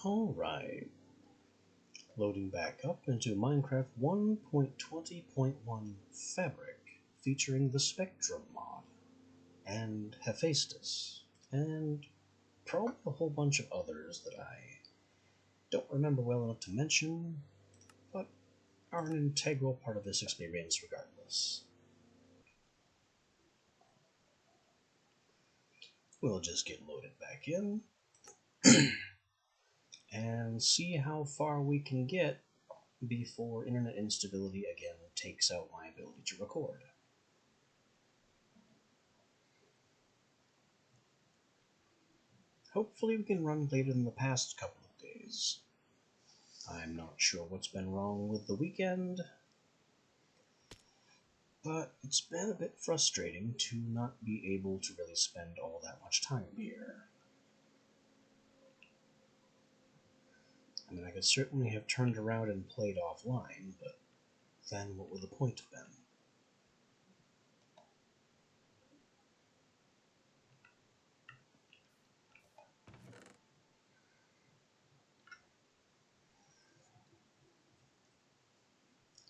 Alright, loading back up into Minecraft 1.20.1 Fabric, featuring the Spectrum mod, and Hephaestus, and probably a whole bunch of others that I don't remember well enough to mention, but are an integral part of this experience regardless. We'll just get loaded back in and see how far we can get before internet instability again takes out my ability to record. Hopefully we can run later than the past couple of days. I'm not sure what's been wrong with the weekend, but it's been a bit frustrating to not be able to really spend all that much time here. I mean, I could certainly have turned around and played offline, but then what would the point have been?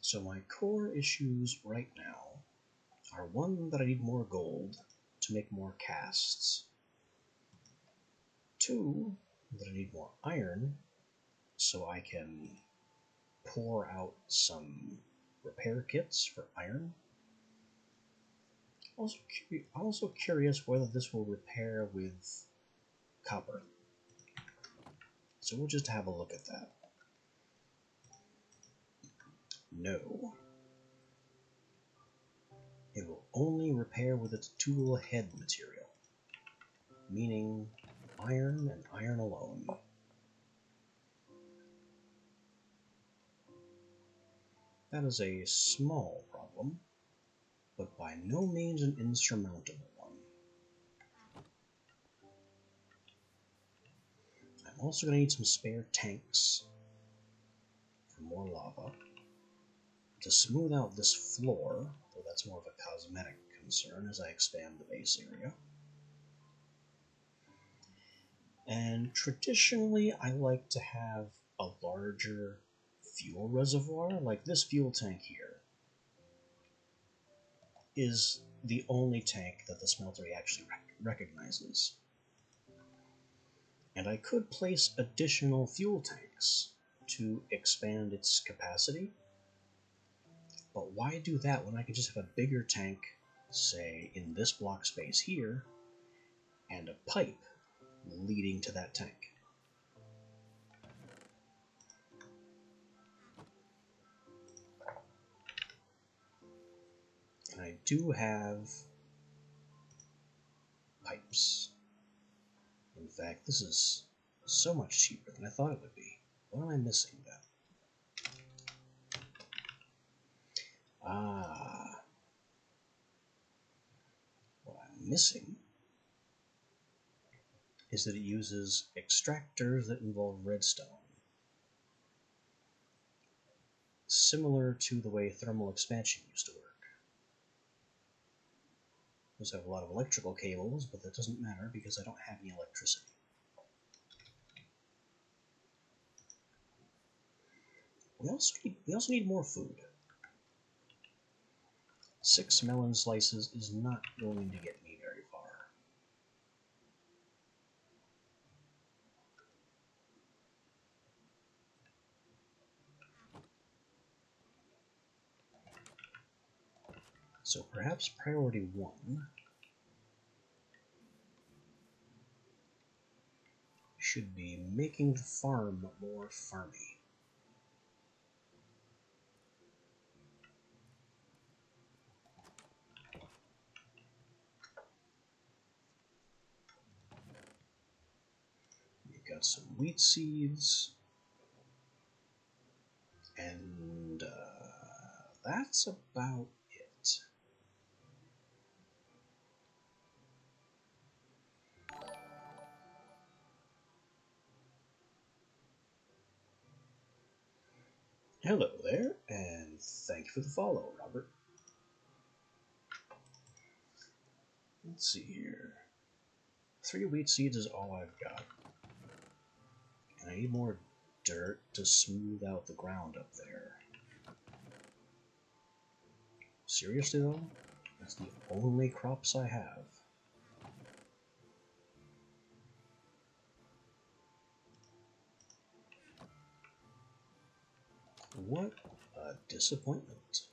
So my core issues right now are one, that I need more gold to make more casts. Two, that I need more iron so I can pour out some repair kits for iron. I'm also curious whether this will repair with copper. So we'll just have a look at that. No. It will only repair with its tool head material, meaning iron and iron alone. That is a small problem, but by no means an insurmountable one. I'm also going to need some spare tanks for more lava to smooth out this floor, though that's more of a cosmetic concern as I expand the base area. And traditionally, I like to have a larger fuel reservoir, like this fuel tank here is the only tank that the smeltery actually recognizes. And I could place additional fuel tanks to expand its capacity, but why do that when I could just have a bigger tank, say, in this block space here, and a pipe leading to that tank? And I do have pipes. In fact, this is so much cheaper than I thought it would be. What am I missing then? What I'm missing is that it uses extractors that involve redstone, similar to the way thermal expansion used to work. Those have a lot of electrical cables, but that doesn't matter because I don't have any electricity. We also need more food. 6 melon slices is not going to get me very far. So perhaps priority 1 should be making the farm more farmy. We've got some wheat seeds, and that's about it. Hello there, and thank you for the follow, Robert. Let's see here. 3 wheat seeds is all I've got. And I need more dirt to smooth out the ground up there. Seriously though? That's the only crops I have. What a disappointment.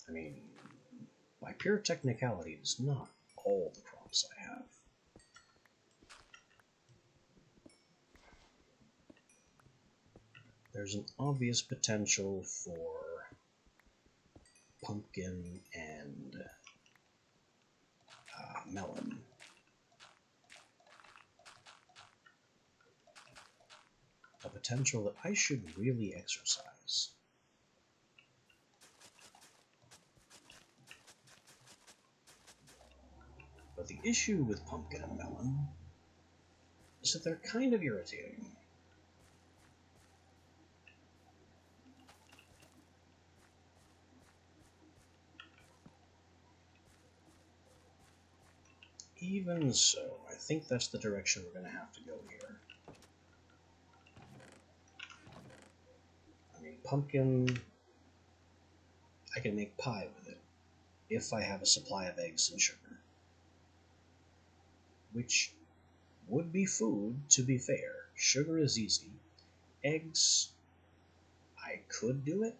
I mean, by pure technicality, it's not all the crops I have. There's an obvious potential for pumpkin and melon. A potential that I should really exercise. But the issue with pumpkin and melon is that they're kind of irritating. Even so, I think that's the direction we're going to have to go here. I mean, pumpkin, I can make pie with it if I have a supply of eggs and sugar. Which would be food, to be fair. Sugar is easy. Eggs, I could do it.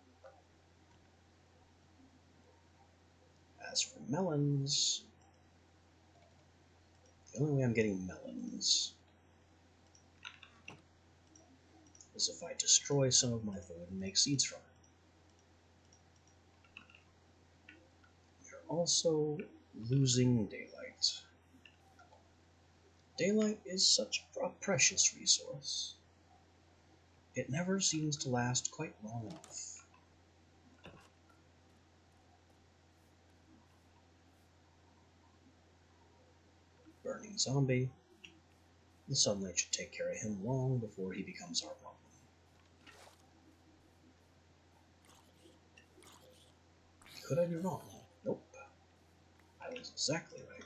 As for melons, the only way I'm getting melons is if I destroy some of my food and make seeds from it. We're also losing daylight. Daylight is such a precious resource. It never seems to last quite long enough. Burning zombie. The sunlight should take care of him long before he becomes our problem. Could I be wrong? Nope. I was exactly right.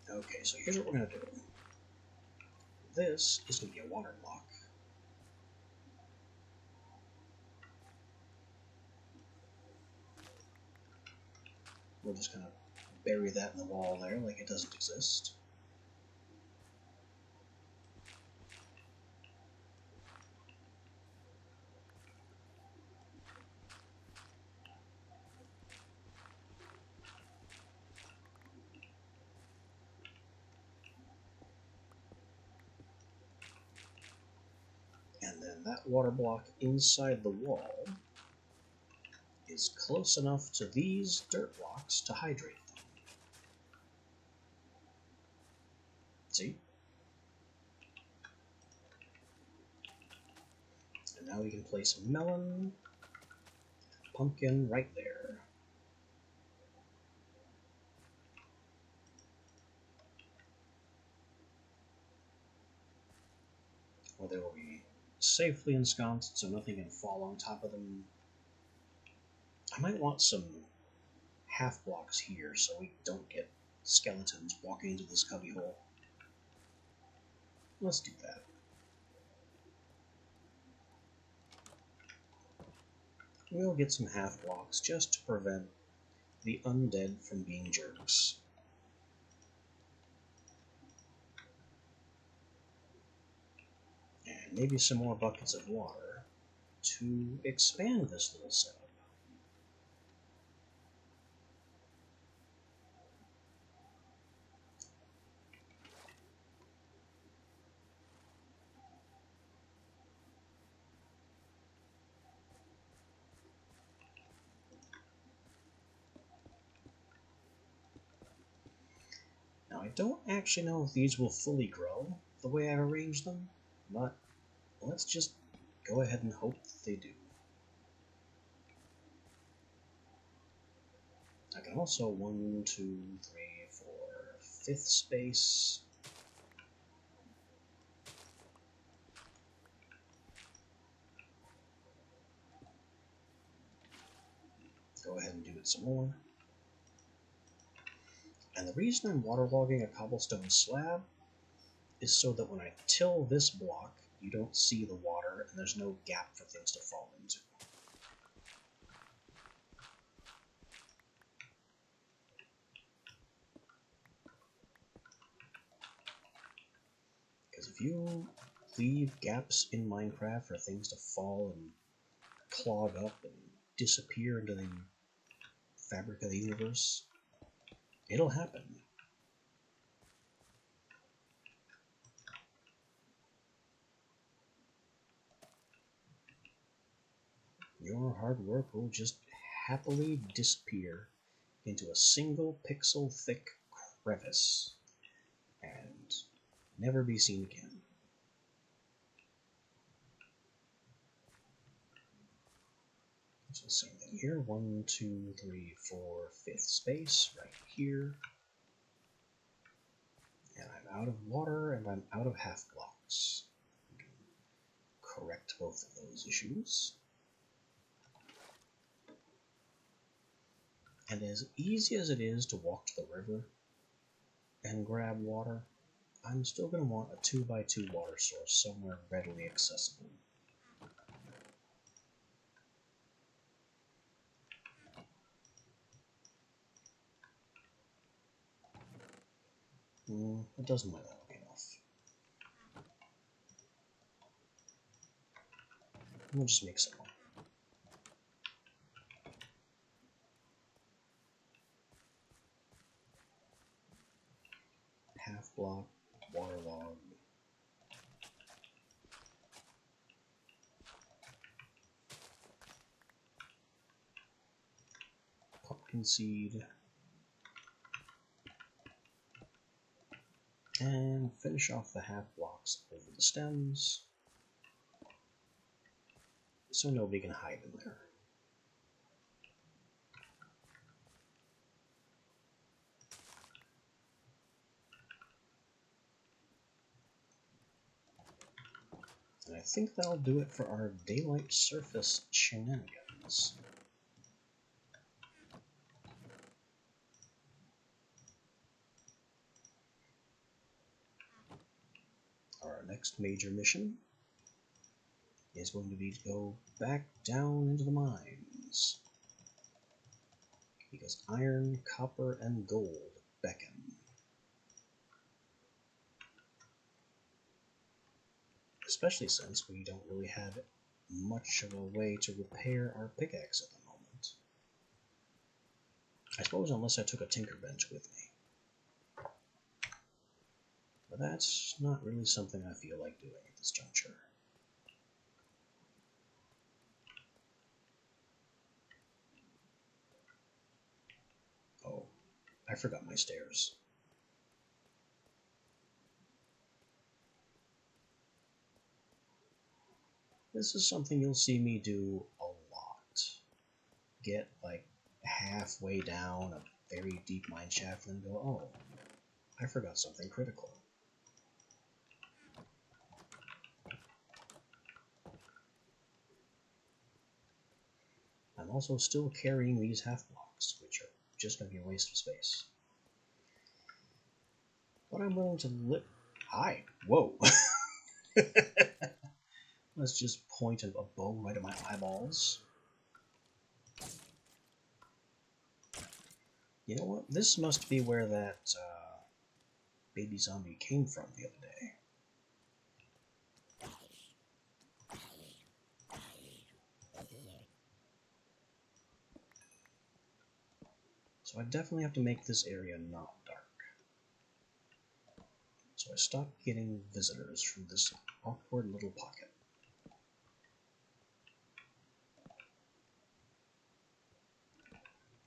Okay, so here's what we're going to do. This is going to be a water block. We're just going to bury that in the wall there like it doesn't exist. And then that water block inside the wall is close enough to these dirt blocks to hydrate them. See? And now we can place a melon, pumpkin right there. Where they will be safely ensconced so nothing can fall on top of them. I might want some half blocks here so we don't get skeletons walking into this cubbyhole. Let's do that. We'll get some half blocks just to prevent the undead from being jerks. And maybe some more buckets of water to expand this little setup. Now I don't actually know if these will fully grow the way I've arranged them. But let's just go ahead and hope that they do. I can also 1, 2, 3, 4, fifth space. Go ahead and do it some more. And the reason I'm waterlogging a cobblestone slab is so that when I till this block, you don't see the water and there's no gap for things to fall into. Because if you leave gaps in Minecraft for things to fall and clog up and disappear into the fabric of the universe, it'll happen. Your hard work will just happily disappear into a single pixel thick crevice and never be seen again. So same thing here, 1, 2, 3, 4, fifth space right here. And I'm out of water and I'm out of half blocks. We can correct both of those issues. And as easy as it is to walk to the river and grab water, I'm still going to want a 2x2 water source somewhere readily accessible. It doesn't might not be enough. We'll just make some more. Half block, waterlog. Pumpkin seed. And finish off the half blocks over the stems so nobody can hide in there. And I think that'll do it for our daylight surface shenanigans. Our next major mission is going to be to go back down into the mines, because iron, copper, and gold beckon. Especially since we don't really have much of a way to repair our pickaxe at the moment. I suppose unless I took a Tinkerbench with me. But that's not really something I feel like doing at this juncture. Oh, I forgot my stairs. This is something you'll see me do a lot. Get like halfway down a very deep mine shaft and then go, oh, I forgot something critical. I'm also still carrying these half blocks, which are just going to be a waste of space. But I'm willing to Hi! Whoa! Let's just point a bow right at my eyeballs. You know what? This must be where that baby zombie came from the other day. So I definitely have to make this area not dark. So I stop getting visitors from this awkward little pocket.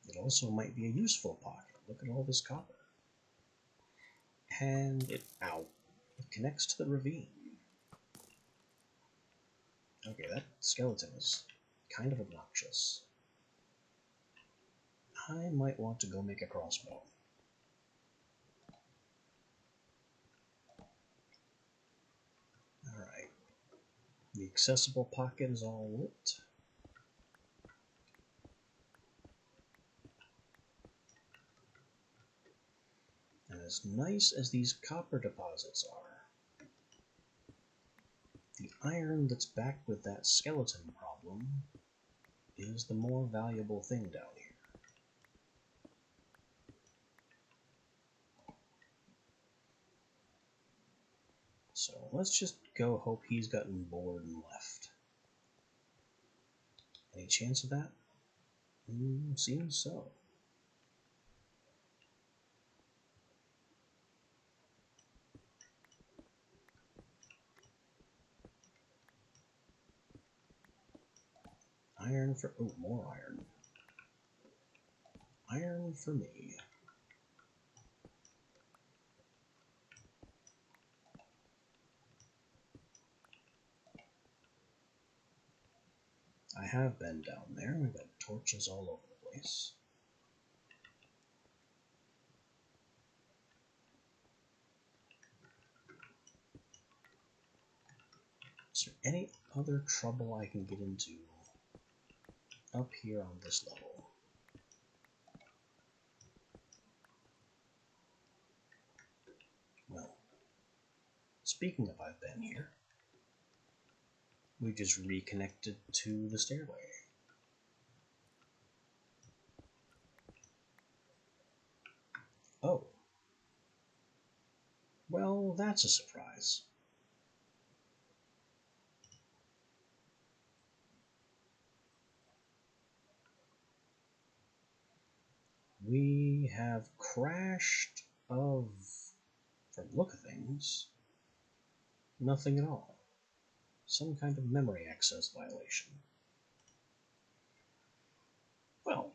It also might be a useful pocket. Look at all this copper. And it connects to the ravine. Okay, that skeleton is kind of obnoxious. I might want to go make a crossbow. Alright. The accessible pocket is all lit. And as nice as these copper deposits are, the iron that's back with that skeleton problem is the more valuable thing down here. So let's just go hope he's gotten bored and left. Any chance of that? Seems so. Iron for... oh, more iron. Iron for me. I have been down there. We've got torches all over the place. Is there any other trouble I can get into up here on this level? Well, speaking of I've been here, we just reconnected to the stairway. Oh. Well, that's a surprise. We have crashed of, from the look of things, nothing at all. Some kind of memory access violation. Well,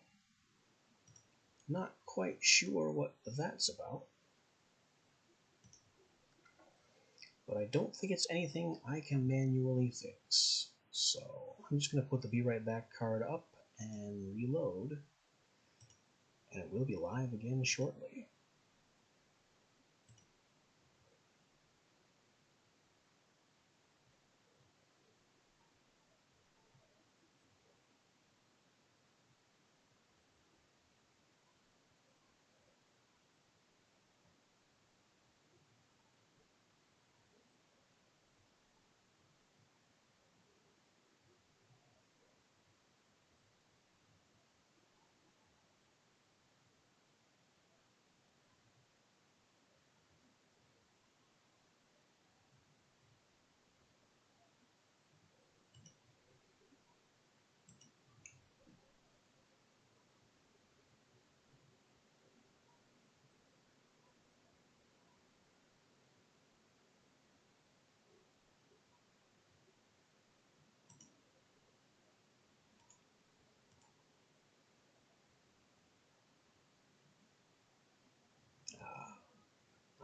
not quite sure what that's about. But I don't think it's anything I can manually fix. So I'm just going to put the Be Right Back card up and reload. And it will be live again shortly.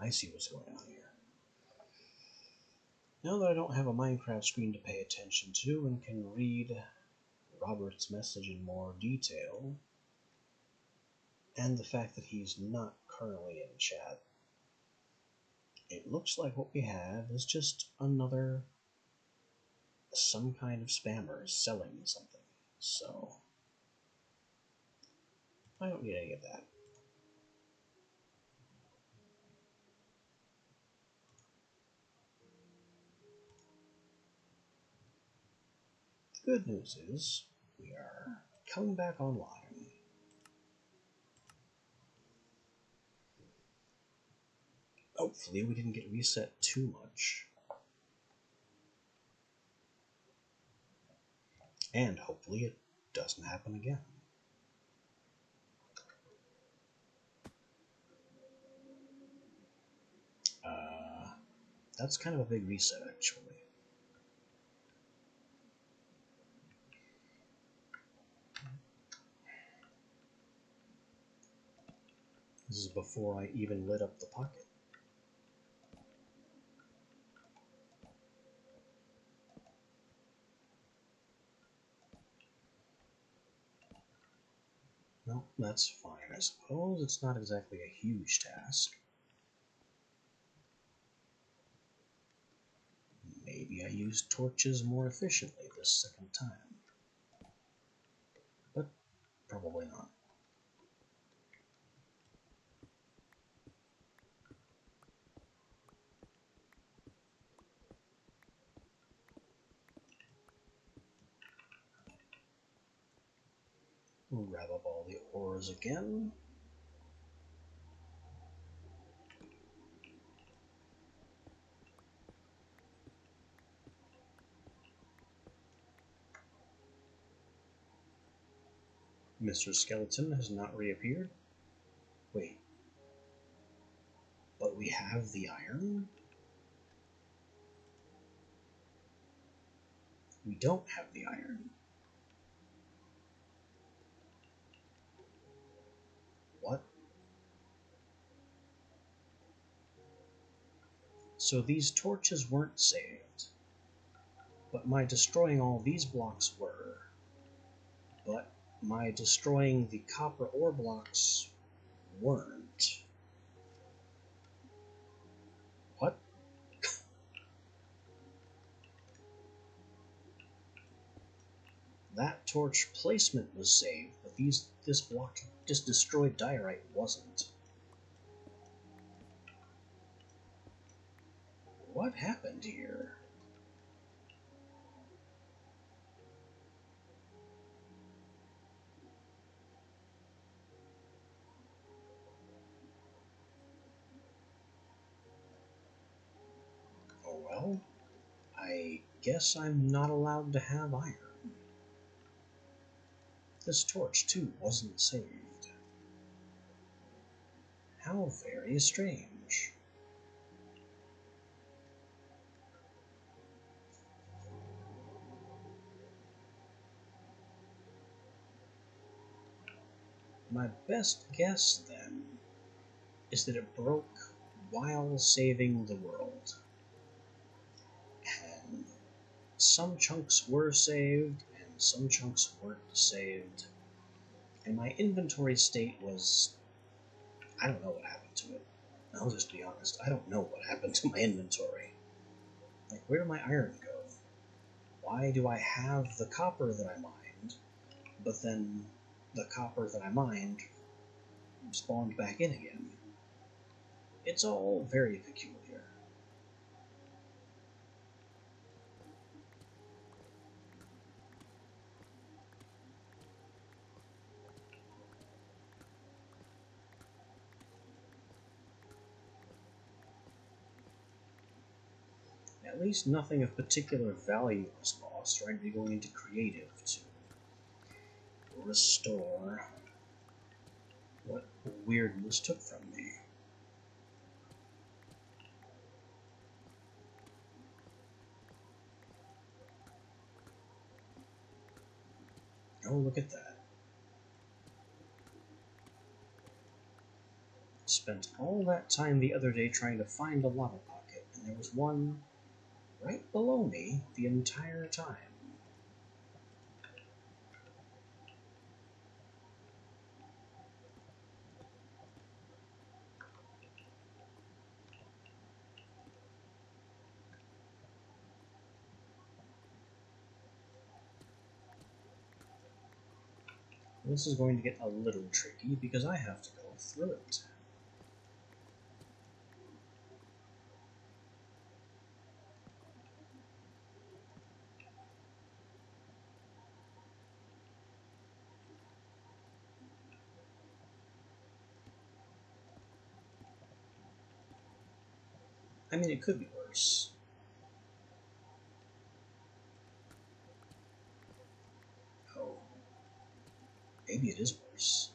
I see what's going on here. Now that I don't have a Minecraft screen to pay attention to and can read Robert's message in more detail, and the fact that he's not currently in chat, it looks like what we have is just another some kind of spammer selling something. So I don't need any of that. The good news is we are coming back online. Hopefully we didn't get reset too much. And hopefully it doesn't happen again. That's kind of a big reset, actually. This is before I even lit up the pocket. Well, that's fine, I suppose. It's not exactly a huge task. Maybe I used torches more efficiently this second time. But probably not. We'll grab up all the ores again. Mr. Skeleton has not reappeared. Wait. But we have the iron? We don't have the iron. What? So these torches weren't saved. But my destroying all these blocks were. But my destroying the copper ore blocks weren't. What? That torch placement was saved, but this block just destroyed diorite wasn't. What happened here? Oh well, I guess I'm not allowed to have iron. This torch, too, wasn't saved. How very strange. My best guess, then, is that it broke while saving the world. And some chunks were saved, and some chunks weren't saved. And my inventory state was... I don't know what happened to it. I'll just be honest, I don't know what happened to my inventory. Like, where did my iron go? Why do I have the copper that I mined, but then the copper that I mined spawned back in again? It's all very peculiar. At least nothing of particular value was lost, or I'd be going into creative to restore what weirdness took from me. Oh, look at that. Spent all that time the other day trying to find a lava pocket, and there was one right below me the entire time. This is going to get a little tricky because I have to go through it. I mean, it could be worse. Oh, maybe it is worse.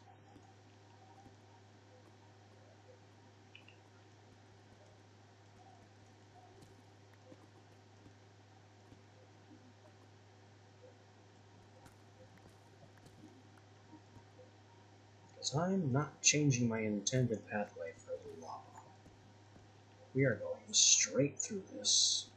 Because I'm not changing my intended pathway for the lava. We are going straight through this.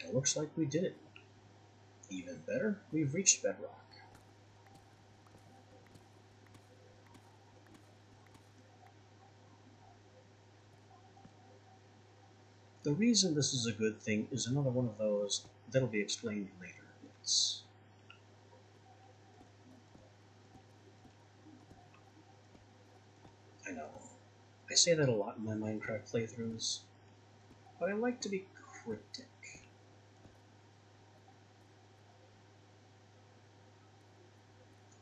It looks like we did it. Even better, we've reached bedrock. The reason this is a good thing is another one of those that'll be explained later. I know. I say that a lot in my Minecraft playthroughs, but I like to be cryptic.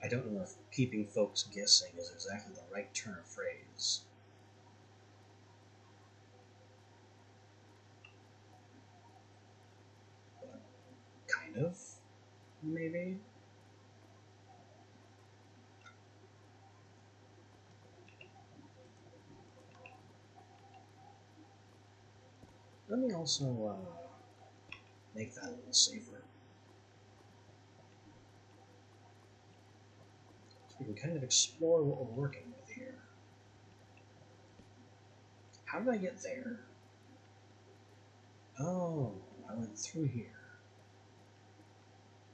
I don't know if keeping folks guessing is exactly the right turn of phrase. But kind of, maybe? Let me also make that a little safer. So we can kind of explore what we're working with here. How did I get there? Oh, I went through here.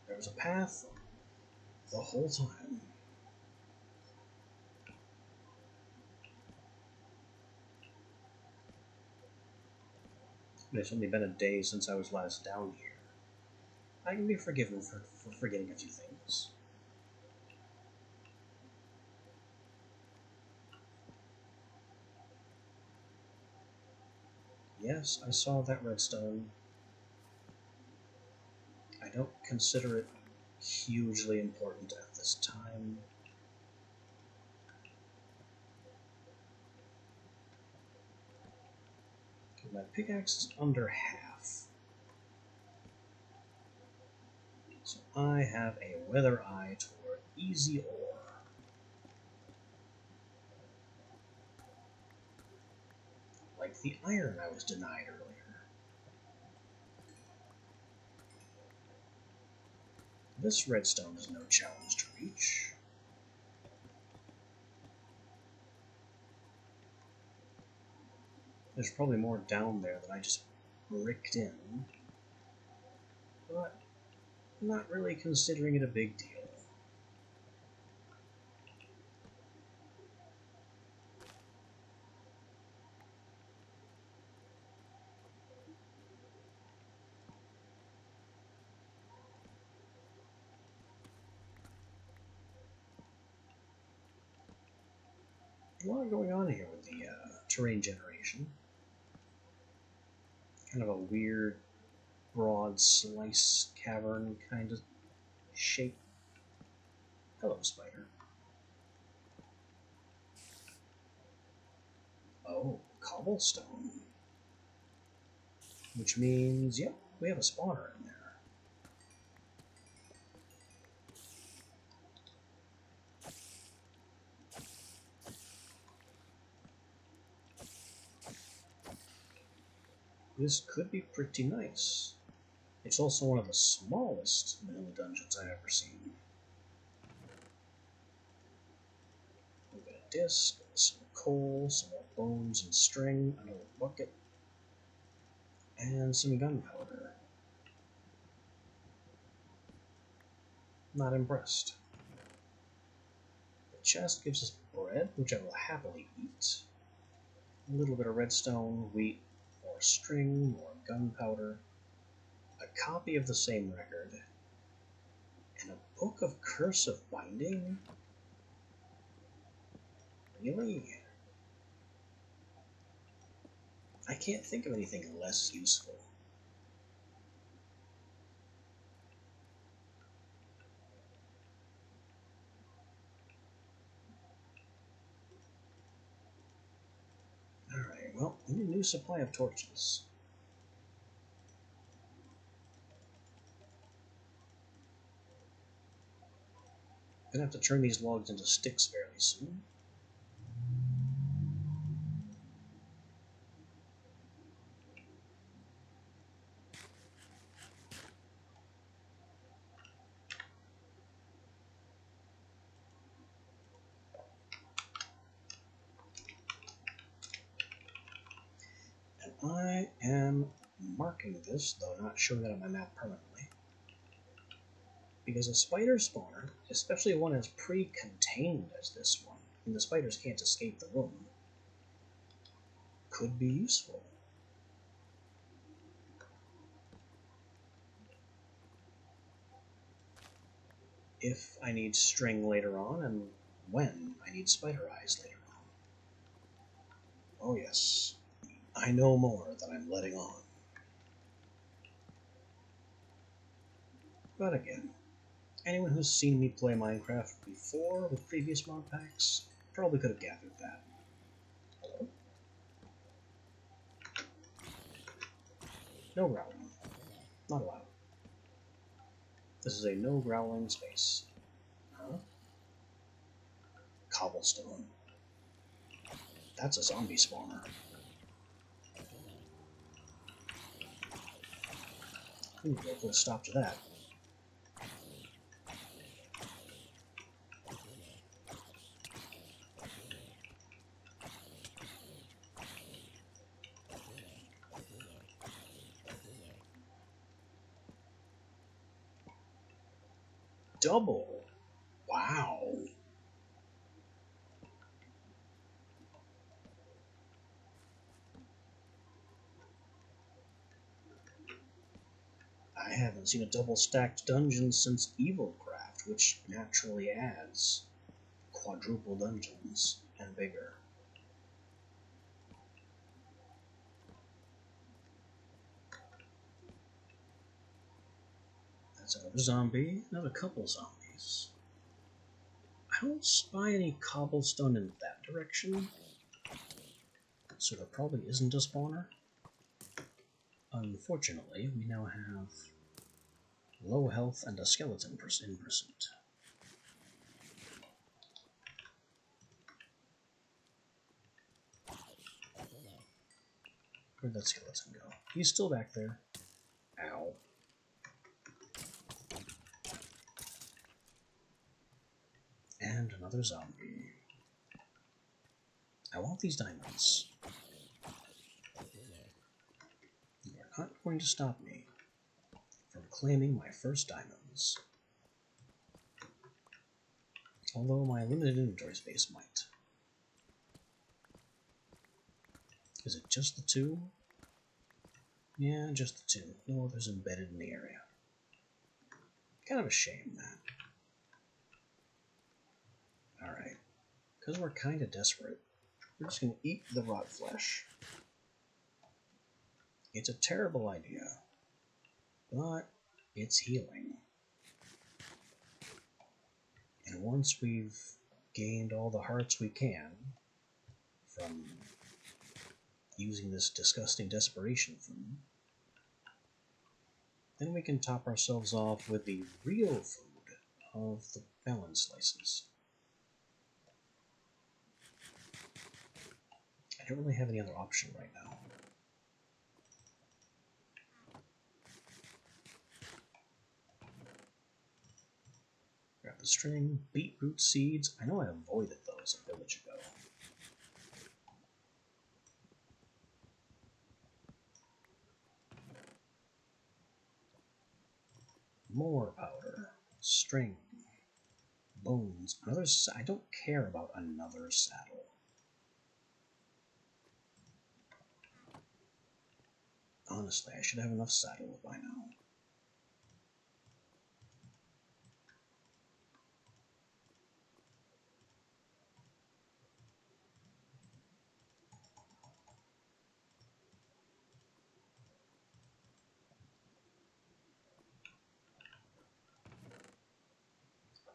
There was a path the whole time. But it's only been a day since I was last down here. I can be forgiven for forgetting a few things. Yes, I saw that redstone. I don't consider it hugely important at this time. My pickaxe is under half. So I have a weather eye toward easy ore. Like the iron I was denied earlier. This redstone is no challenge to reach. There's probably more down there that I just bricked in. But I'm not really considering it a big deal. A lot going on here with the terrain generation. Kind of a weird, broad slice cavern kind of shape. Hello, spider. Oh, cobblestone. Which means, yep, we have a spawner in there. This could be pretty nice. It's also one of the smallest vanilla dungeons I've ever seen. We've got a disc, some coal, some more bones and string, another bucket, and some gunpowder. Not impressed. The chest gives us bread, which I will happily eat. A little bit of redstone, wheat, more string, more gunpowder, a copy of the same record, and a book of cursive binding? Really? I can't think of anything less useful. Alright, well, we need a new supply of torches. Gonna have to turn these logs into sticks fairly soon. And I am marking this, though not showing it on my map permanently. Because a spider spawner, especially one as pre-contained as this one, and the spiders can't escape the room, could be useful. If I need string later on, and when I need spider eyes later on. Oh yes, I know more than I'm letting on. But again, anyone who's seen me play Minecraft before with previous mod packs probably could have gathered that. Hello? No growling. Not allowed. This is a no growling space. Huh? Cobblestone. That's a zombie spawner. Ooh, we'll put a stop to that. Double. Wow. I haven't seen a double-stacked dungeon since Evilcraft, which naturally adds quadruple dungeons and bigger. That's another zombie, another couple zombies. I don't spy any cobblestone in that direction, so there probably isn't a spawner. Unfortunately, we now have low health and a skeleton in pursuit. Where'd that skeleton go? He's still back there. Ow. And another zombie. I want these diamonds. You are not going to stop me from claiming my first diamonds. Although my limited inventory space might. Is it just the two? Yeah, just the two. No others embedded in the area. Kind of a shame, that. Alright. Because we're kind of desperate, we're just going to eat the rot flesh. It's a terrible idea, but it's healing. And once we've gained all the hearts we can from using this disgusting desperation food, then we can top ourselves off with the real food of the melon slices. I don't really have any other option right now. Grab the string, beetroot seeds. I know I avoided those a village ago. More powder, string, bones, another. I don't care about another saddle. Honestly, I should have enough saddle by now.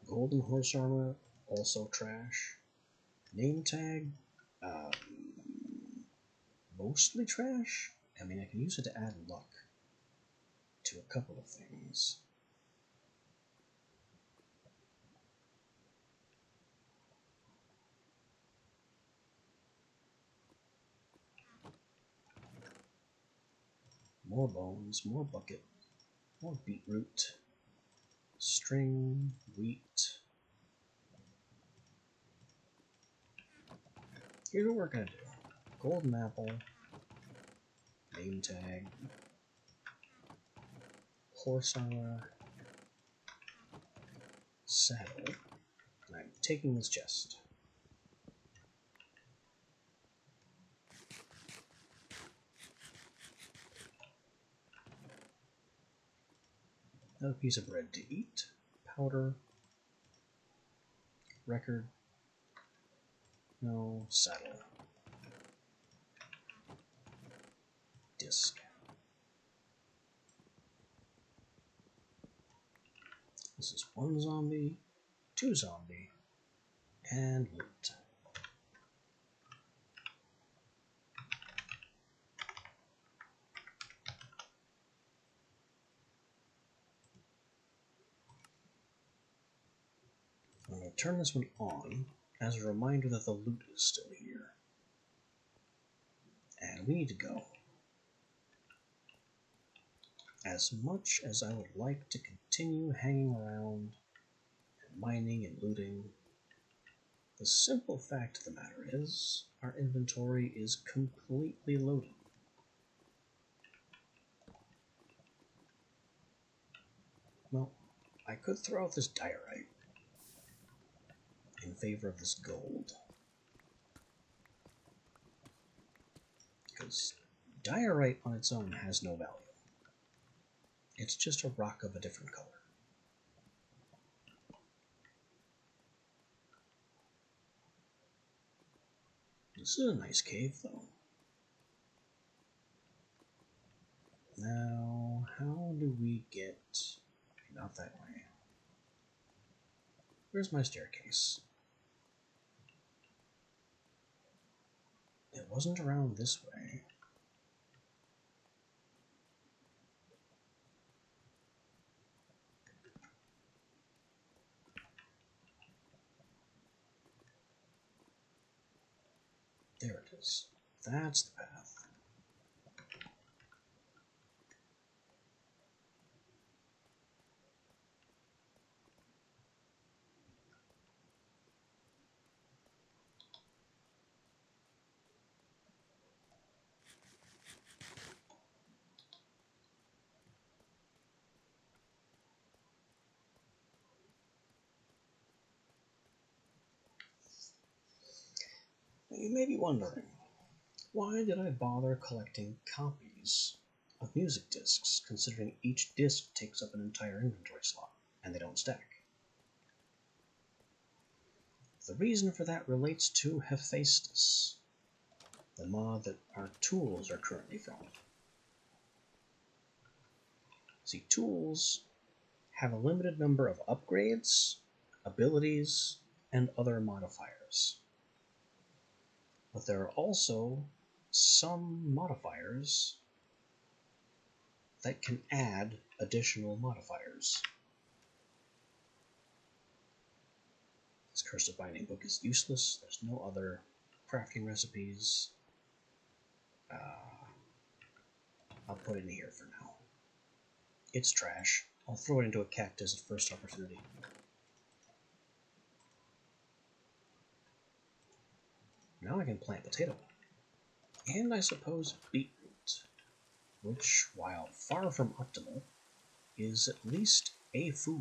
Golden horse armor, also trash. Name tag, mostly trash. I mean, I can use it to add luck to a couple of things. More bones, more bucket, more beetroot, string, wheat. Here's what we're gonna do. Golden apple, name tag, horse armor, saddle, and I'm taking this chest. Another piece of bread to eat, powder, record, no, saddle, disc. This is 1 zombie, 2 zombie, and loot. I'm going to turn this one on as a reminder that the loot is still here. And we need to go. As much as I would like to continue hanging around and mining and looting, the simple fact of the matter is our inventory is completely loaded. Well, I could throw out this diorite in favor of this gold. Because diorite on its own has no value. It's just a rock of a different color. This is a nice cave, though. Now, how do we get... Not that way. Where's my staircase? It wasn't around this way. There it is. That's the path. Now you may be wondering, why did I bother collecting copies of music discs, considering each disc takes up an entire inventory slot, and they don't stack? The reason for that relates to Hephaestus, the mod that our tools are currently from. See, tools have a limited number of upgrades, abilities, and other modifiers. But there are also some modifiers that can add additional modifiers. This Curse of Binding book is useless. There's no other crafting recipes. I'll put it in here for now. It's trash. I'll throw it into a cactus at first opportunity. Now I can plant potato. And I suppose beetroot, which, while far from optimal, is at least a food.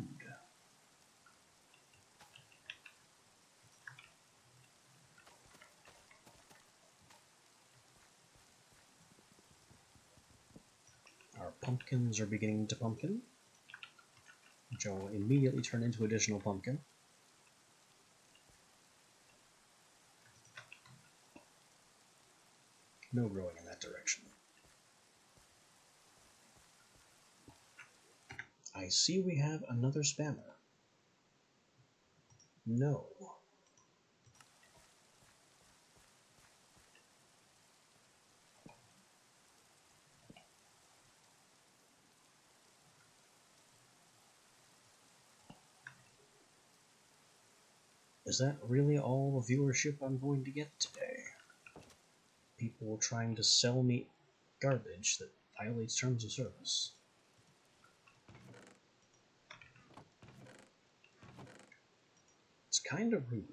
Our pumpkins are beginning to pumpkin, which will immediately turn into additional pumpkin. No growing in that direction. I see we have another spammer. No. Is that really all the viewership I'm going to get today? People trying to sell me garbage that violates terms of service. It's kind of rude.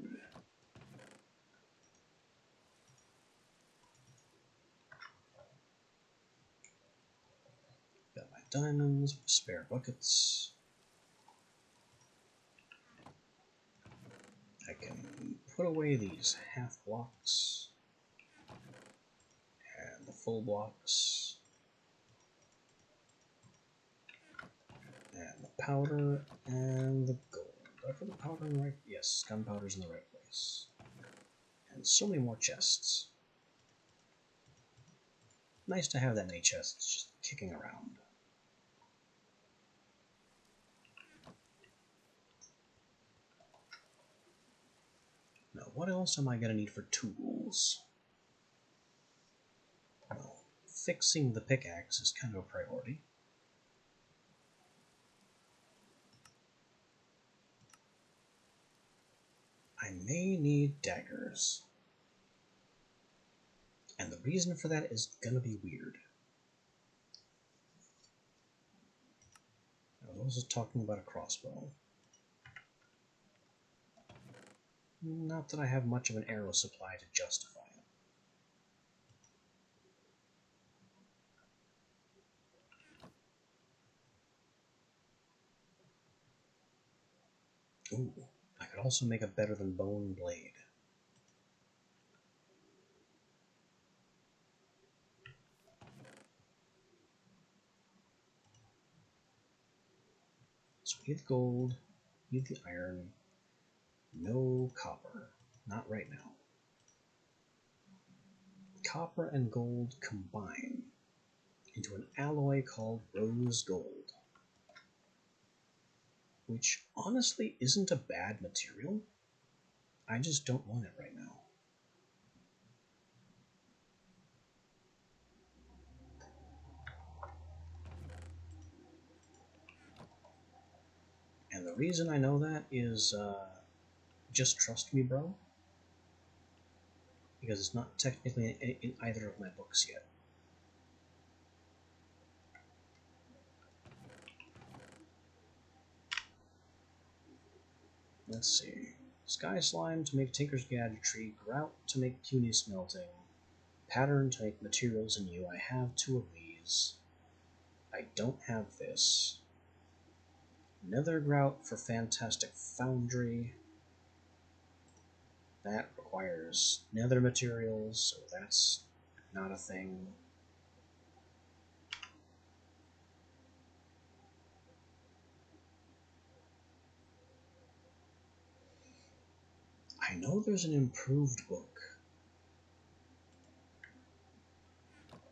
Got my diamonds, spare buckets. I can put away these half blocks and the full blocks and the powder and the gold. Did I put the powder in the right? Yes, gunpowder's in the right place. And so many more chests. Nice to have that many chests just kicking around. Now, what else am I going to need for tools? Well, fixing the pickaxe is kind of a priority. I may need daggers. And the reason for that is going to be weird. I was also talking about a crossbow. Not that I have much of an arrow supply to justify it. Ooh, I could also make a better than bone blade. So we need the gold, need the iron, no copper. Not right now. Copper and gold combine into an alloy called rose gold, which honestly isn't a bad material. I just don't want it right now. And the reason I know that is just trust me, bro. Because it's not technically in either of my books yet. Let's see. Sky Slime to make Tinker's Gadgetry, Grout to make puny smelting, Pattern to make materials in you. I have 2 of these. I don't have this. Nether Grout for Fantastic Foundry. That requires nether materials, so that's not a thing. I know there's an improved book,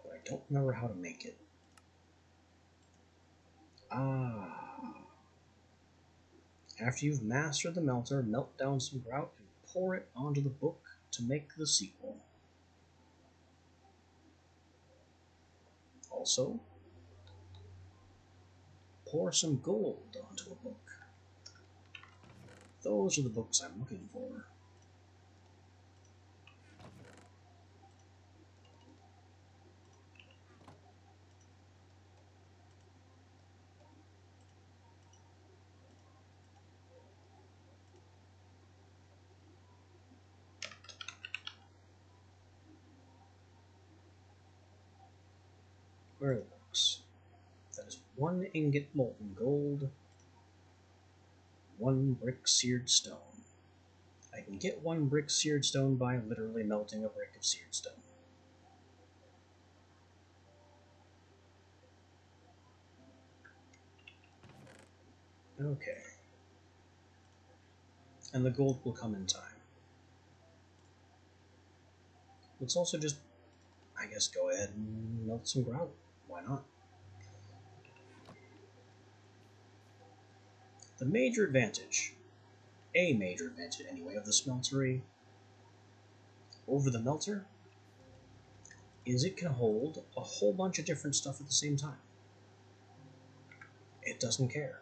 but I don't remember how to make it. Ah. After you've mastered the melter, melt down some grout and pour it onto the book to make the sequel. Also, pour some gold onto a book. Those are the books I'm looking for. Where are the books? That is 1 ingot molten gold, 1 brick seared stone. I can get 1 brick seared stone by literally melting a brick of seared stone. Okay. And the gold will come in time. Let's also just, I guess, go ahead and melt some grout. Why not? The major advantage, a major advantage anyway, of the smeltery over the melter is it can hold a whole bunch of different stuff at the same time. It doesn't care.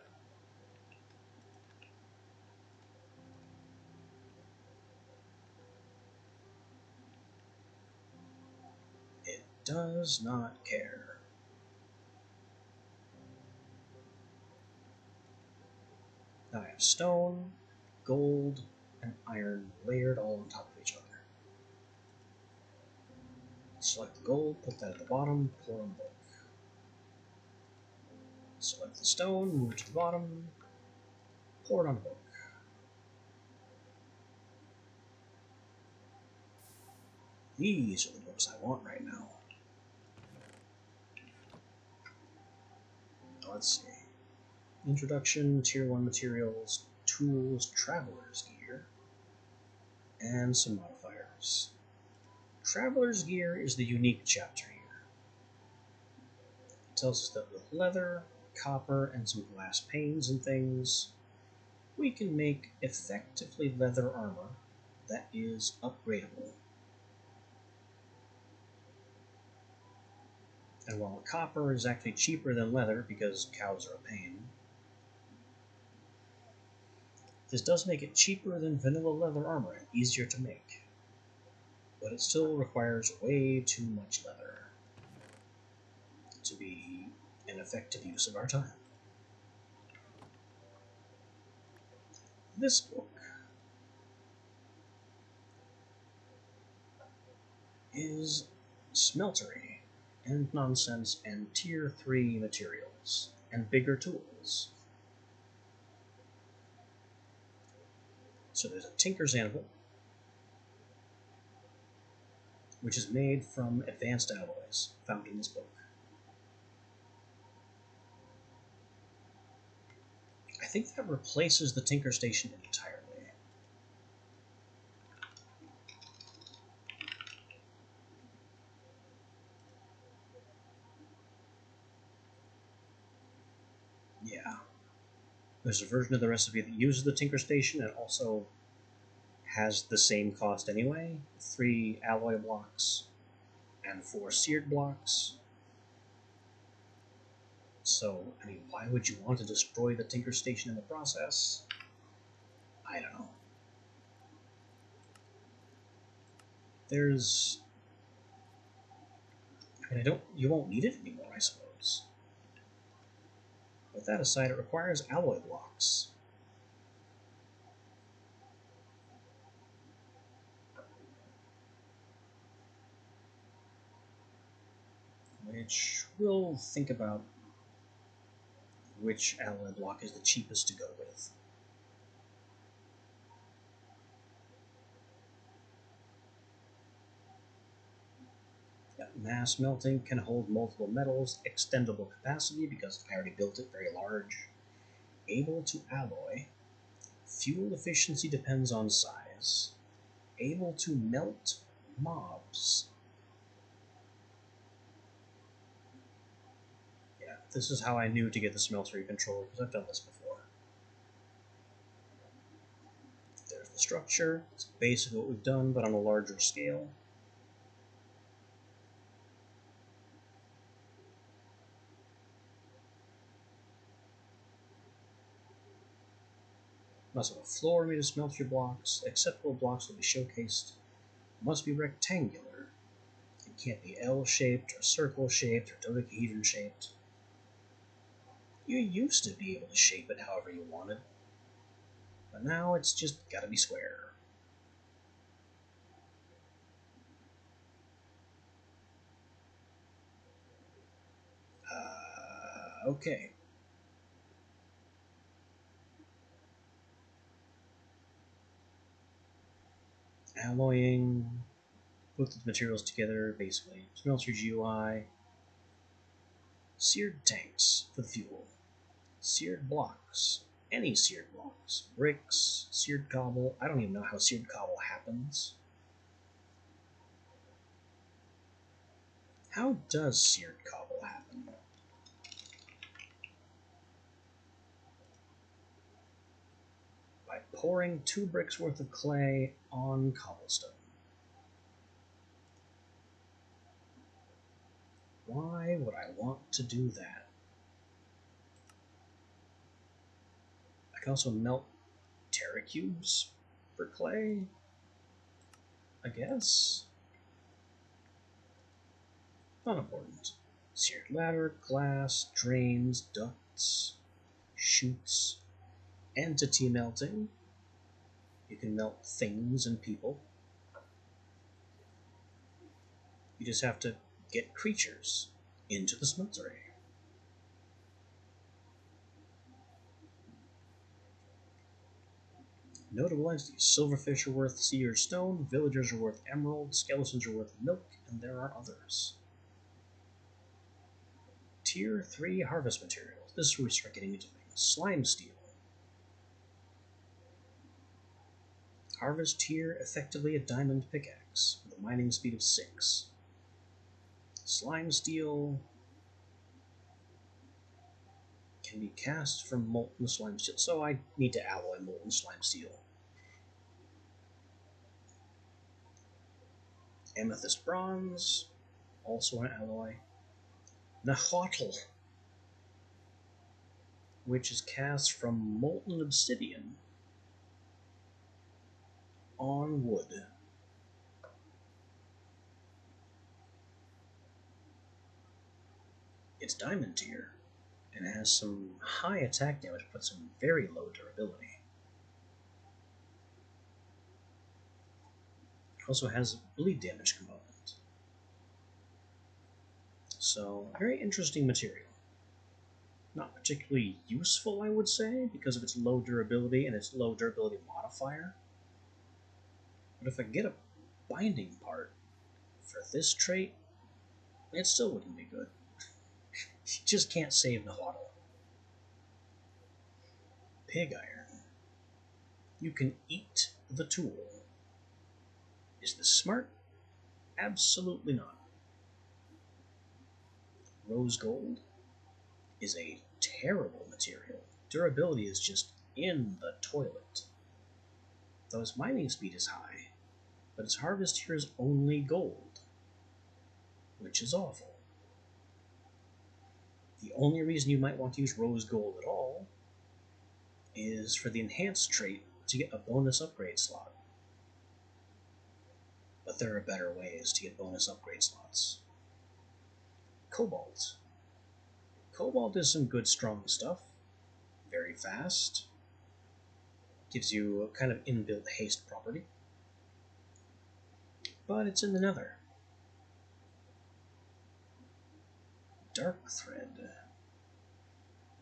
It does not care. Now I have stone, gold, and iron layered all on top of each other. Select the gold, put that at the bottom, pour in the book. Collect the stone, move it to the bottom, pour it on a book. These are the books I want right now. Let's see. Introduction, Tier 1 materials, tools, traveler's gear, and some modifiers. Traveler's gear is the unique chapter here. It tells us that with leather, copper, and some glass panes and things, we can make effectively leather armor that is upgradable. And while copper is actually cheaper than leather because cows are a pain, this does make it cheaper than vanilla leather armor and easier to make. But it still requires way too much leather to be an effective use of our time. This book is smeltery and nonsense and tier 3 materials and bigger tools. So there's a Tinker's Anvil, which is made from advanced alloys found in this book. I think that replaces the Tinker Station entirely. Yeah. There's a version of the recipe that uses the Tinker Station and also has the same cost anyway. 3 alloy blocks and 4 seared blocks. So, I mean, why would you want to destroy the Tinker Station in the process? I don't know. There's... I mean, you won't need it anymore, I suppose. With that aside, it requires alloy blocks. Which we'll think about which alloy block is the cheapest to go with. Mass melting can hold multiple metals, extendable capacity because I already built it very large, able to alloy, fuel efficiency depends on size, able to melt mobs. Yeah, this is how I knew to get the smeltery controller because I've done this before. There's the structure, it's basically what we've done but on a larger scale. Must have a floor made of smeltery blocks. Acceptable blocks will be showcased. Must be rectangular. It can't be L-shaped or circle-shaped or dodecahedron-shaped. You used to be able to shape it however you wanted, but now it's just gotta be square. Okay. Alloying, put the materials together, basically. Smelter's UI. Seared tanks for the fuel. Seared blocks. Any seared blocks. Bricks, seared cobble. I don't even know how seared cobble happens. How does seared cobble happen? By pouring 2 bricks worth of clay on cobblestone. Why would I want to do that? I can also melt Terra cubes for clay, I guess. Not important. Seared ladder, glass, drains, ducts, chutes, entity melting. You can melt things and people. You just have to get creatures into the smeltery. Notable entities: silverfish are worth seer stone, villagers are worth emerald, skeletons are worth milk, and there are others. Tier 3 harvest materials. This is where we start getting into things. Slime steel. Harvest tier, effectively a diamond pickaxe, with a mining speed of 6. Slime steel can be cast from molten slime steel, so I need to alloy molten slime steel. Amethyst bronze, also an alloy. Nahuatl, which is cast from molten obsidian on wood. It's diamond tier, and it has some high attack damage, but some very low durability. It also has a bleed damage component. So, very interesting material. Not particularly useful, I would say, because of its low durability and its low durability modifier. But if I get a binding part for this trait, it still wouldn't be good. You just can't save Nahuatl. Pig iron. You can eat the tool. Is this smart? Absolutely not. Rose gold is a terrible material. Durability is just in the toilet. Though its mining speed is high, but its harvest here is only gold, which is awful. The only reason you might want to use rose gold at all is for the enhanced trait to get a bonus upgrade slot. But there are better ways to get bonus upgrade slots. Cobalt. Cobalt is some good strong stuff. Very fast. Gives you a kind of inbuilt haste property. But it's in the nether. Dark thread.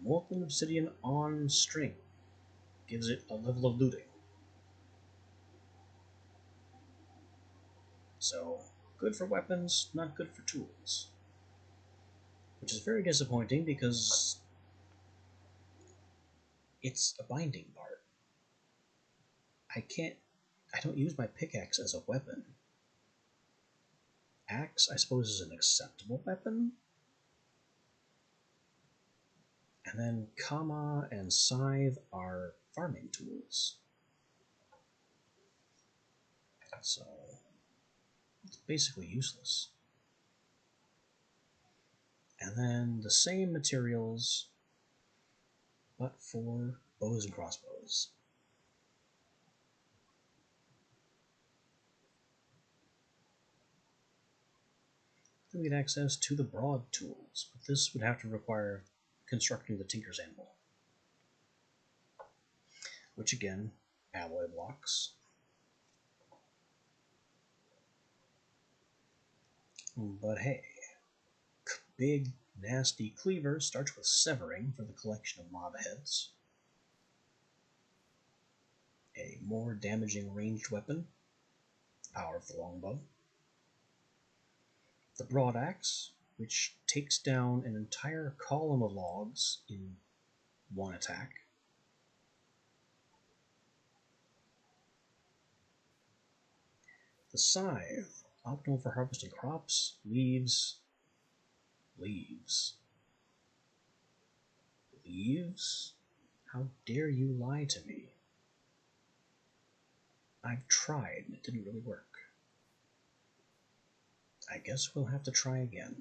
Molten obsidian on string. Gives it a level of looting. So, good for weapons, not good for tools. Which is very disappointing because it's a binding part. I don't use my pickaxe as a weapon. Axe, I suppose, is an acceptable weapon. And then Kama and Scythe are farming tools. So, it's basically useless. And then the same materials, but for bows and crossbows. Then we get access to the broad tools, but this would have to require constructing the Tinker's Anvil. Which again, alloy blocks. But hey, big, nasty cleaver starts with severing for the collection of mob heads. A more damaging ranged weapon, the power of the longbow. The broad axe, which takes down an entire column of logs in one attack. The scythe, optimal for harvesting crops, leaves. How dare you lie to me? I've tried, and it didn't really work. I guess we'll have to try again.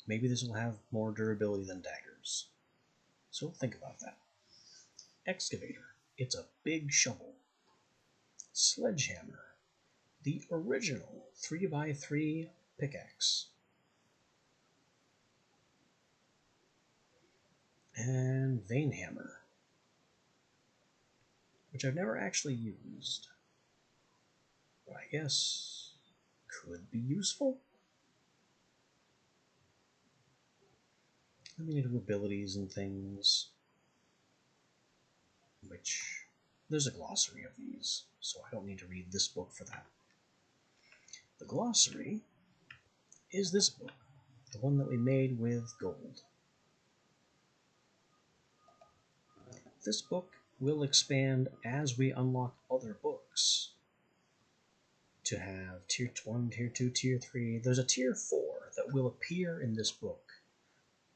Maybe this will have more durability than daggers. So think about that. Excavator. It's a big shovel. Sledgehammer. The original 3x3 pickaxe. And vein hammer, which I've never actually used, but I guess could be useful. Let me do abilities and things. which there's a glossary of these, so I don't need to read this book for that. The glossary is this book, the one that we made with gold. This book will expand as we unlock other books to have Tier 1, Tier 2, Tier 3. There's a Tier 4 that will appear in this book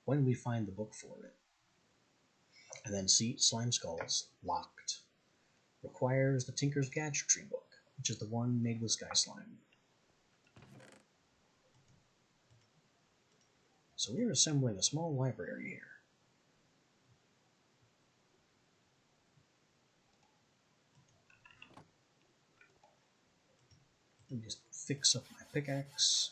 when we find the book for it. And then see Slime Skulls, locked. Requires the Tinker's Gadgetry book, which is the one made with Sky Slime. So we're assembling a small library here. Let me just fix up my pickaxe.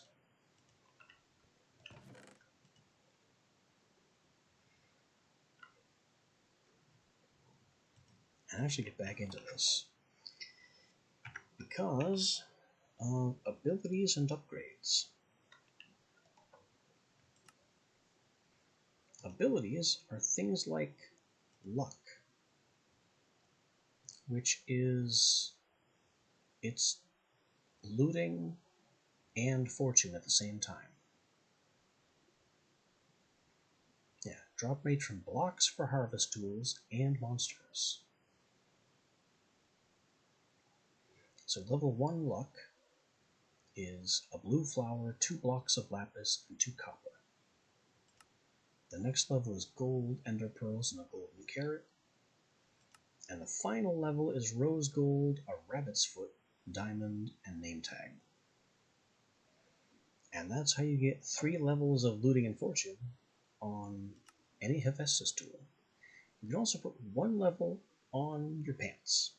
And actually get back into this. Because of abilities and upgrades. Abilities are things like luck, which is it's looting and fortune at the same time. Yeah, drop rate from blocks for harvest tools and monsters. So level 1 luck is a blue flower, 2 blocks of lapis, and 2 copper. The next level is gold, ender pearls, and a golden carrot. And the final level is rose gold, a rabbit's foot, diamond, and name tag. And that's how you get 3 levels of looting and fortune on any Hephaestus tool. You can also put 1 level on your pants.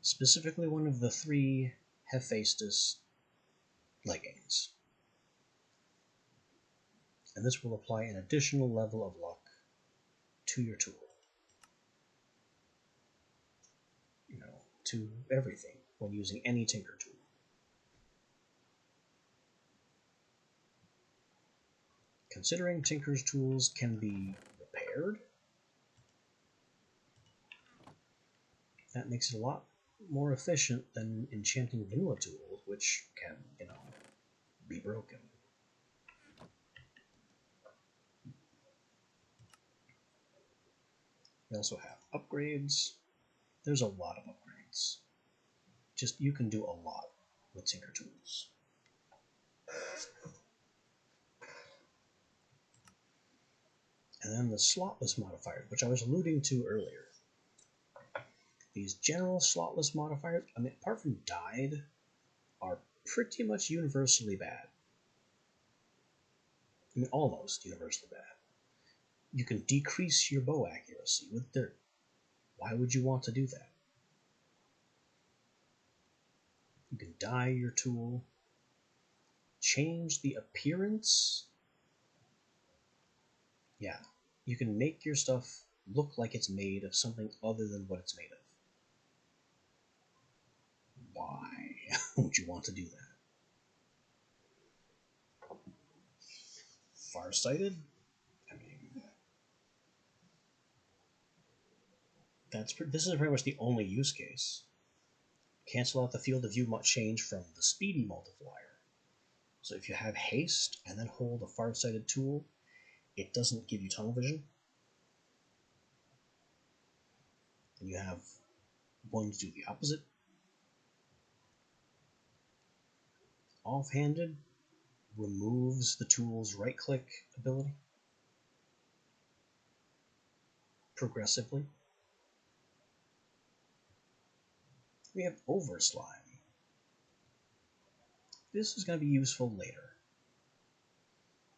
Specifically one of the 3 Hephaestus leggings. And this will apply an additional level of luck to your tool. To everything when using any Tinker tool. Considering Tinker's tools can be repaired, that makes it a lot more efficient than enchanting vanilla tools, which can, be broken. We also have upgrades. There's a lot of upgrades. You can do a lot with Tinker tools. And then the slotless modifiers, which I was alluding to earlier. These general slotless modifiers, apart from died, are pretty much universally bad. Almost universally bad. You can decrease your bow accuracy with dirt. Why would you want to do that? You can dye your tool, change the appearance. Yeah, you can make your stuff look like it's made of something other than what it's made of. Why would you want to do that? Farsighted? This is pretty much the only use case. Cancel out the field of view change from the speedy multiplier. So if you have haste and then hold a farsighted tool, it doesn't give you tunnel vision. And you have one to do the opposite. Offhanded removes the tool's right-click ability progressively. We have Overslime. This is going to be useful later.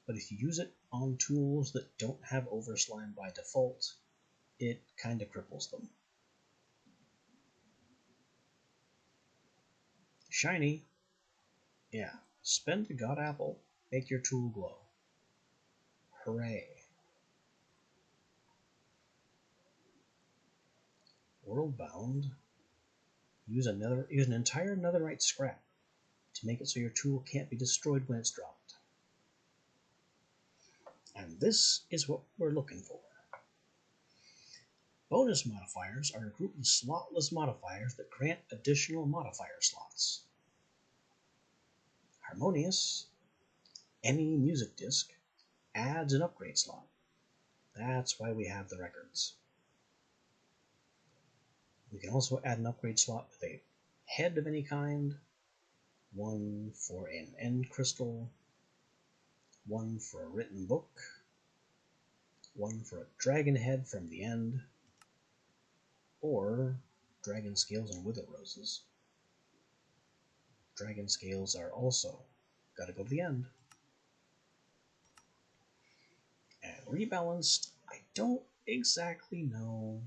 But if you use it on tools that don't have Overslime by default, it kind of cripples them. Shiny. Yeah, spend a god apple, make your tool glow. Hooray. Worldbound. Use an entire netherite scrap to make it so your tool can't be destroyed when it's dropped. And this is what we're looking for. Bonus modifiers are a group of slotless modifiers that grant additional modifier slots. Harmonious, any music disc, adds an upgrade slot. That's why we have the records. We can also add an upgrade slot with a head of any kind, one for an end crystal, one for a written book, one for a dragon head from the end, or dragon scales and wither roses. Dragon scales are also gotta go to the end. And rebalanced, I don't exactly know.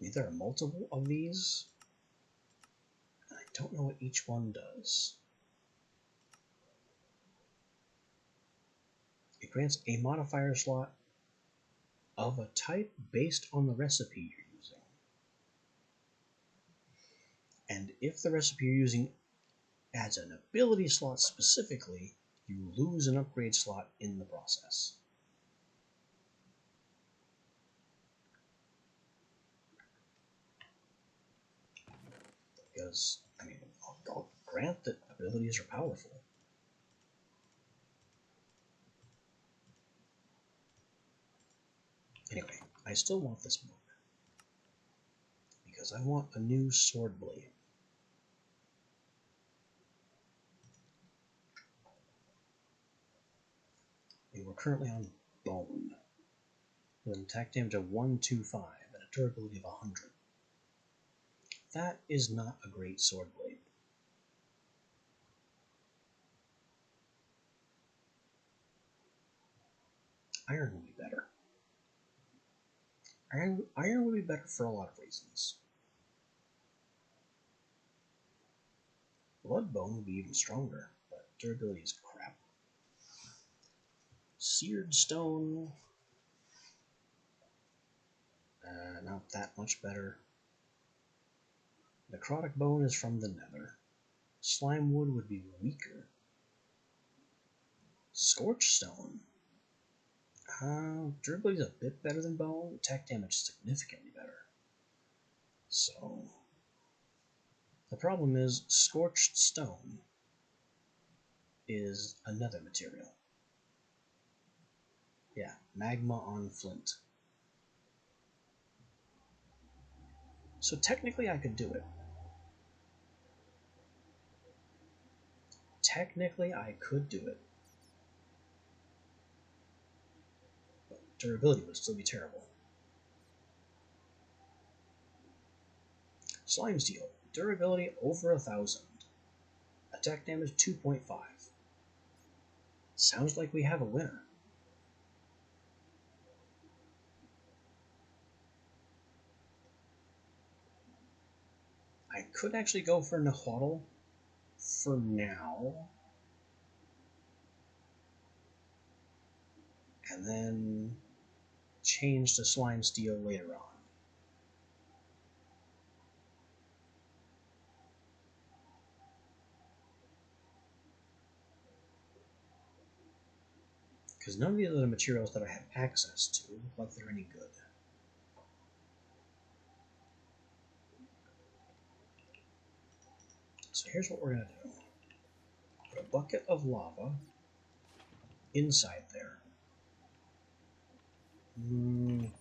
There are multiple of these, and I don't know what each one does. It grants a modifier slot of a type based on the recipe you're using. And if the recipe you're using adds an ability slot specifically, you lose an upgrade slot in the process. Because, I mean, I'll grant that abilities are powerful. Anyway, I still want this book. Because I want a new sword blade. We're currently on Bone, with an attack damage of 125 and a durability of 100. That is not a great sword blade. Iron would be better. Iron would be better for a lot of reasons. Bloodbone would be even stronger, but durability is crap. Seared Stone, not that much better. Necrotic Bone is from the Nether. Slime Wood would be weaker. Scorch Stone. Durability is a bit better than Bone. Attack damage significantly better. So, the problem is Scorched Stone is another material. Yeah, magma on flint. So technically I could do it. Technically I could do it. But durability would still be terrible. Slime Steel. Durability over 1000. Attack damage 2.5. Sounds like we have a winner. I could actually go for Nahuatl for now. And then change to Slime Steel later on. Because none of the other materials that I have access to look like they're any good. So here's what we're going to do. Put a bucket of lava inside there.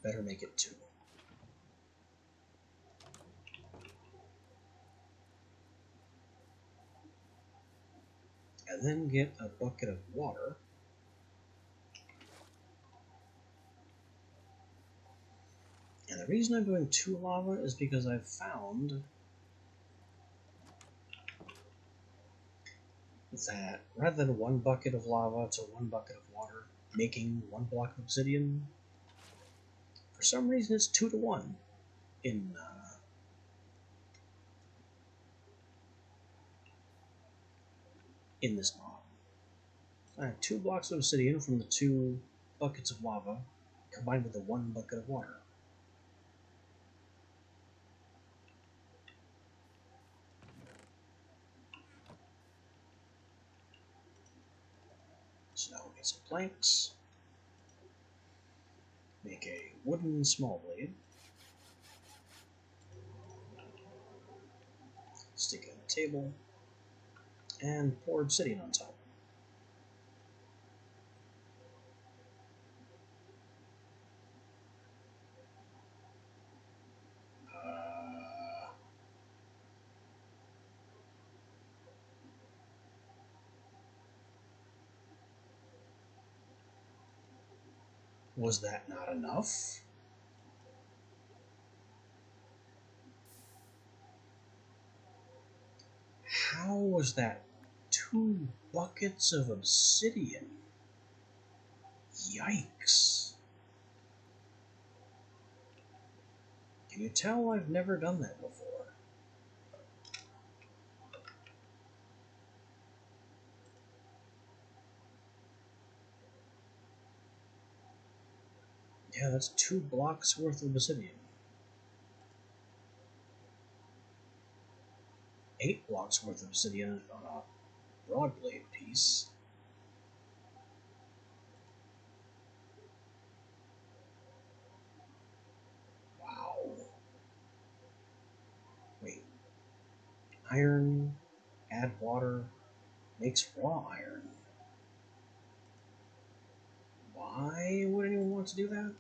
Better make it 2. And then get a bucket of water. And the reason I'm doing 2 lava is because I've found that rather than 1 bucket of lava to 1 bucket of water, making 1 block of obsidian, for some reason it's 2 to 1 in this mod. I have 2 blocks of obsidian from the 2 buckets of lava combined with the 1 bucket of water. So now we'll get some planks, make a wooden small blade, table, and pour obsidian on top. Was that not enough? How was that 2 buckets of obsidian? Yikes. Can you tell I've never done that before? Yeah, that's 2 blocks worth of obsidian. 8 blocks worth of obsidian on a broadblade piece. Wow. Wait. Iron, add water, makes raw iron. Why would anyone want to do that?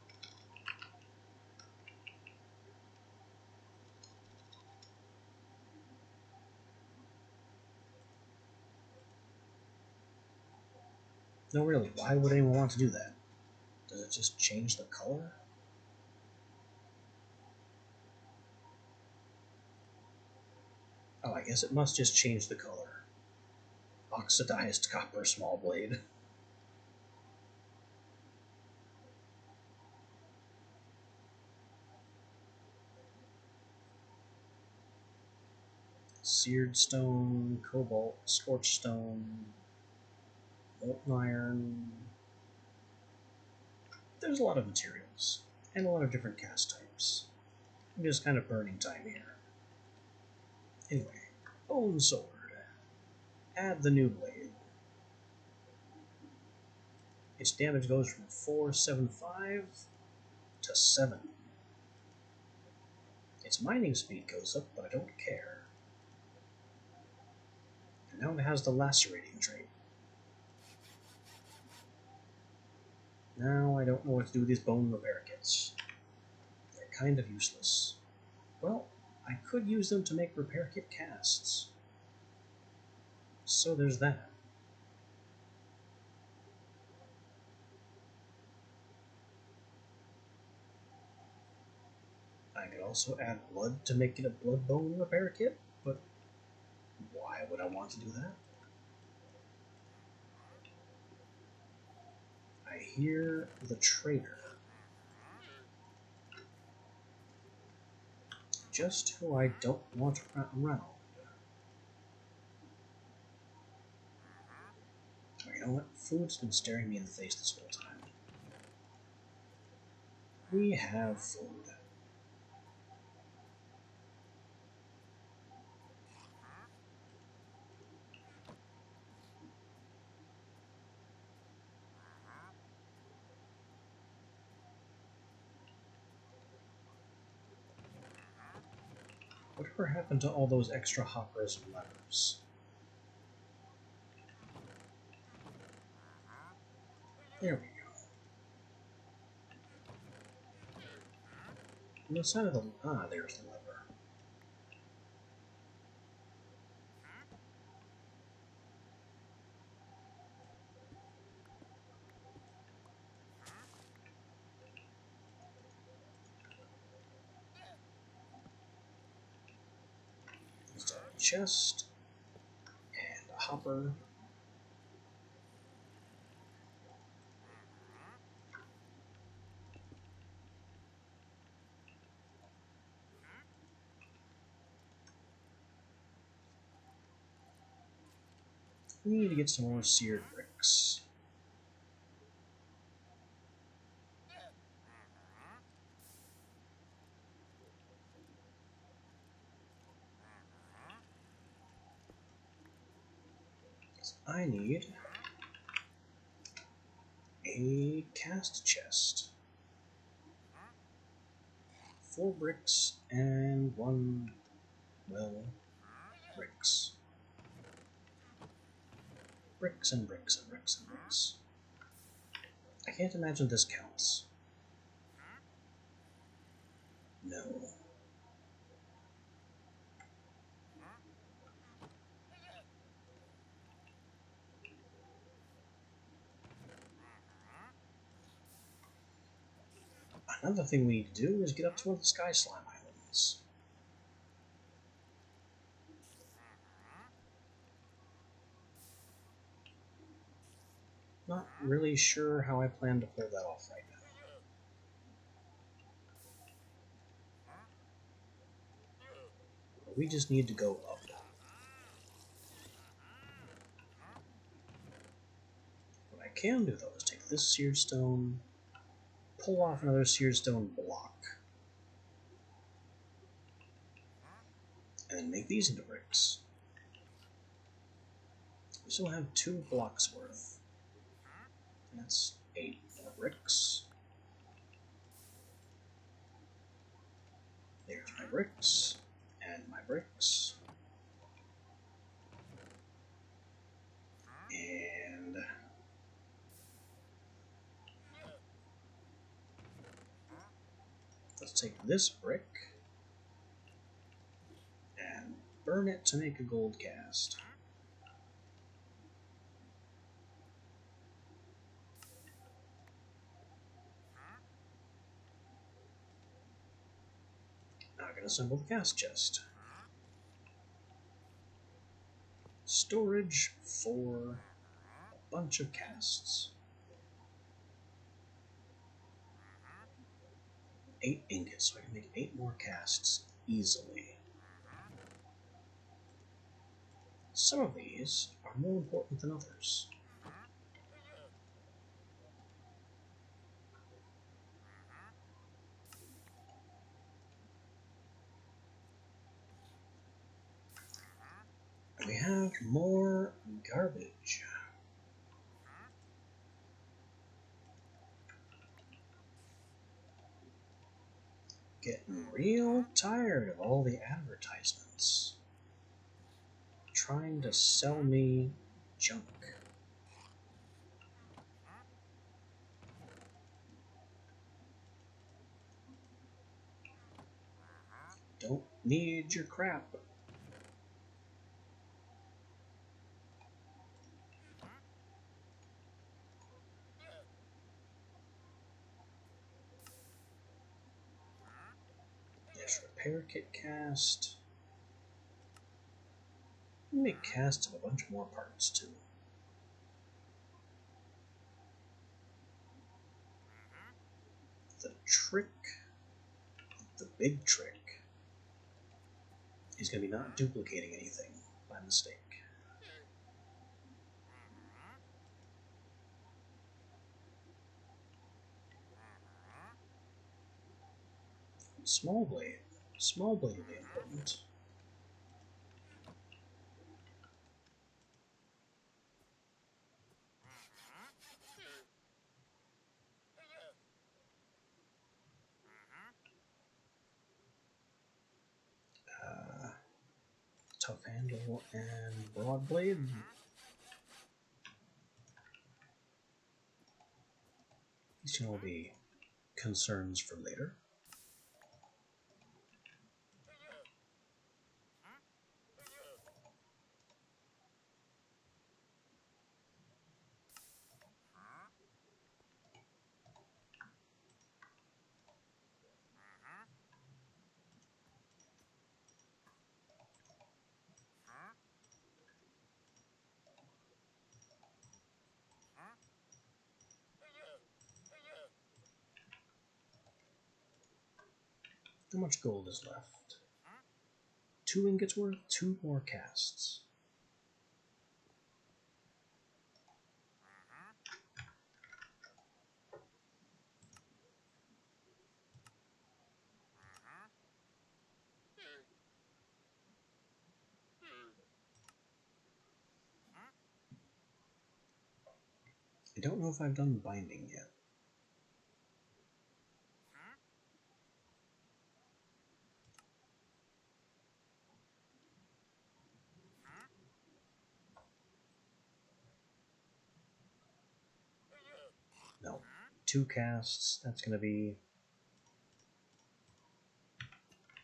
No, really, why would anyone want to do that? Does it just change the color? Oh, I guess it must just change the color. Oxidized copper small blade. Seared stone, cobalt, scorched stone, molten iron. There's a lot of materials, and a lot of different cast types. I'm just kind of burning time here. Anyway, bone sword. Add the new blade. Its damage goes from 475 to 7. Its mining speed goes up, but I don't care. And now it has the lacerating trait. Now I don't know what to do with these bone repair kits. They're kind of useless. Well, I could use them to make repair kit casts. So there's that. I could also add blood to make it a blood bone repair kit, but why would I want to do that? I hear the trader. Just who I don't want around. Oh, you know what? Food's been staring me in the face this whole time. We have food. Whatever happened to all those extra hoppers and levers? There we go. On the side of the... Ah, there's the lever. There's a chest. And a hopper. We need to get some more seared bricks. I need a cast chest. 4 bricks and 1, well, bricks. Bricks and bricks and bricks and bricks. I can't imagine this counts. No. Another thing we need to do is get up to one of the Sky Slime Islands. Not really sure how I plan to pull that off right now. We just need to go up. What I can do, though, is take this seared stone, pull off another seared stone block, and then make these into bricks. We still have 2 blocks worth. That's 8 more bricks. There's my bricks, and my bricks. And let's take this brick and burn it to make a gold cast. Now I can assemble the cast chest. Storage for a bunch of casts. 8 ingots, so I can make 8 more casts easily. Some of these are more important than others. We have more garbage. Getting real tired of all the advertisements trying to sell me junk. Don't need your crap. Yes, repair kit cast. Make casts of a bunch more parts too. The trick, the big trick, is going to be not duplicating anything by mistake. Small blade. Small blade will be important. Tough handle and broad blade. These can all be concerns for later. How much gold is left? 2 ingots worth, 2 more casts. I don't know if I've done binding yet. 2 casts. That's going to be...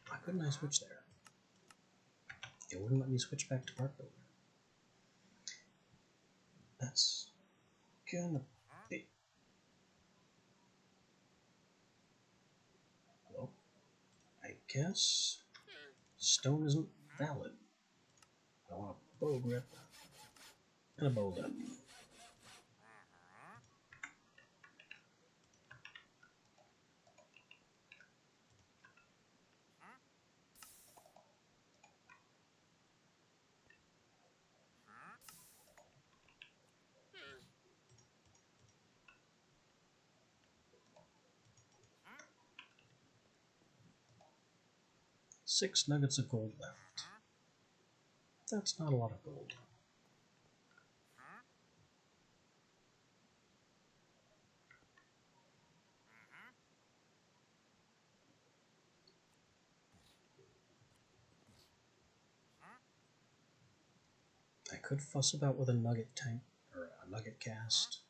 Why couldn't I switch there? It wouldn't let me switch back to Park Builder. That's gonna be... Well, I guess stone isn't valid. I want a bow grip and a bow lip. Six nuggets of gold left. That's not a lot of gold. I could fuss about with a nugget tank, or a nugget cast.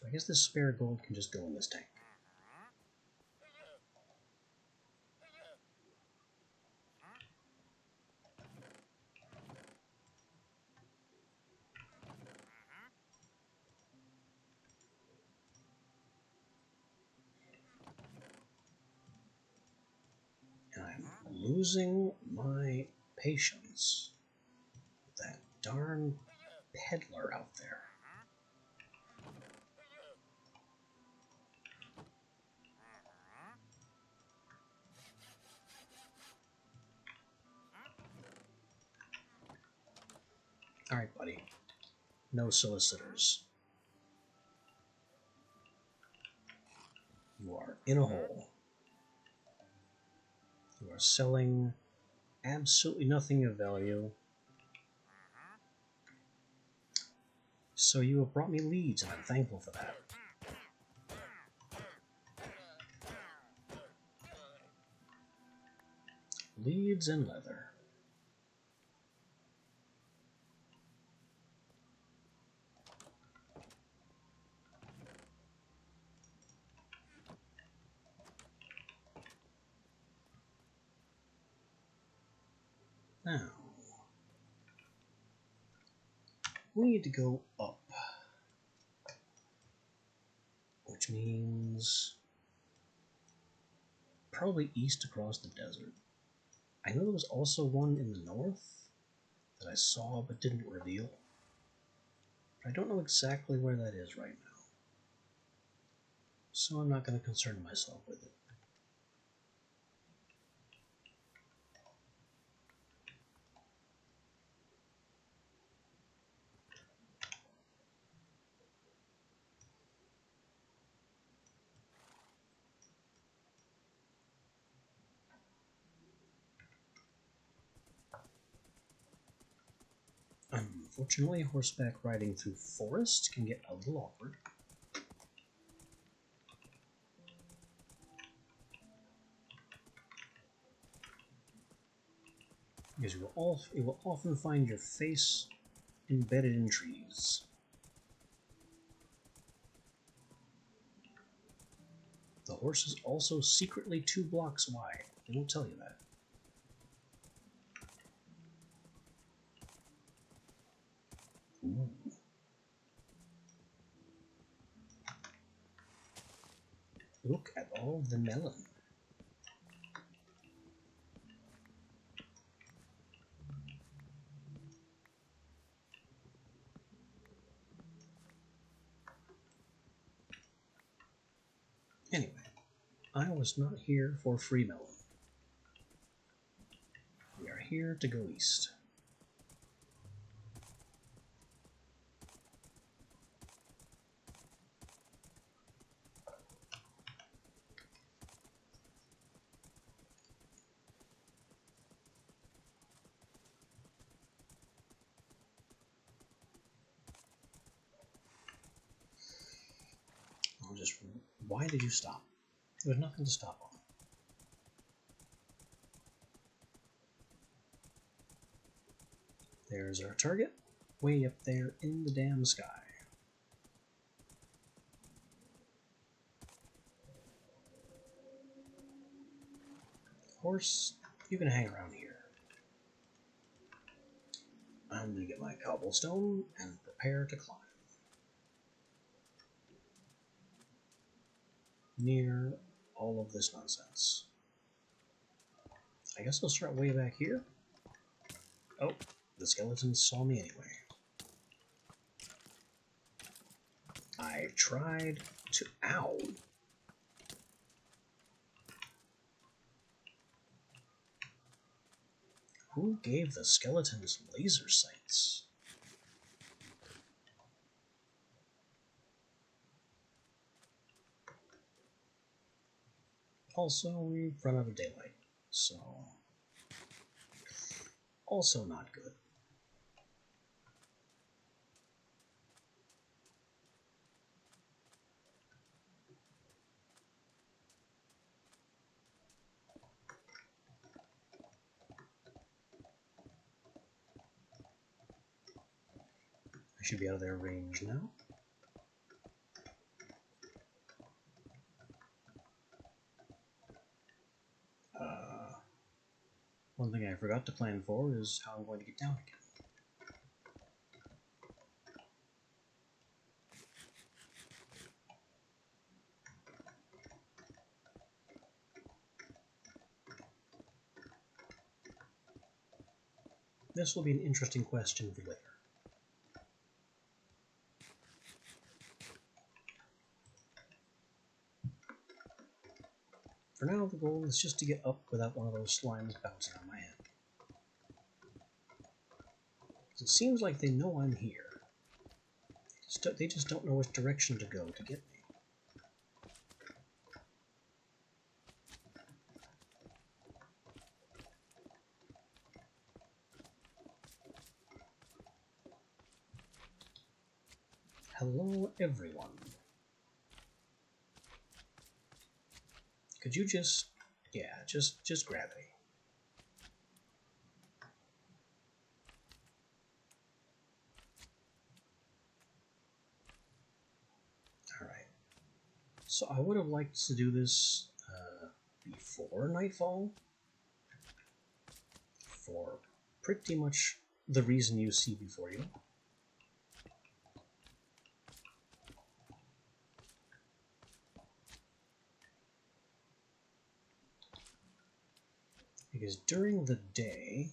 I guess this spare gold can just go in this tank. And I'm losing my patience with that darn peddler out there. Alright, buddy. No solicitors. You are in a hole. You are selling absolutely nothing of value. So you have brought me leads, and I'm thankful for that. Leads and leather. Now, we need to go up, which means probably east across the desert. I know there was also one in the north that I saw but didn't reveal. But I don't know exactly where that is right now, so I'm not going to concern myself with it. Unfortunately, horseback riding through forest can get a little awkward. Because you will often find your face embedded in trees. The horse is also secretly 2 blocks wide. They won't tell you that. Ooh. Look at all the melon. Anyway, I was not here for free melon. We are here to go east. Why did you stop? There was nothing to stop on. There's our target, way up there in the damn sky. Of course, you can hang around here. I'm going to get my cobblestone and prepare to climb. Near all of this nonsense. I guess I'll start way back here. Oh, the skeletons saw me anyway. I tried to... Ow! Who gave the skeletons laser sights? Also, we've run out of daylight, so... also not good. I should be out of their range now. One thing I forgot to plan for is how I'm going to get down again. This will be an interesting question for later. For now, the goal is just to get up without one of those slimes bouncing on my head. It seems like they know I'm here. They just don't know which direction to go to get me. Hello, everyone. Could you just... yeah, just gravity. Alright. So I would have liked to do this before nightfall. For pretty much the reason you see before you. Because during the day,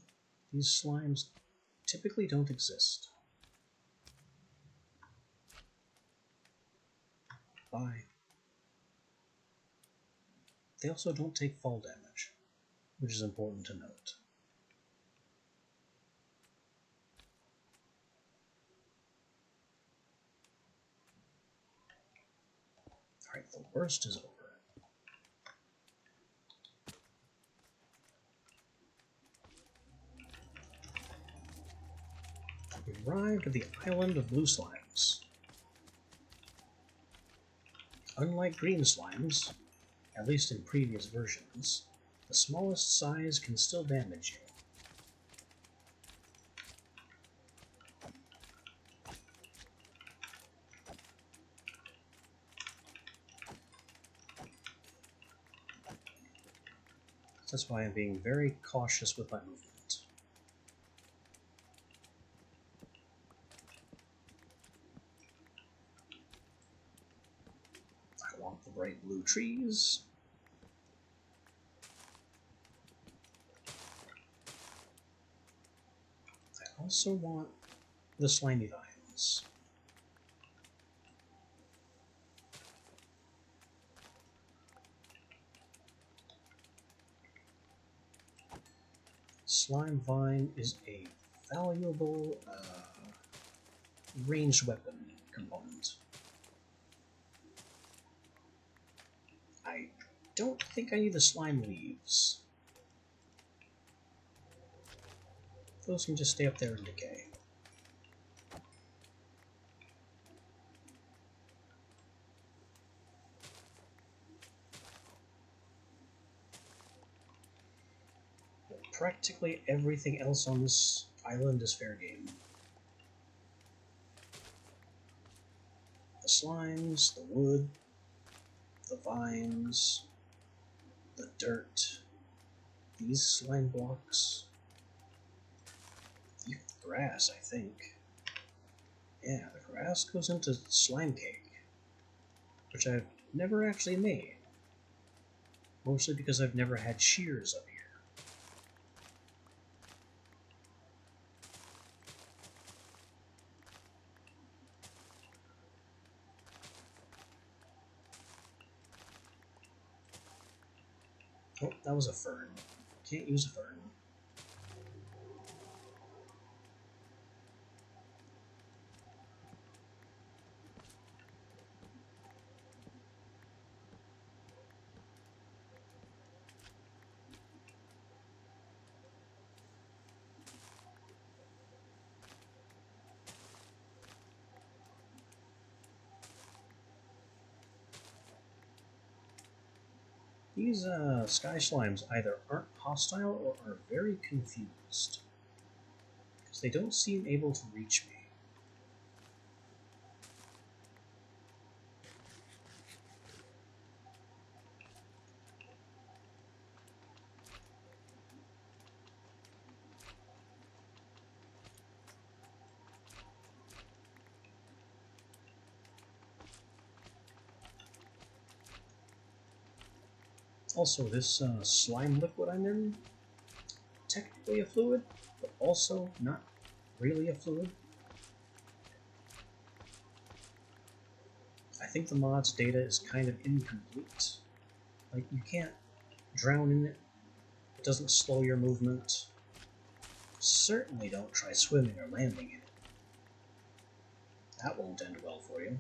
these slimes typically don't exist. Bye. They also don't take fall damage, which is important to note. Alright, the worst is over. We arrived at the island of blue slimes. Unlike green slimes, at least in previous versions, the smallest size can still damage you. That's why I'm being very cautious with my movement. I want the bright blue trees. I also want the slimy vines. Slime vine is a valuable ranged weapon component. I don't think I need the slime leaves. Those can just stay up there and decay. But practically everything else on this Island is fair game. The slimes, the wood, the vines, the dirt, these slime blocks, even the grass, I think. Yeah, the grass goes into slime cake, which I've never actually made, mostly because I've never had shears up here. Oh, that was a fern. Can't use a fern. These sky slimes either aren't hostile or are very confused, because they don't seem able to reach me. Also, this slime liquid I'm in, technically a fluid, but also not really a fluid. I think the mod's data is kind of incomplete. Like, you can't drown in it, it doesn't slow your movement. Certainly don't try swimming or landing in it. That won't end well for you.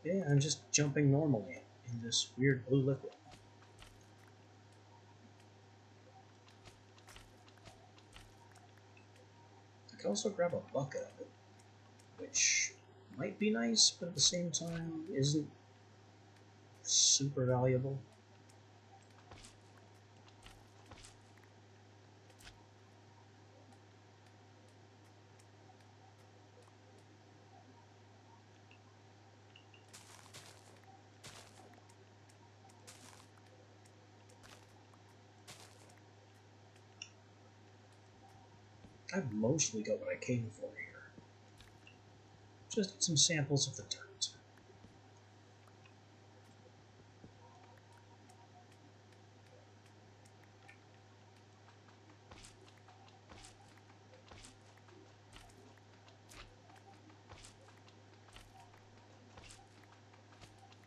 Yeah, I'm just jumping normally in this weird blue liquid. I can also grab a bucket of it, which might be nice, but at the same time isn't super valuable. I've mostly got what I came for here. Just some samples of the dirt.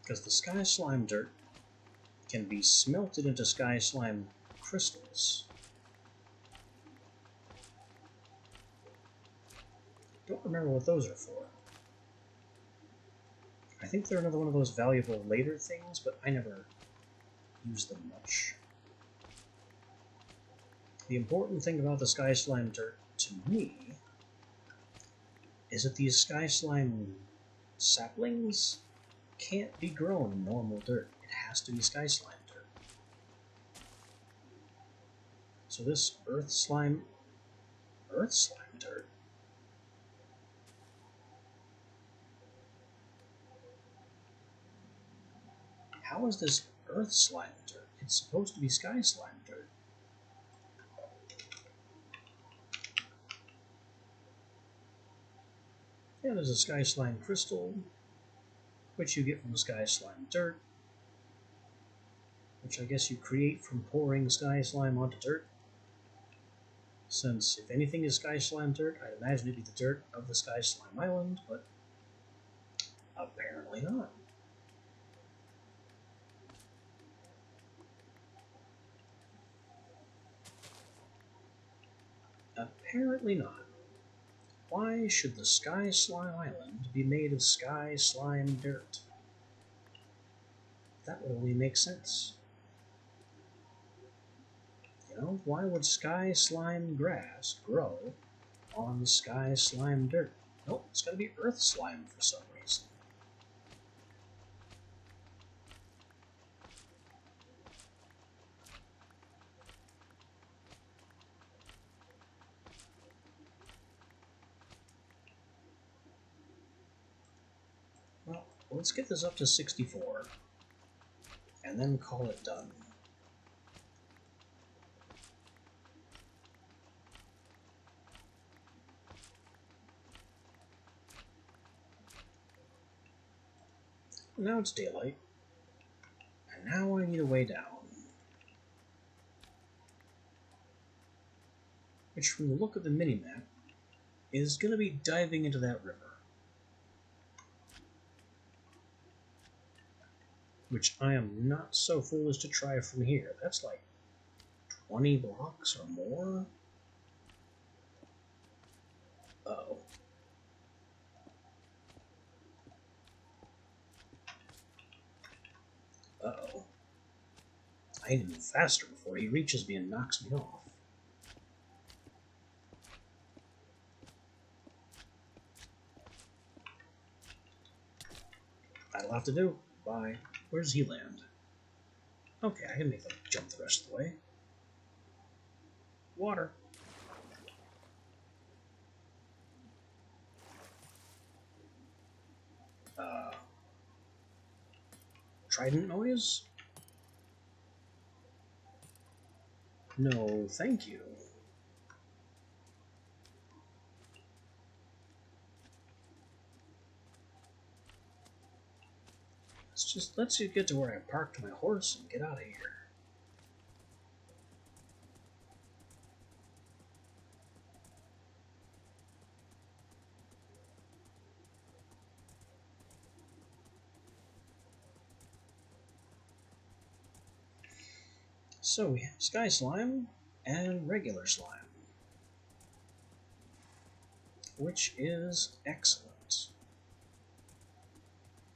Because the sky slime dirt can be smelted into sky slime crystals. Don't remember what those are for. I think they're another one of those valuable later things, but I never use them much. The important thing about the sky slime dirt, to me, is that these sky slime saplings can't be grown in normal dirt. It has to be sky slime dirt. So this earth slime dirt, how is this earth slime dirt? It's supposed to be sky slime dirt. Yeah, there's a sky slime crystal, which you get from sky slime dirt, which I guess you create from pouring sky slime onto dirt. Since if anything is sky slime dirt, I'd imagine it'd be the dirt of the sky slime island, but apparently not. Apparently not. Why should the Sky Slime Island be made of sky slime dirt? That would only make sense. You know, why would sky slime grass grow on sky slime dirt? Nope, it's gotta be earth slime for some reason. let's get this up to 64, and then call it done. Now it's daylight, and now I need a way down. Which, from the look of the minimap, is going to be diving into that river. Which I am not so foolish to try from here. That's like 20 blocks or more? Uh-oh. Uh-oh. I need to move faster before he reaches me and knocks me off. That'll have to do. Bye. Where does he land? Okay, I can make them jump the rest of the way. Water. Trident noise? No, thank you. Let's just get to where I parked my horse and get out of here. So we have Sky Slime and regular slime, which is excellent.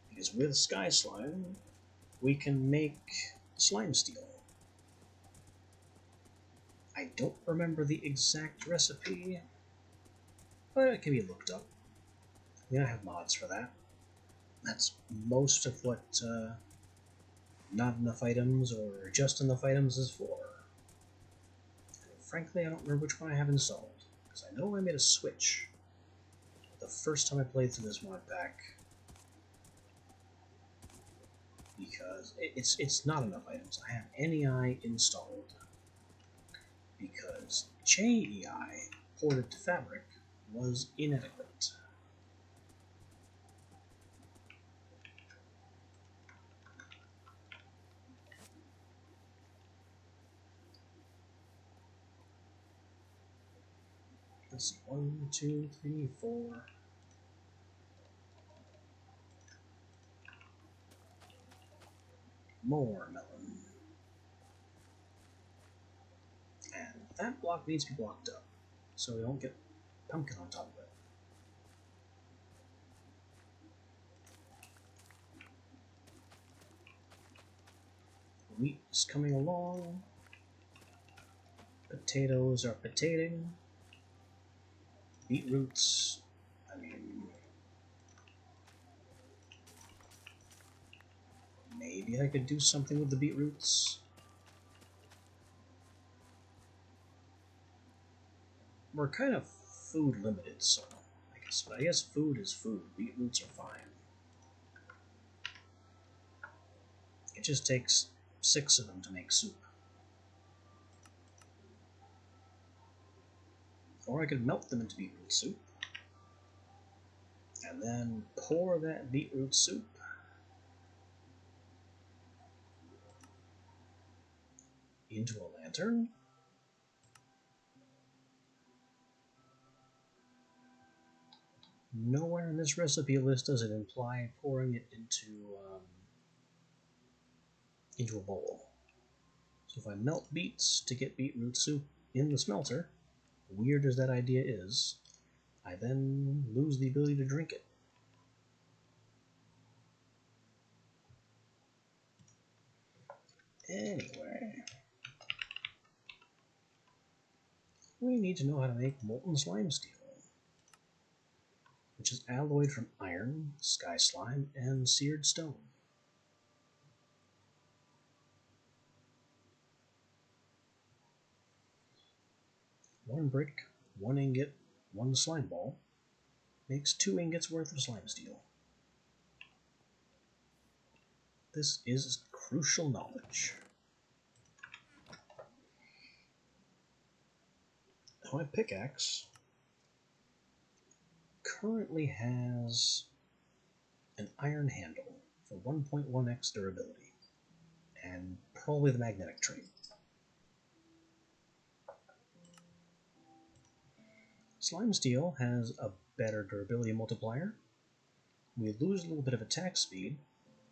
Because with Sky Slime, we can make slime steel. I don't remember the exact recipe, but it can be looked up. We don't have mods for that. That's most of what not enough items or just enough items is for. And frankly, I don't remember which one I have installed, because I know I made a switch the first time I played through this mod pack, because it's not enough items. I have NEI installed because JEI ported to Fabric was inadequate. Let's see, 1, 2, 3, 4. More melon. And that block needs to be blocked up, so we don't get pumpkin on top of it. Wheat is coming along. Potatoes are potating. Beetroots, I mean, maybe I could do something with the beetroots. We're kind of food limited, so I guess food is food. Beetroots are fine. It just takes 6 of them to make soup. Or I could melt them into beetroot soup, and then pour that beetroot soup into a lantern. Nowhere in this recipe list does it imply pouring it into a bowl. So if I melt beets to get beetroot soup in the smelter, weird as that idea is, I then lose the ability to drink it. Anyway, we need to know how to make molten slime steel, which is alloyed from iron, sky slime, and seared stone. One brick, 1 ingot, 1 slime ball makes 2 ingots worth of slime steel. This is crucial knowledge. My pickaxe currently has an iron handle for 1.1x durability, and probably the magnetic trait. Slime Steel has a better durability multiplier. We lose a little bit of attack speed,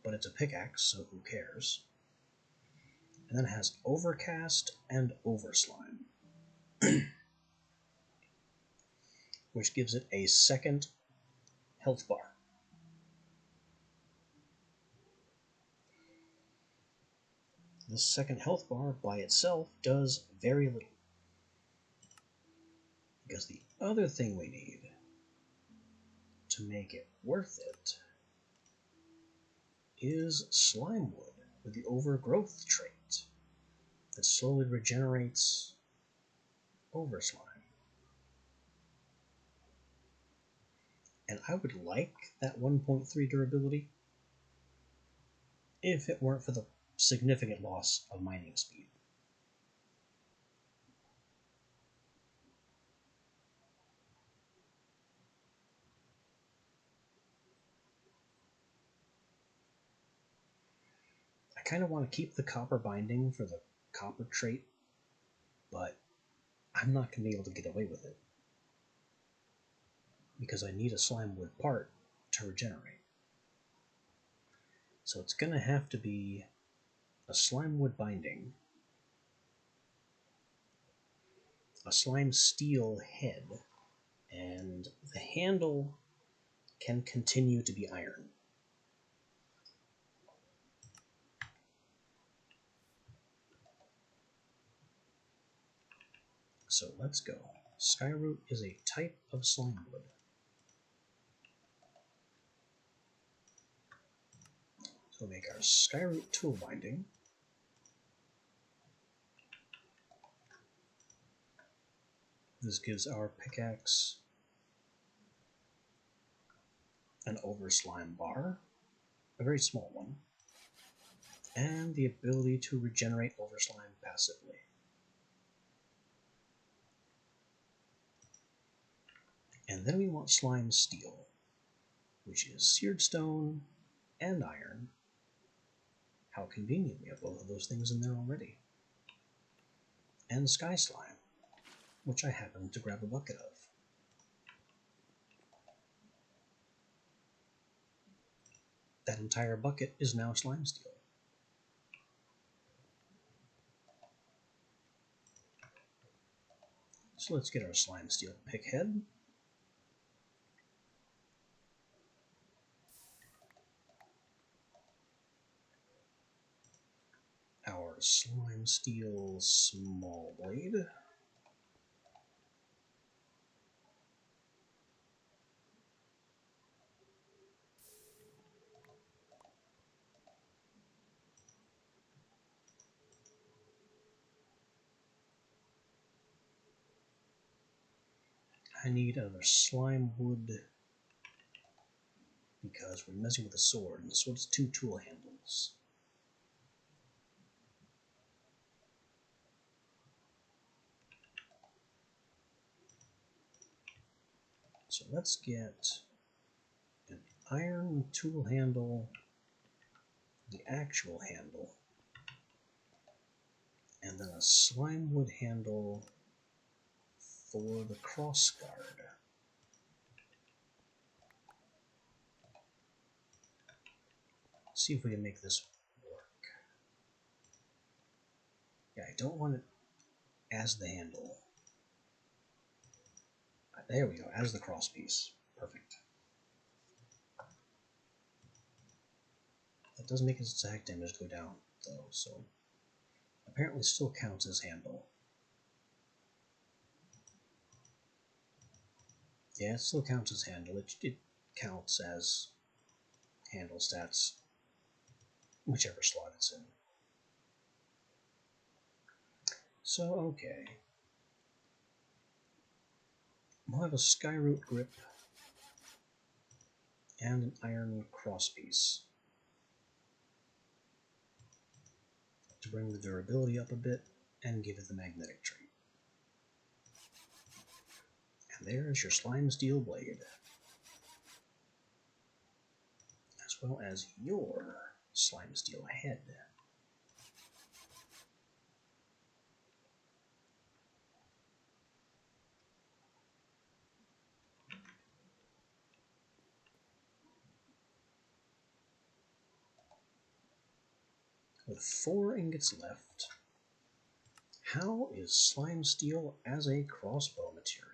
but it's a pickaxe, so who cares? And then it has Overcast and Overslime, which gives it a second health bar. This second health bar by itself does very little, because the other thing we need to make it worth it is Slime Wood with the Overgrowth trait that slowly regenerates Overslime. And I would like that 1.3 durability if it weren't for the significant loss of mining speed. I kind of want to keep the copper binding for the copper trait, but I'm not going to be able to get away with it because I need a slime wood part to regenerate. So it's going to have to be a slime wood binding, a slime steel head, and the handle can continue to be iron. So let's go. Skyroot is a type of slime wood. So we'll make our Skyroot tool binding. This gives our pickaxe an Overslime bar, a very small one, and the ability to regenerate Overslime passively. And then we want Slime Steel, which is seared stone and iron. How convenient, we have both of those things in there already. And Sky Slime, which I happen to grab a bucket of. That entire bucket is now Slime Steel. So let's get our Slime Steel pick head. Our Slime Steel small blade. I need another slime wood because we're messing with a sword, and the sword has 2 tool handles. So let's get an iron tool handle, the actual handle, and then a slime wood handle for the crossguard. See if we can make this work. Yeah, I don't want it as the handle. There we go, as the crosspiece. Perfect. That does make its attack damage go down, though, so apparently still counts as handle. Yeah, it still counts as handle. It counts as handle stats, whichever slot it's in. So, okay. We'll have a Skyroot grip and an iron crosspiece. to bring the durability up a bit and give it the magnetic trait. And there's your Slime Steel Blade, as well as your Slime Steel Head. With 4 ingots left, how is Slime Steel as a crossbow material?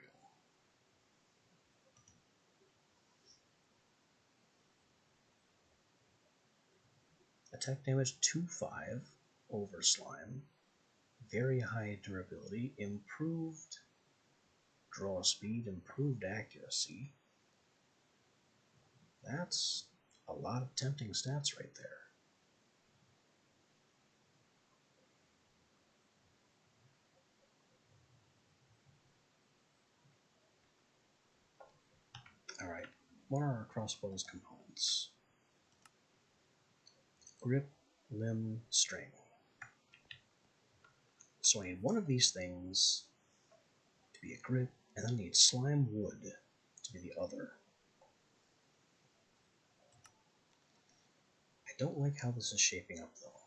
Attack damage 2-5 over slime, very high durability, improved draw speed, improved accuracy. That's a lot of tempting stats right there. Alright, what are our crossbow's components? Grip, limb, string. So I need one of these things to be a grip, and then I need slime wood to be the other. I don't like how this is shaping up though.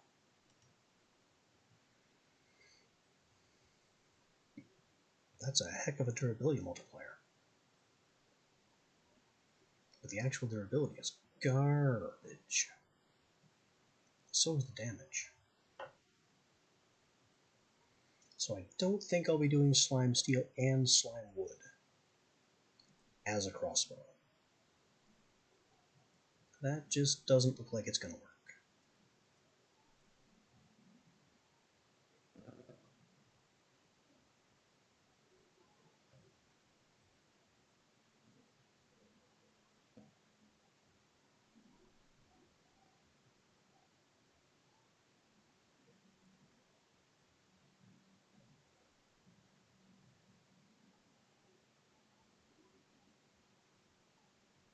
That's a heck of a durability multiplier. But the actual durability is garbage. So is the damage. So I don't think I'll be doing slime steel and slime wood as a crossbow. That just doesn't look like it's going to work.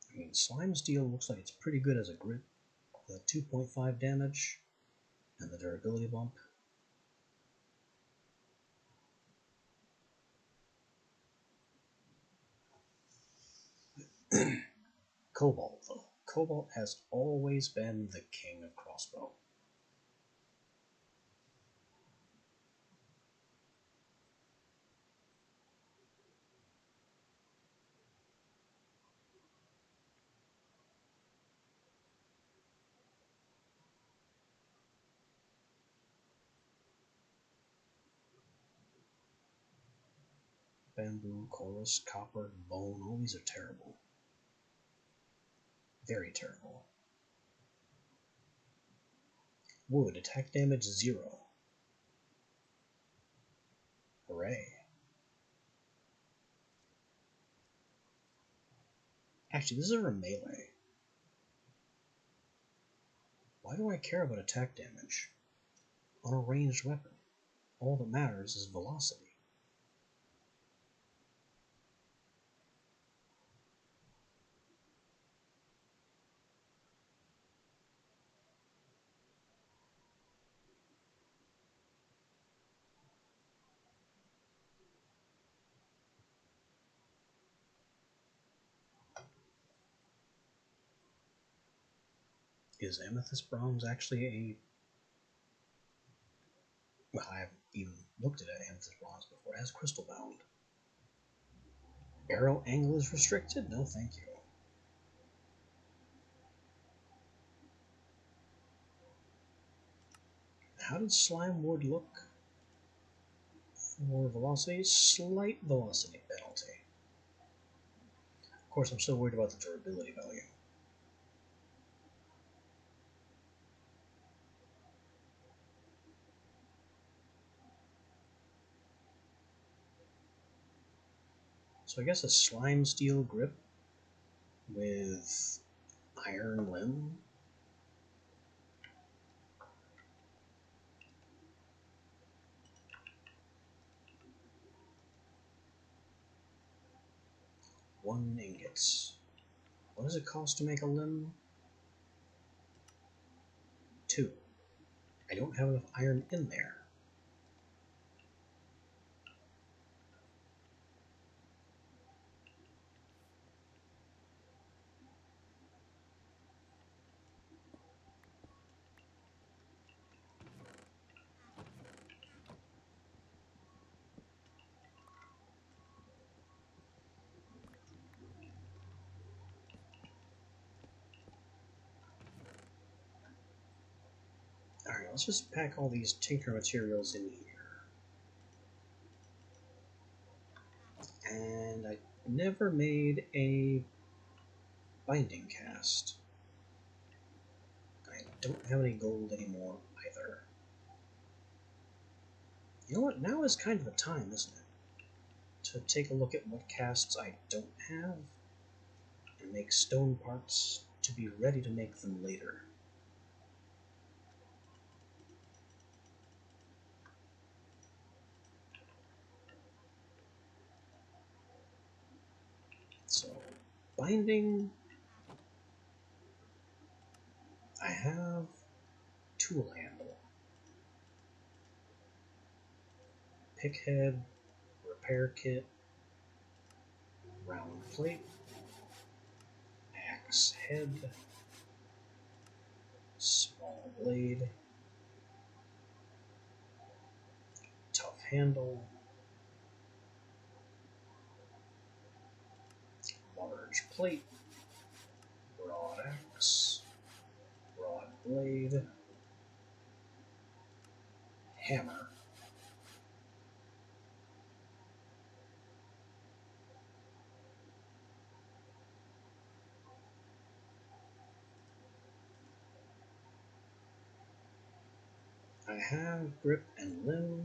I mean, slime steel looks like it's pretty good as a grip. The 2.5 damage and the durability bump. Cobalt, though. Cobalt has always been the king of crossbow. Bamboo, chorus, copper, bone, all these are terrible. Very terrible. Wood, attack damage 0. Hooray. Actually, this is a melee. Why do I care about attack damage on a ranged weapon? All that matters is velocity. Is Amethyst Bronze actually a... Well, I haven't even looked at Amethyst Bronze before. It has Crystal Bound. Arrow angle is restricted? No, thank you. How did Slime Wood look for velocity? Slight velocity penalty. Of course, I'm still worried about the durability value. So I guess a slime steel grip with iron limb. One ingots. What does it cost to make a limb? 2. I don't have enough iron in there. Alright, let's just pack all these tinker materials in here. And I never made a binding cast. I don't have any gold anymore either. You know what? Now is kind of the time, isn't it? To take a look at what casts I don't have and make stone parts to be ready to make them later. So, binding, I have tool handle, pick head, repair kit, round plate, axe head, small blade, tough handle, large plate, broad axe, broad blade, hammer. I have grip and limb,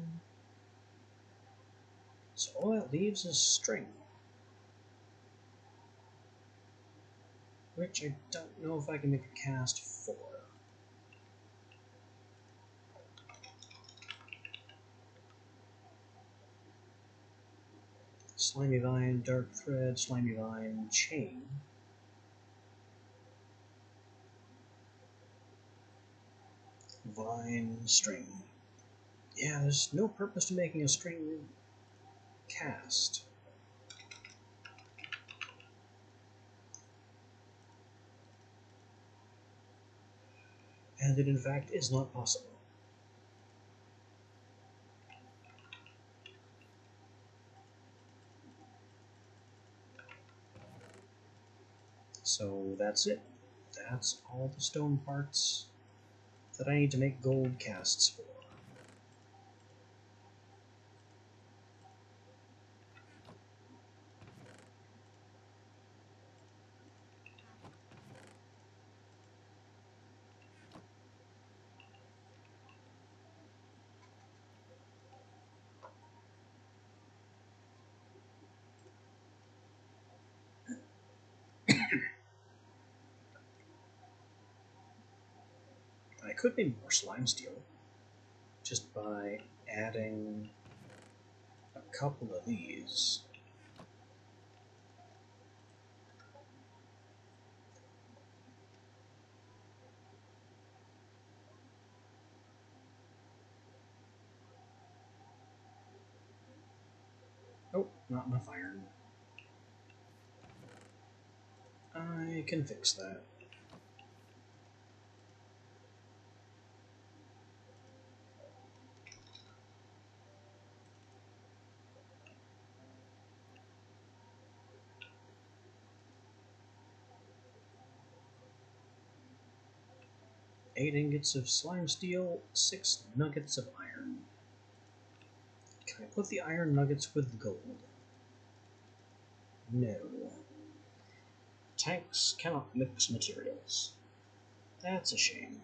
so all that leaves is string, which I don't know if I can make a cast for. Slimy vine, dark thread, slimy vine, chain. Vine, string. Yeah, there's no purpose to making a string cast. And it in fact is not possible. So that's it. That's all the stone parts that I need to make gold casts for. I could make more slime steel just by adding a couple of these. Oh, not enough iron. I can fix that. Eight ingots of slime steel, 6 nuggets of iron. Can I put the iron nuggets with the gold? No. Tanks cannot mix materials. That's a shame.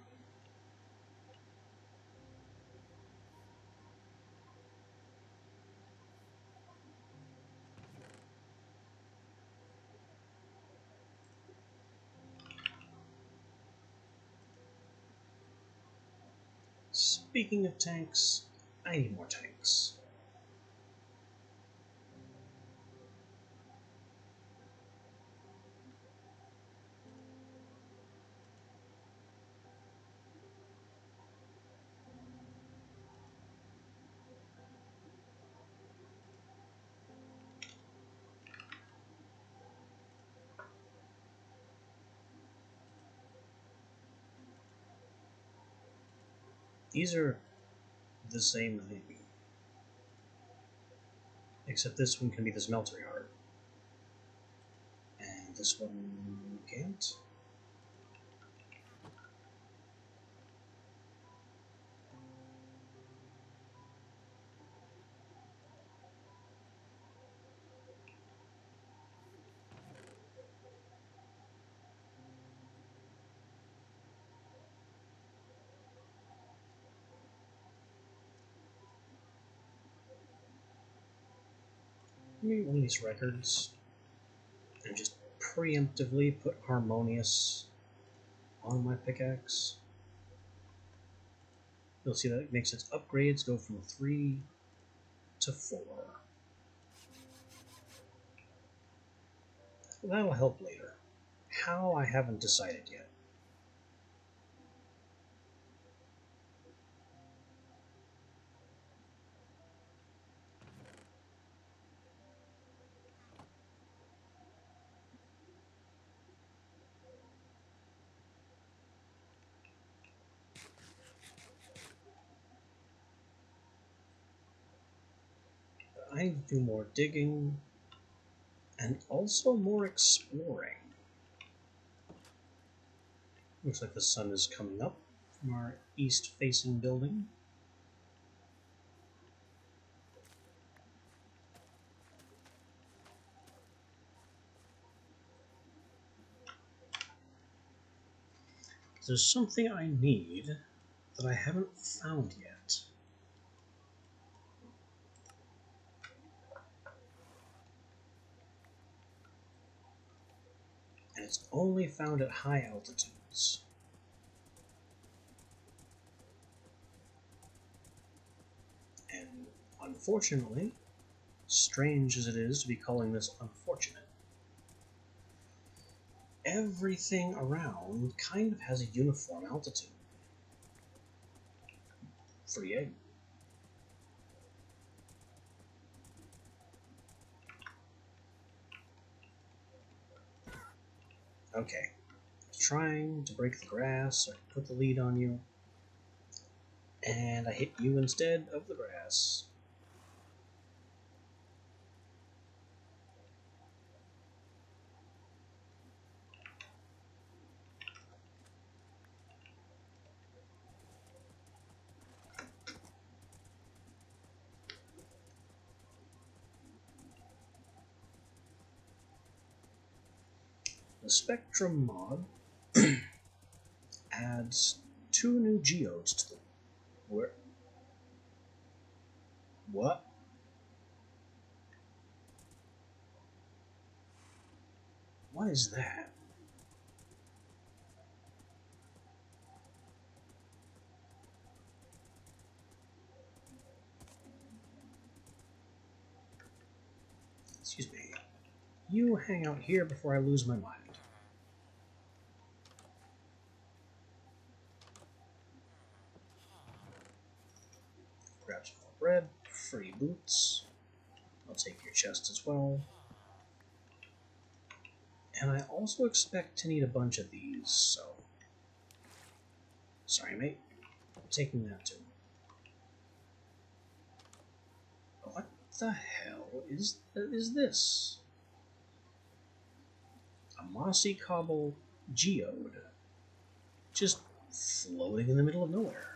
Speaking of tanks, I need more tanks. These are the same thing, except this one can be the smelter yard, and this one can't. Let me release records and just preemptively put Harmonious on my pickaxe. You'll see that it makes its upgrades go from 3 to 4. That'll help later. How, I haven't decided yet. I need to do more digging and also more exploring. Looks like the sun is coming up from our east-facing building. There's something I need that I haven't found yet. And it's only found at high altitudes. And unfortunately, strange as it is to be calling this unfortunate, everything around kind of has a uniform altitude. Free egg. Okay. Trying to break the grass so I can put the lead on you. And I hit you instead of the grass. The Spectrum mod adds 2 new geodes to the... Where? What? What is that? Excuse me. You hang out here before I lose my mind. Grab some more bread, free boots. I'll take your chest as well. And I also expect to need a bunch of these, so... Sorry, mate. I'm taking that too. What the hell is this? A mossy cobble geode. Just floating in the middle of nowhere.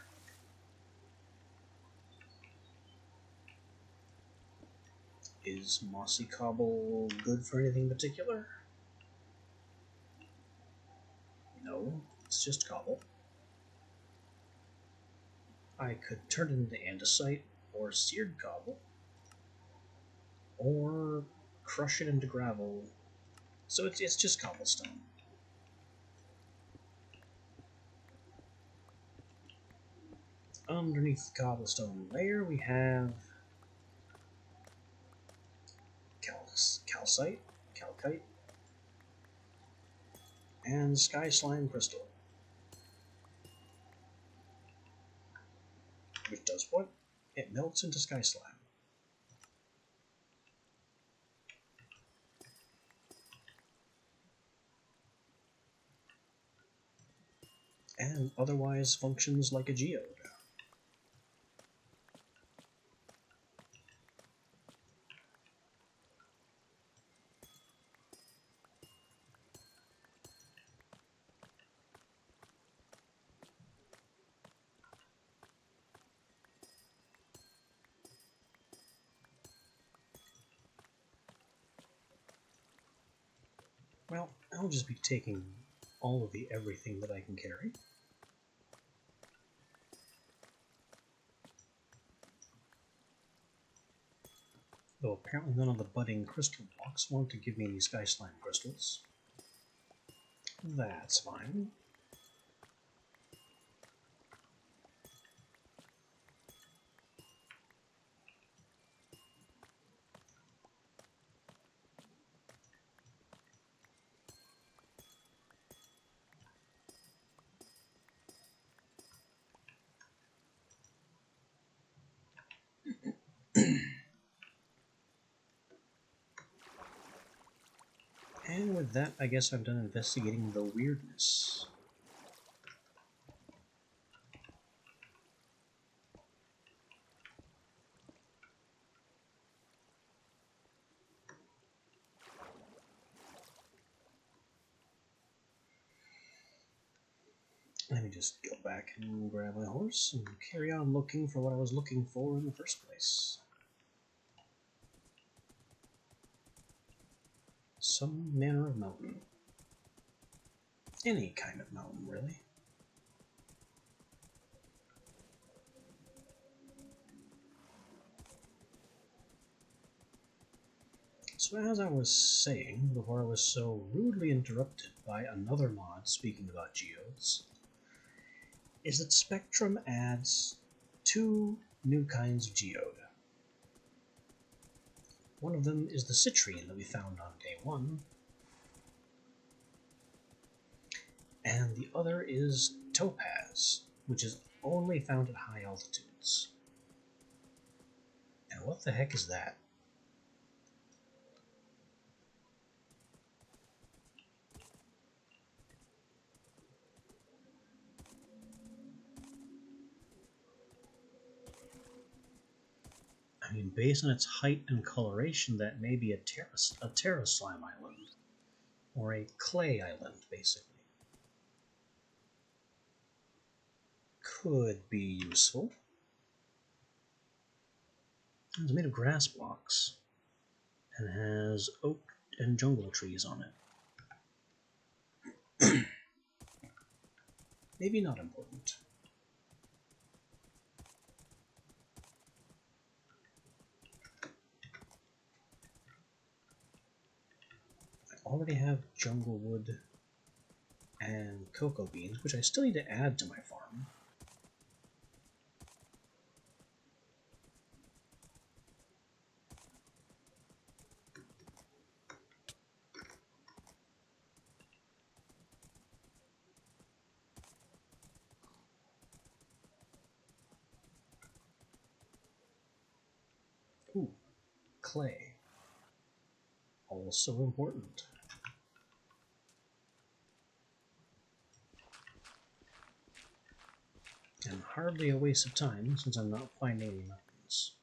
Is mossy cobble good for anything particular? No, it's just cobble. I could turn it into andesite, or seared cobble, or crush it into gravel. So it's just cobblestone. Underneath the cobblestone layer, we have calcite, and sky slime crystal. Which does what? It melts into sky slime. And otherwise functions like a geode. Well, I'll just be taking all of the everything that I can carry. Though apparently none of the budding crystal blocks want to give me any sky slime crystals. That's fine. And with that, I guess I'm done investigating the weirdness. Let me just go back and grab my horse and carry on looking for what I was looking for in the first place. Some manner of mountain. Any kind of mountain, really. So as I was saying, before I was so rudely interrupted by another mod speaking about geodes, is that Spectrum adds 2 new kinds of geode. One of them is the citrine that we found on day 1, and the other is topaz, which is only found at high altitudes. And what the heck is that? I mean, based on its height and coloration, that may be a terra slime island, or a clay island, basically. Could be useful. It's made of grass blocks, and has oak and jungle trees on it. Maybe not important. I already have jungle wood and cocoa beans, which I still need to add to my farm. Ooh, clay. Also important. And hardly a waste of time, since I'm not finding any mountains.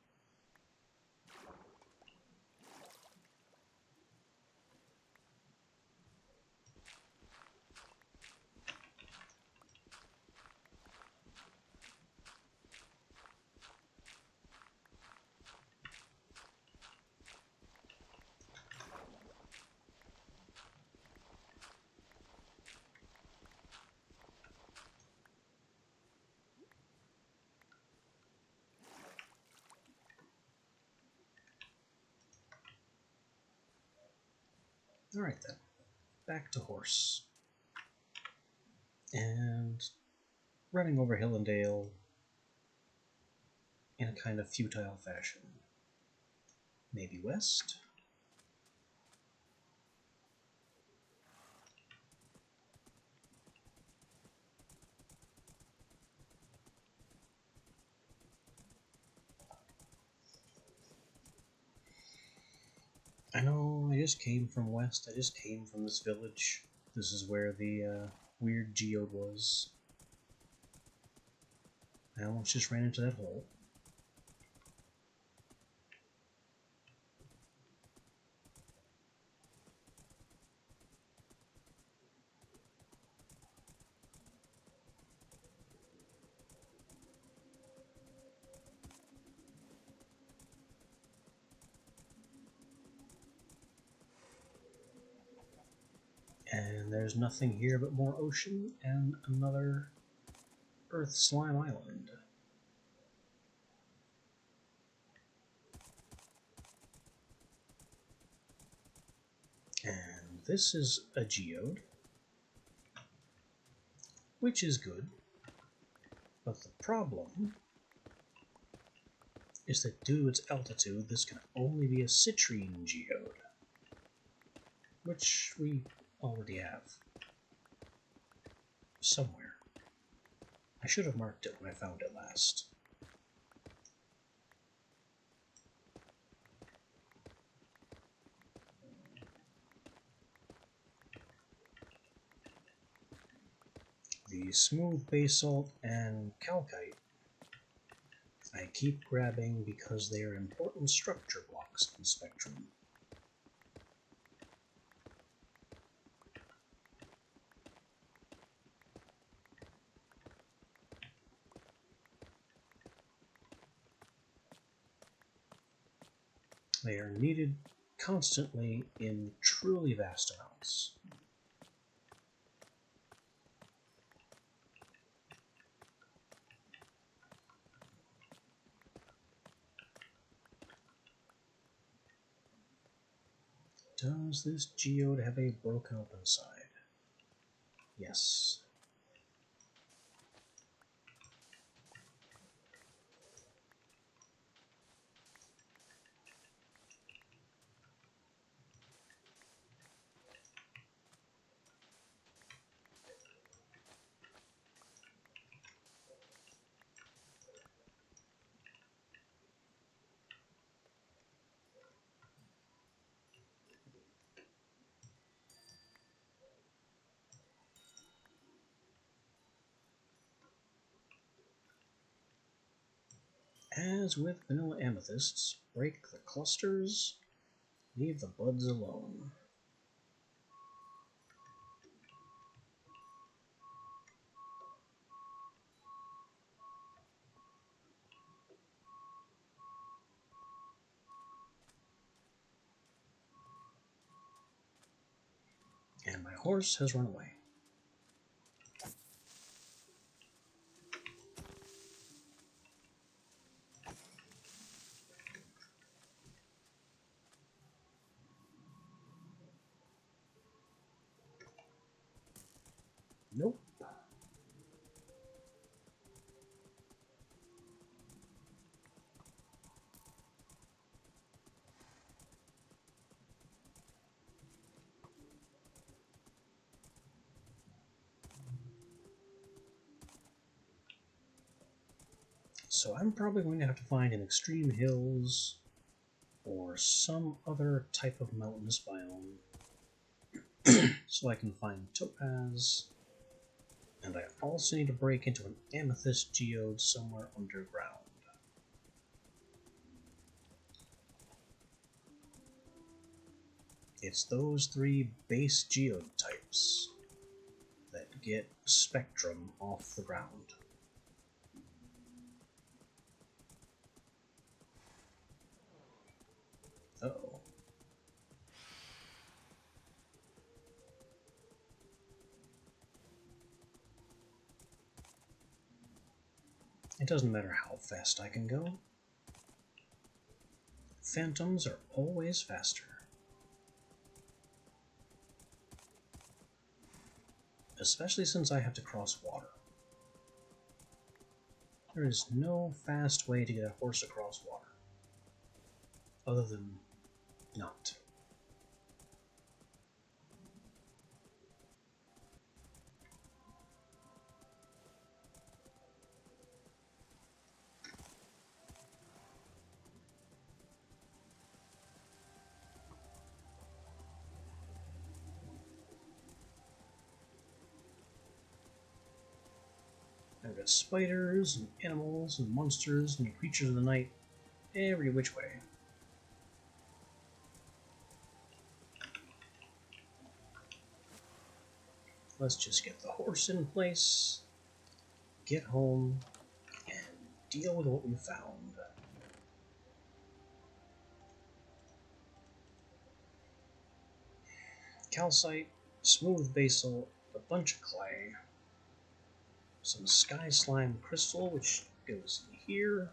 Alright then, back to horse. And running over hill and dale in a kind of futile fashion. Maybe west? I know, I just came from west. I just came from this village. This is where the weird geode was. I almost just ran into that hole. And there's nothing here but more ocean and another Earth Slime Island. And this is a geode, which is good, but the problem is that due to its altitude, this can only be a citrine geode, which we already have somewhere. I should have marked it when I found it last. The smooth basalt and calcite I keep grabbing because they are important structure blocks in Spectrum. They are needed constantly in truly vast amounts. Does this geode have a broken open side? Yes. As with vanilla amethysts, break the clusters, leave the buds alone. And my horse has run away. Nope. So I'm probably going to have to find an extreme hills or some other type of mountainous biome so I can find topaz, and I also need to break into an amethyst geode somewhere underground. It's those three base geode types that get Spectrum off the ground. Uh-oh. It doesn't matter how fast I can go. Phantoms are always faster. Especially since I have to cross water. There is no fast way to get a horse across water. Other than not. I've got spiders, and animals, and monsters, and creatures of the night, every which way. Let's just get the horse in place, get home, and deal with what we found. Calcite, smooth basal, a bunch of clay, some sky slime crystal, which goes in here,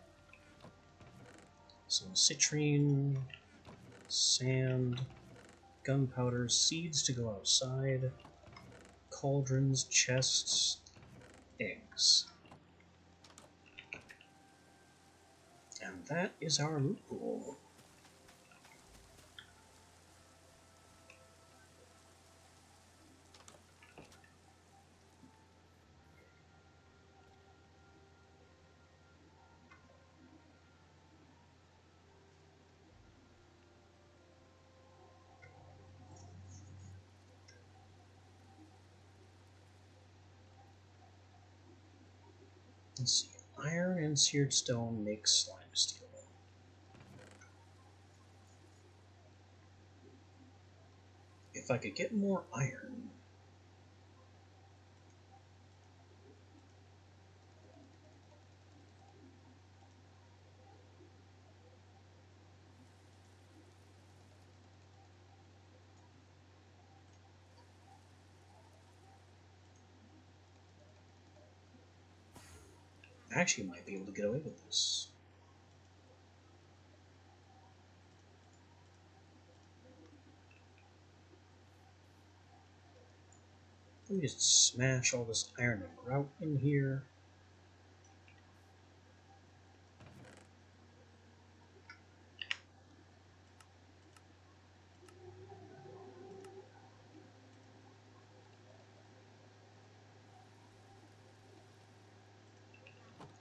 some citrine, sand, gunpowder, seeds to go outside, cauldrons, chests, eggs. And that is our loot pool. Let's see. Iron and seared stone make slime steel. If I could get more iron. I actually might be able to get away with this. Let me just smash all this iron and grout in here.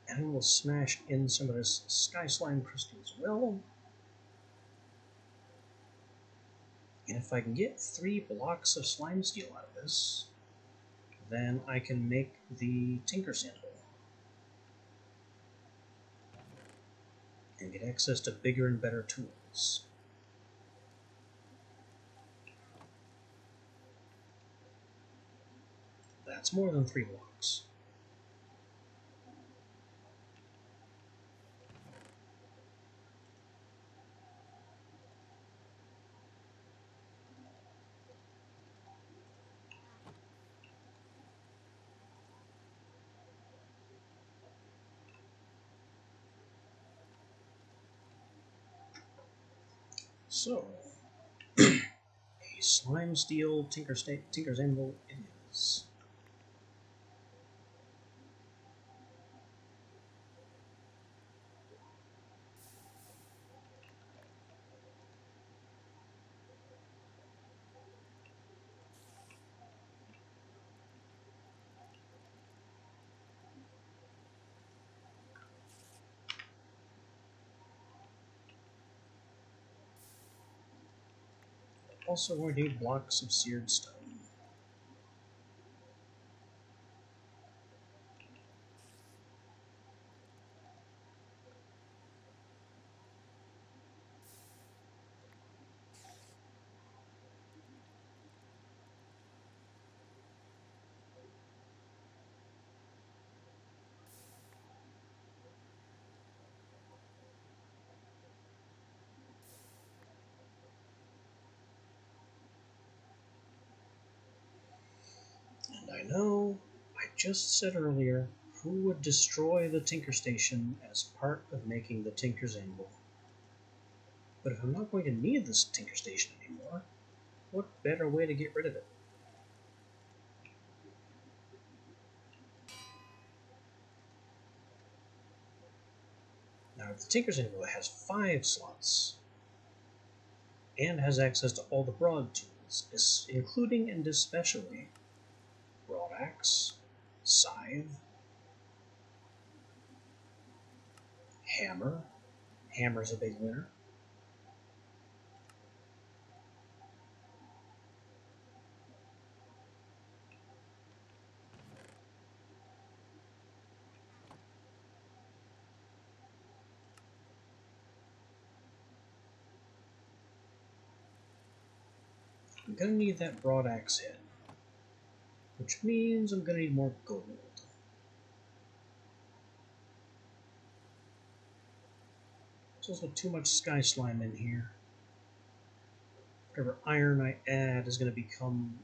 And we'll smash in some of this sky slime crystal as well. And if I can get 3 blocks of slime steel out of this, then I can make the Tinker Sandal and get access to bigger and better tools. That's more than 3 blocks. So, a slime steel Tinker's Anvil it is. Also, we need blocks of seared stone. And I know, I just said earlier, who would destroy the Tinker Station as part of making the Tinker's Anvil? But if I'm not going to need this Tinker Station anymore, what better way to get rid of it? Now, if the Tinker's Anvil has 5 slots, and has access to all the broad tools, including and especially broadaxe, scythe, hammer. Hammer's a big winner. I'm going to need that broadaxe head, which means I'm going to need more gold. There's also too much sky slime in here. Whatever iron I add is going to become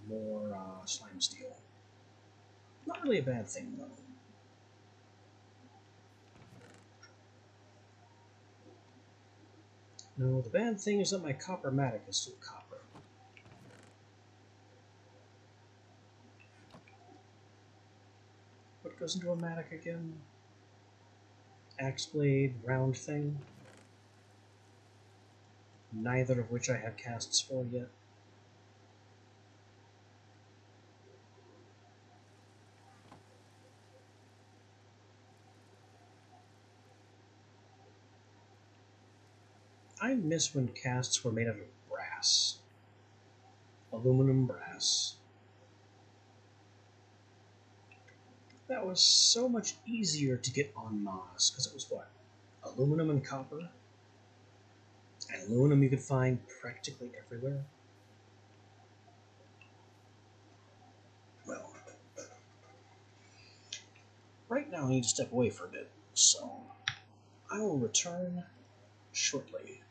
more slime steel. Not really a bad thing, though. No, the bad thing is that my copper matic is still copper. What goes into a matic again? Axe blade, round thing. Neither of which I have casts for yet. I miss when casts were made out of brass. Aluminum brass. That was so much easier to get on Moss, because it was what? Aluminum and copper? And aluminum you could find practically everywhere. Well, right now I need to step away for a bit, so I will return shortly.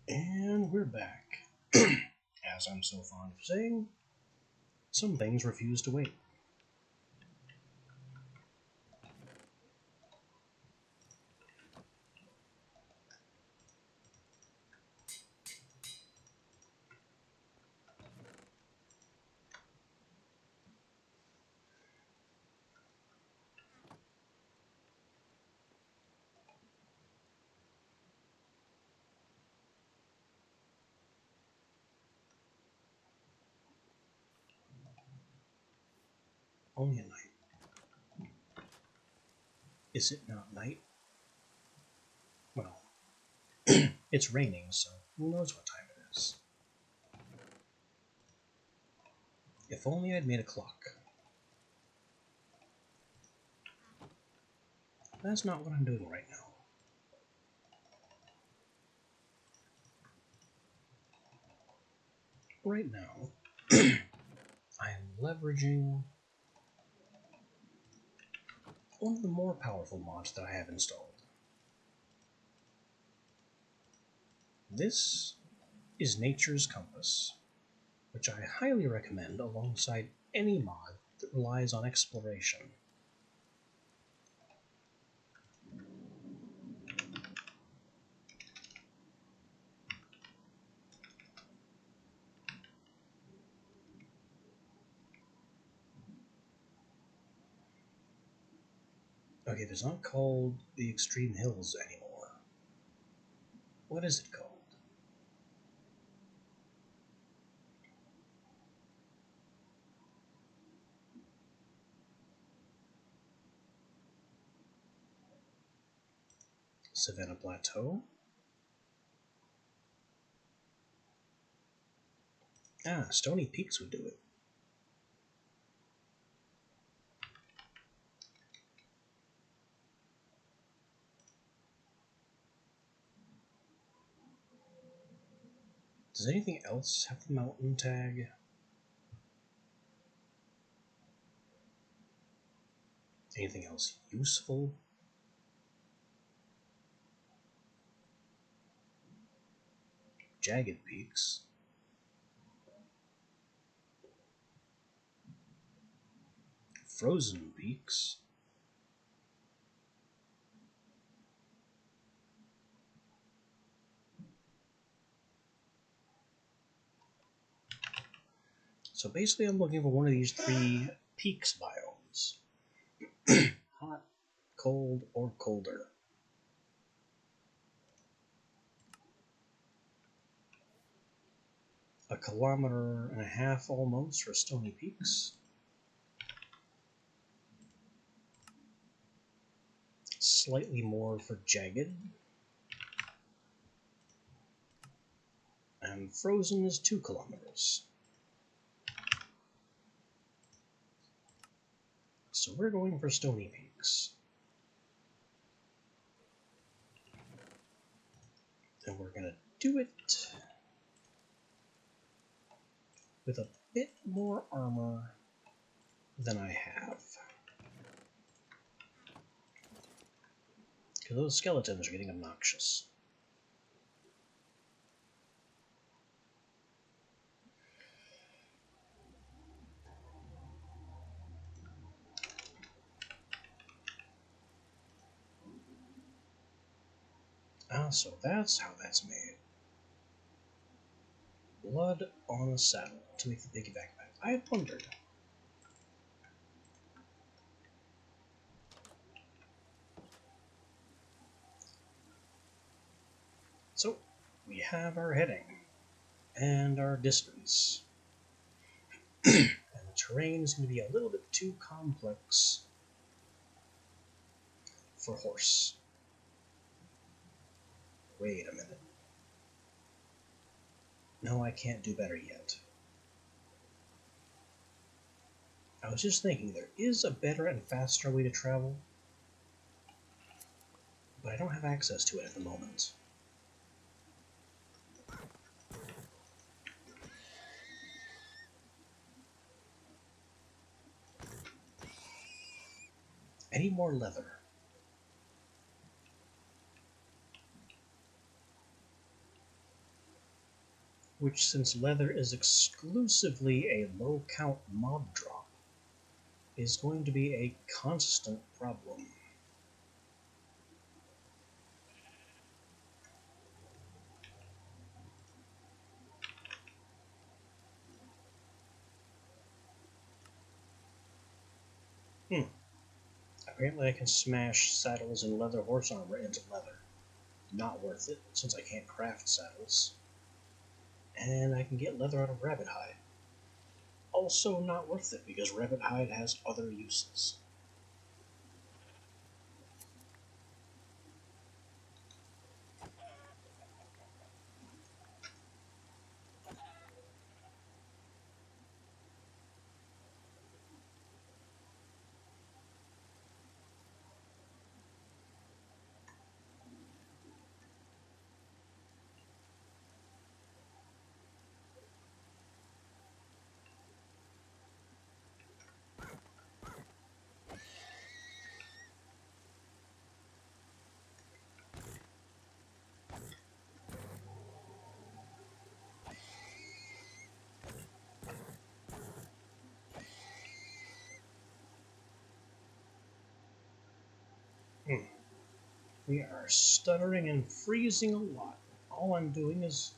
And we're back. As I'm so fond of saying, some things refuse to wait. Only at night. Is it not night? Well, it's raining, so who knows what time it is. If only I'd made a clock. That's not what I'm doing right now. Right now, I am leveraging one of the more powerful mods that I have installed. This is Nature's Compass, which I highly recommend alongside any mod that relies on exploration. Okay, it's not called the Extreme Hills anymore. What is it called? Savannah Plateau? Ah, Stony Peaks would do it. Does anything else have the mountain tag? Anything else useful? Jagged Peaks. Frozen Peaks. So basically I'm looking for one of these three peaks biomes. Hot, cold, or colder. A kilometer and a half almost for Stony Peaks. Slightly more for Jagged. And Frozen is 2 kilometers. So we're going for Stony Peaks. And we're going to do it with a bit more armor than I have. Because those skeletons are getting obnoxious. Ah, so that's how that's made. Blood on a saddle to make the big backpack. I had wondered. So, we have our heading and our distance. And the terrain is going to be a little bit too complex for horse. Wait a minute. No, I can't do better yet. I was just thinking there is a better and faster way to travel, but I don't have access to it at the moment. Any more leather? which, since leather is exclusively a low count mob drop, is going to be a constant problem. Apparently I can smash saddles and leather horse armor into leather. Not worth it, since I can't craft saddles. And I can get leather out of rabbit hide. Also not worth it, because rabbit hide has other uses. We are stuttering and freezing a lot. All I'm doing is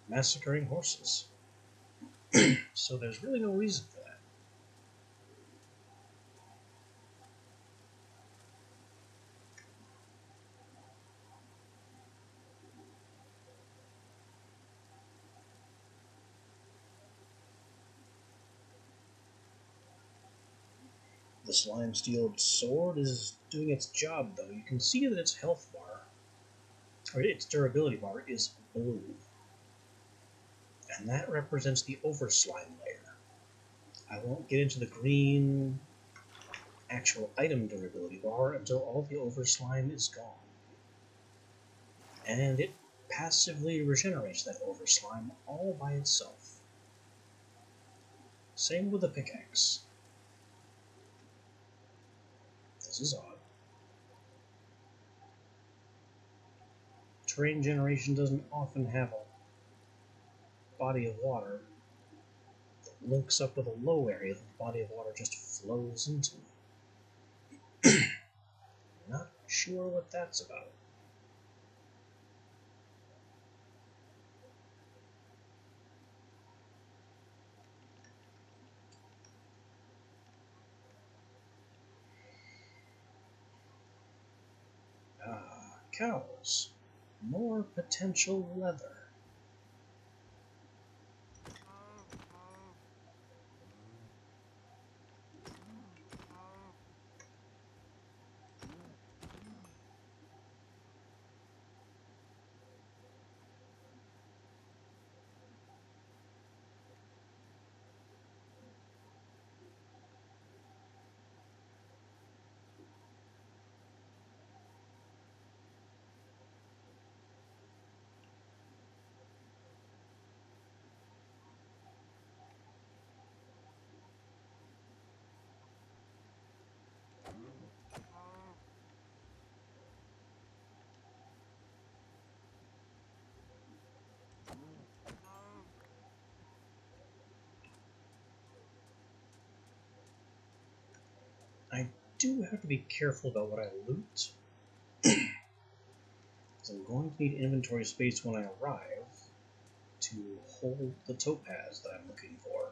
massacring horses. So there's really no reason for that. The slime steel sword is doing its job, though. You can see that its health bar, or its durability bar, is blue. And that represents the overslime layer. I won't get into the green actual item durability bar until all the overslime is gone. And it passively regenerates that overslime all by itself. Same with the pickaxe. This is odd. Terrain generation doesn't often have a body of water that links up with a low area that the body of water just flows into. Not sure what that's about. Cows. More potential leather. I do have to be careful about what I loot, because I'm going to need inventory space when I arrive to hold the topaz that I'm looking for.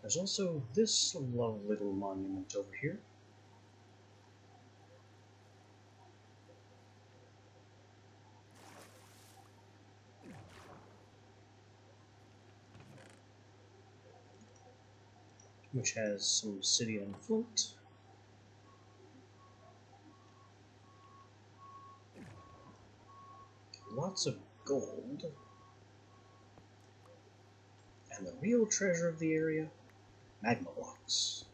There's also this lovely little monument over here. Which has some obsidian flint. Lots of gold. And the real treasure of the area, magma blocks.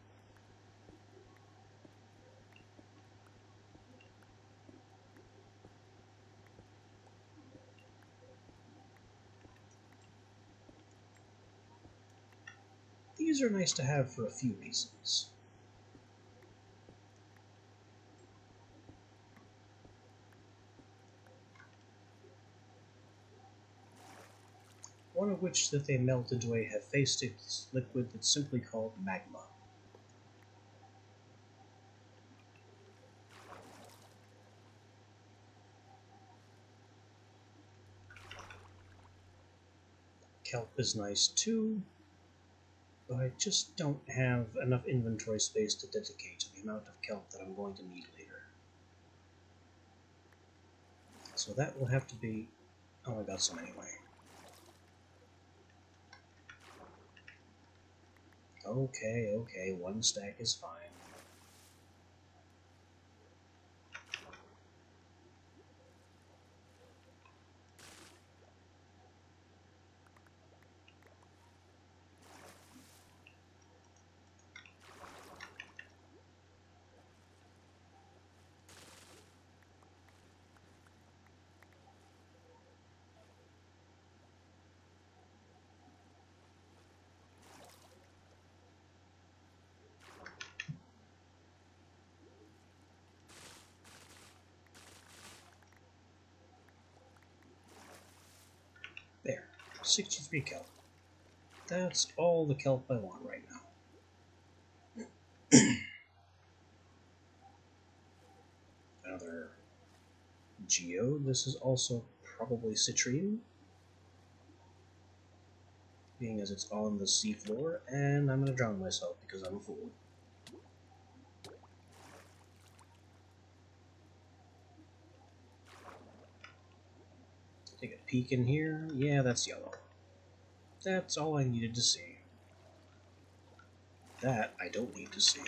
these are nice to have for a few reasons. One of which that they melt into a Hephaestus liquid that's simply called magma. Kelp is nice too, but I just don't have enough inventory space to dedicate to the amount of kelp that I'm going to need later. So that will have to be... oh, I got some anyway. Okay, one stack is fine. There, 63 kelp. That's all the kelp I want right now. Another geode. This is also probably citrine, being as it's on the seafloor, and I'm going to drown myself because I'm a fool. Take a peek in here. Yeah, that's yellow. That's all I needed to see. That I don't need to see.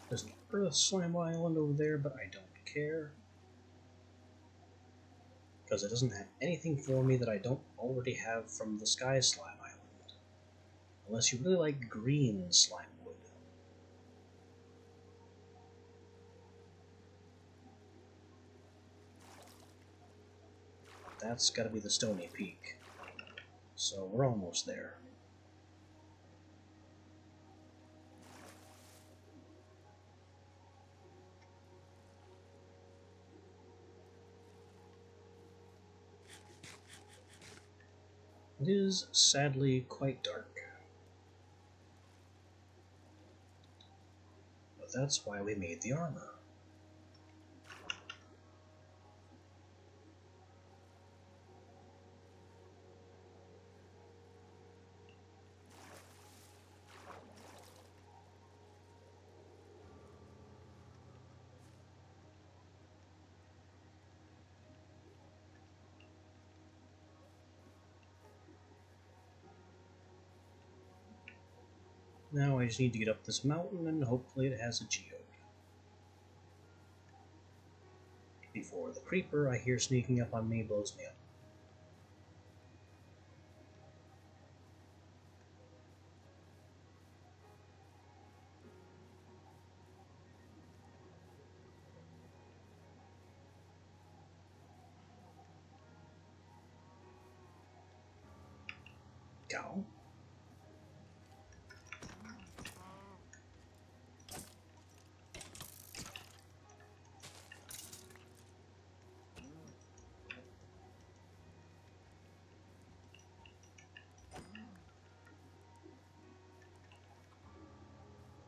There's an Earth Slime Island over there, but I don't care. Because it doesn't have anything for me that I don't already have from the Sky Slime Island. Unless you really like green slime wood. That's gotta be the Stony Peak. So we're almost there. It is sadly quite dark. But that's why we made the armor. Now I just need to get up this mountain and hopefully it has a geode. Before the creeper I hear sneaking up on me blows me up. Cow?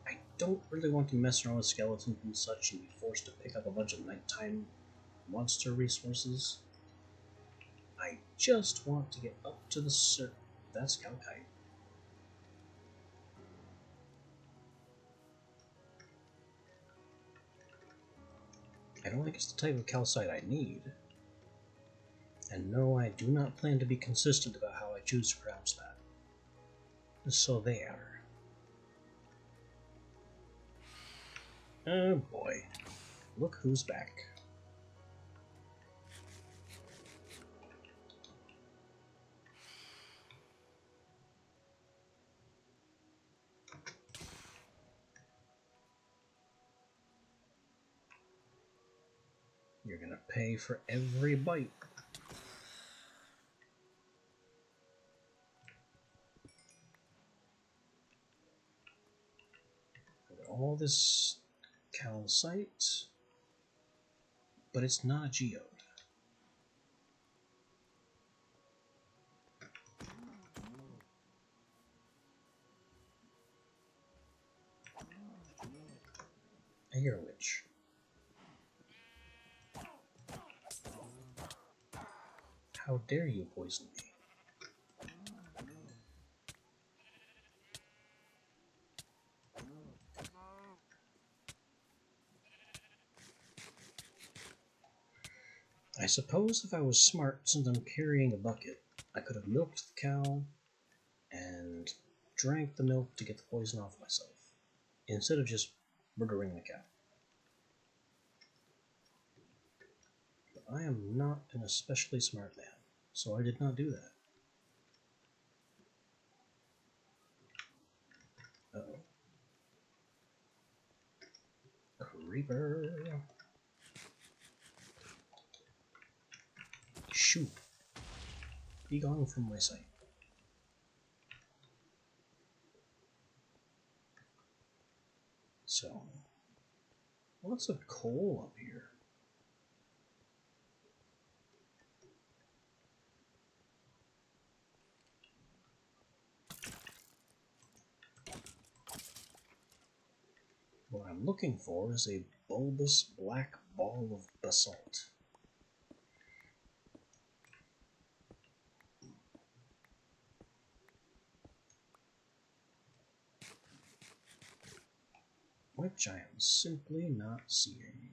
I don't really want to mess around with skeletons and such and be forced to pick up a bunch of nighttime monster resources. I just want to get up to the surface. That's calcite. I don't think it's the type of calcite I need. And no, I do not plan to be consistent about how I choose to pronounce that. So there. Oh boy. Look who's back. You're gonna pay for every bite. All this calcite, but it's not a geode. Air witch. How dare you poison me? I suppose if I was smart, since I'm carrying a bucket, I could have milked the cow and drank the milk to get the poison off myself, instead of just murdering the cow. But I am not an especially smart man, so I did not do that. Uh-oh. Creeper. Shoo. Be gone from my sight. So, lots of coal up here. What I'm looking for is a bulbous black ball of basalt. Which I am simply not seeing.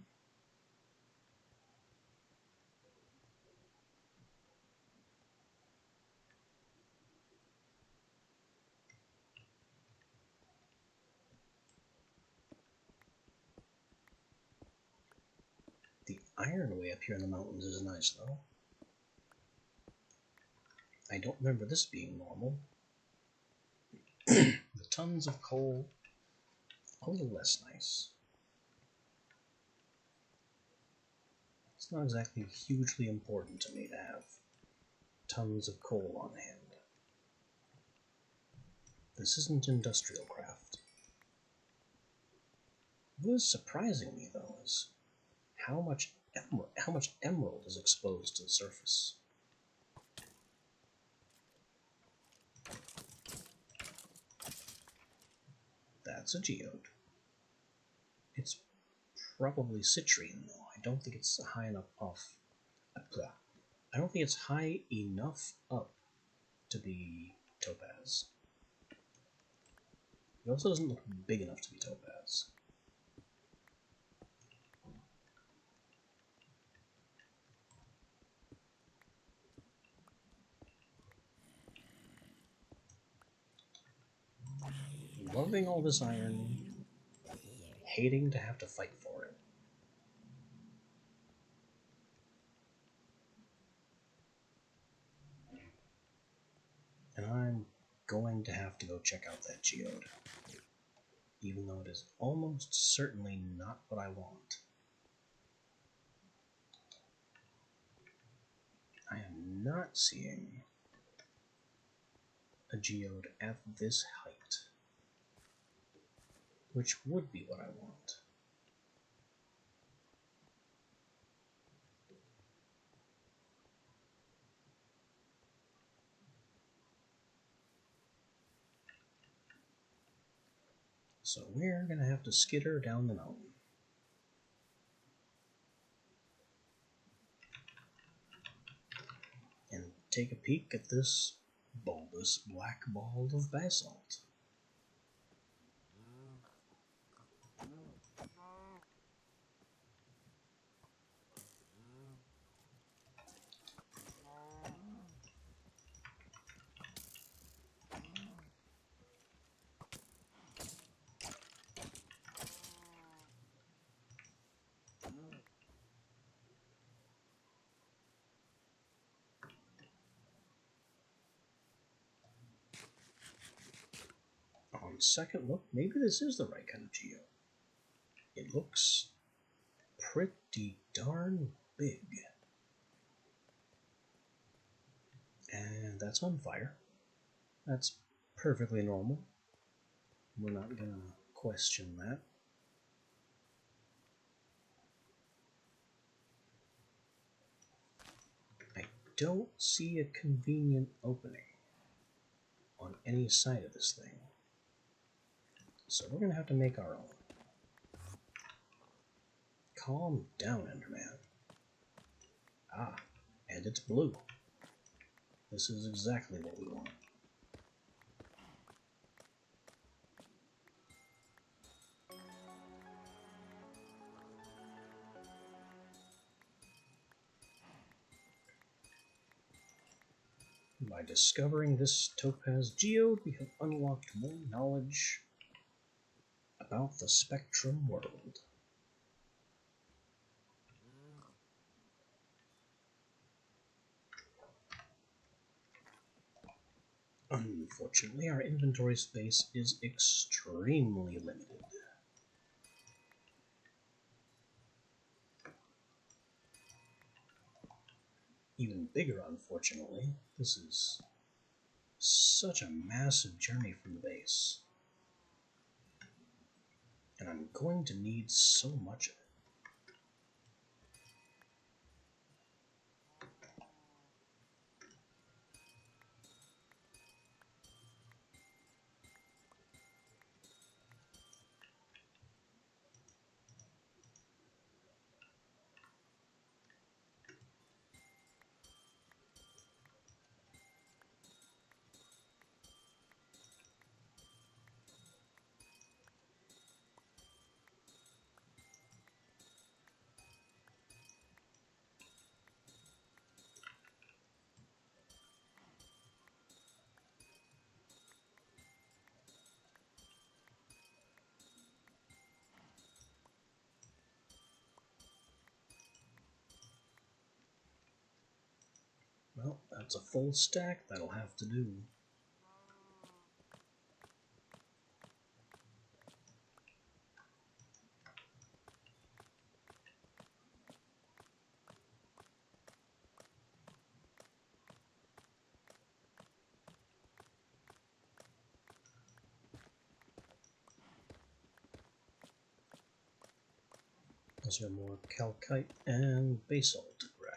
The iron way up here in the mountains is nice, though. I don't remember this being normal. The tons of coal, a little less nice. It's not exactly hugely important to me to have tons of coal on hand. This isn't industrial craft. What is surprising me, though, is how much emerald is exposed to the surface. That's a geode. It's probably citrine, though. I don't think it's high enough off. I don't think it's high enough up to be topaz. It also doesn't look big enough to be topaz. Loving all this iron, hating to have to fight for it. And I'm going to have to go check out that geode, even though it is almost certainly not what I want. I am not seeing a geode at this height, which would be what I want. So we're going to have to skitter down the mountain. And take a peek at this bulbous black ball of basalt. On second look, maybe this is the right kind of geode. It looks pretty darn big. And that's on fire. That's perfectly normal. We're not gonna question that. I don't see a convenient opening on any side of this thing. So we're gonna have to make our own. Calm down, Enderman. Ah, and it's blue. This is exactly what we want. By discovering this topaz geode, we have unlocked more knowledge about the Spectrum world. Unfortunately, our inventory space is extremely limited. Even bigger, unfortunately. This is such a massive journey from the base. And I'm going to need so much of it. Well, that's a full stack. That'll have to do. There's more calcite and basalt to grab.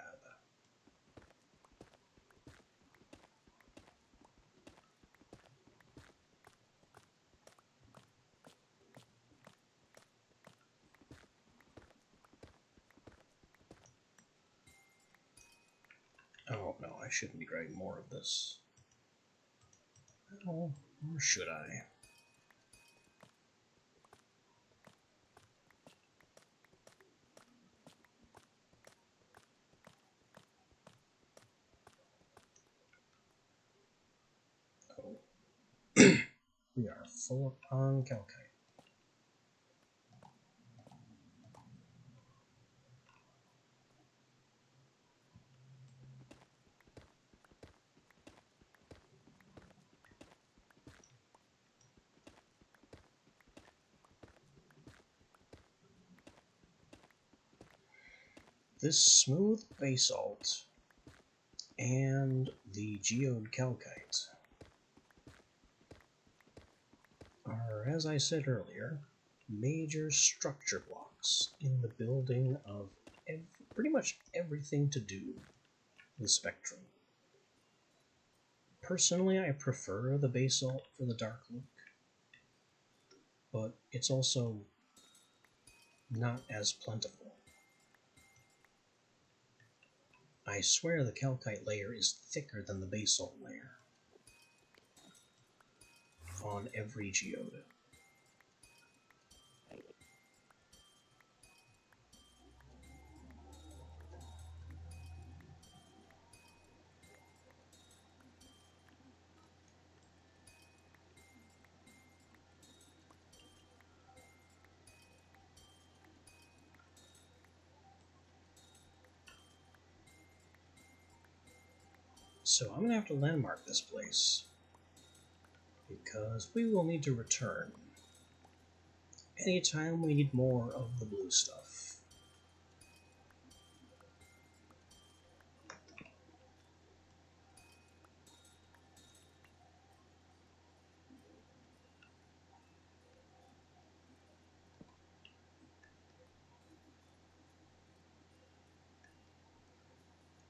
Oh no, I shouldn't be grabbing more of this. Oh, or should I? Oh. We are full on calcite. This smooth basalt and the geode calcite are, as I said earlier, major structure blocks in the building of pretty much everything to do with Spectrum. Personally, I prefer the basalt for the dark look, but it's also not as plentiful. I swear the calcite layer is thicker than the basalt layer on every geode. So I'm going to have to landmark this place, because we will need to return anytime we need more of the blue stuff.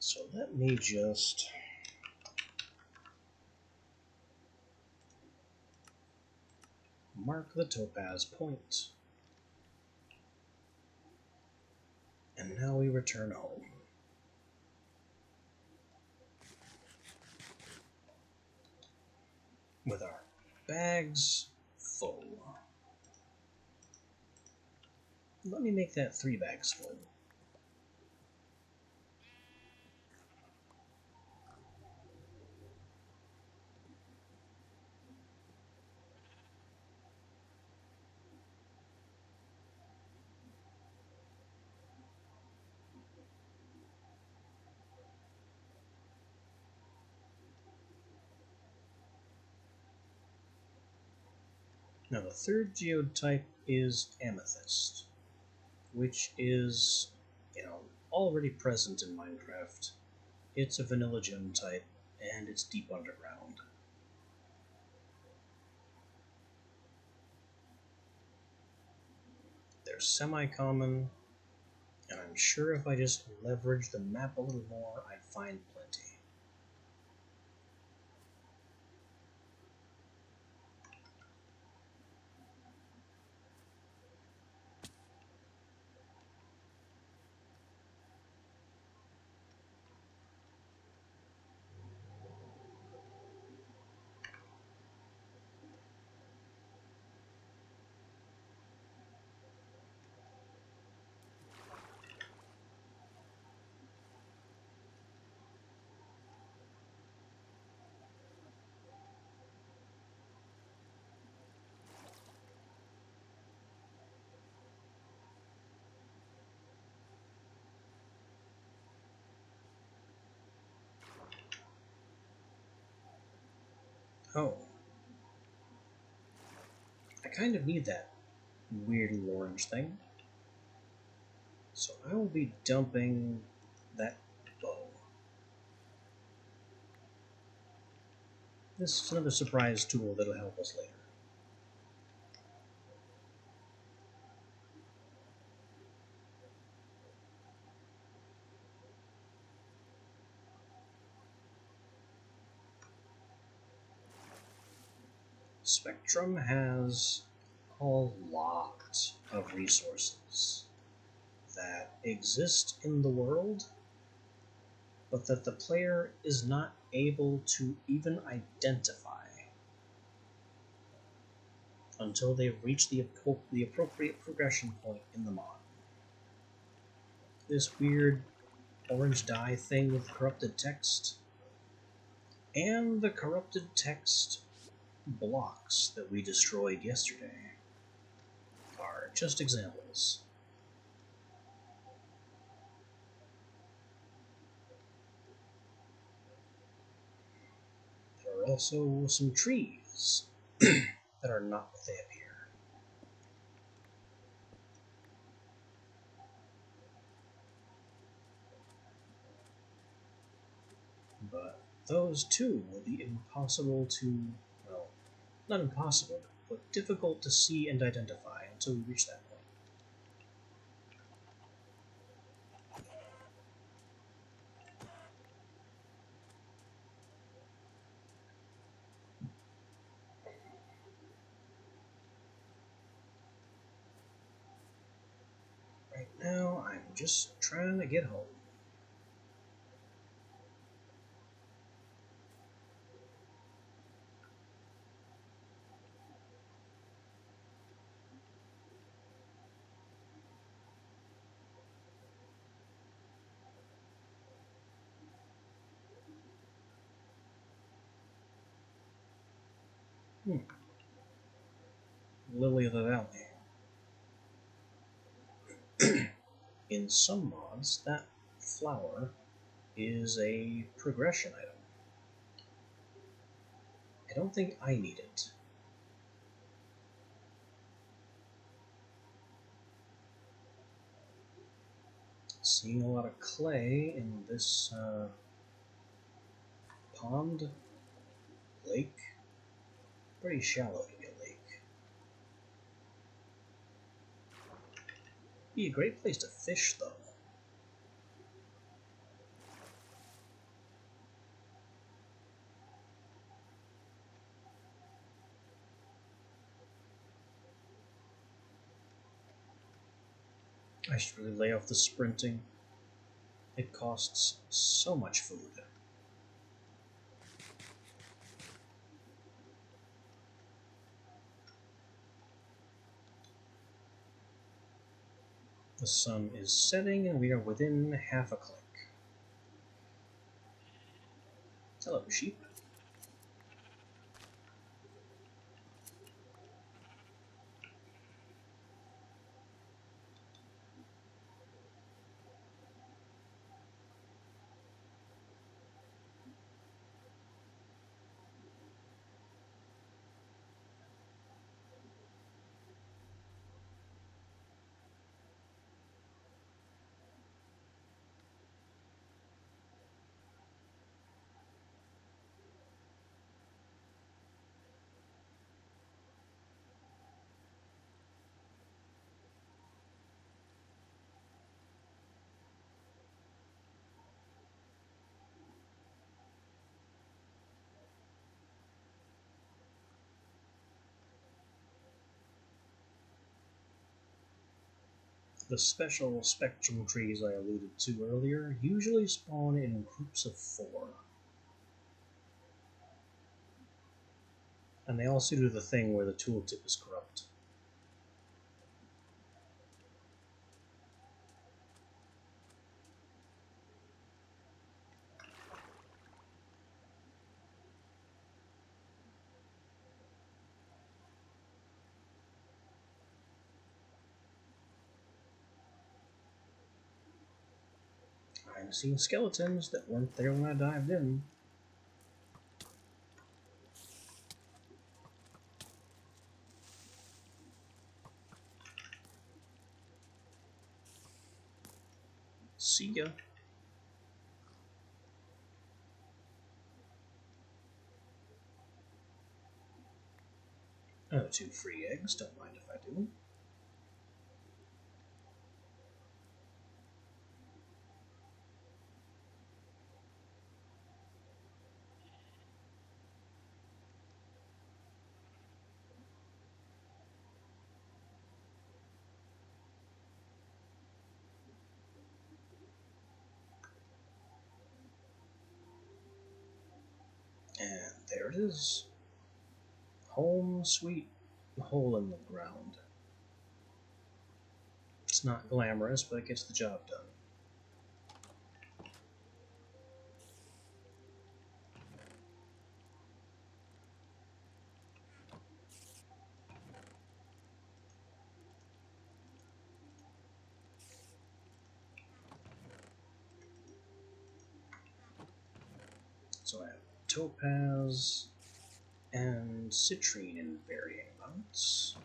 So let me just mark the topaz point. And now we return home. With our bags full. Let me make that 3 bags full. Now the third geode type is amethyst, which is, already present in Minecraft. It's a vanilla gem type, and it's deep underground. They're semi-common, and I'm sure if I just leverage the map a little more, I'd find plenty. Oh. I kind of need that weird little orange thing. So I will be dumping that bow. This is another surprise tool that'll help us later. Spectrum has a lot of resources that exist in the world, but that the player is not able to even identify until they reach the appropriate progression point in the mod. This weird orange dye thing with corrupted text, and the corrupted text blocks that we destroyed yesterday are just examples. There are also some trees that are not what they appear. But those too will be impossible to, well, not impossible, but difficult to see and identify until we reach that point. Right now, I'm just trying to get home. Lily of the Valley. In some mods, that flower is a progression item. I don't think I need it. Seeing a lot of clay in this pond, lake. Pretty shallow to be a lake. Be a great place to fish, though. I should really lay off the sprinting. It costs so much food. The sun is setting and we are within half a click. Hello, sheep. The special spectrum trees I alluded to earlier usually spawn in groups of 4. And they also do the thing where the tooltip is corrupt. I've seen skeletons that weren't there when I dived in. See ya. Oh, 2 free eggs, don't mind if I do. And there it is. Home sweet hole in the ground. It's not glamorous, but it gets the job done. So I have topaz and citrine in varying amounts.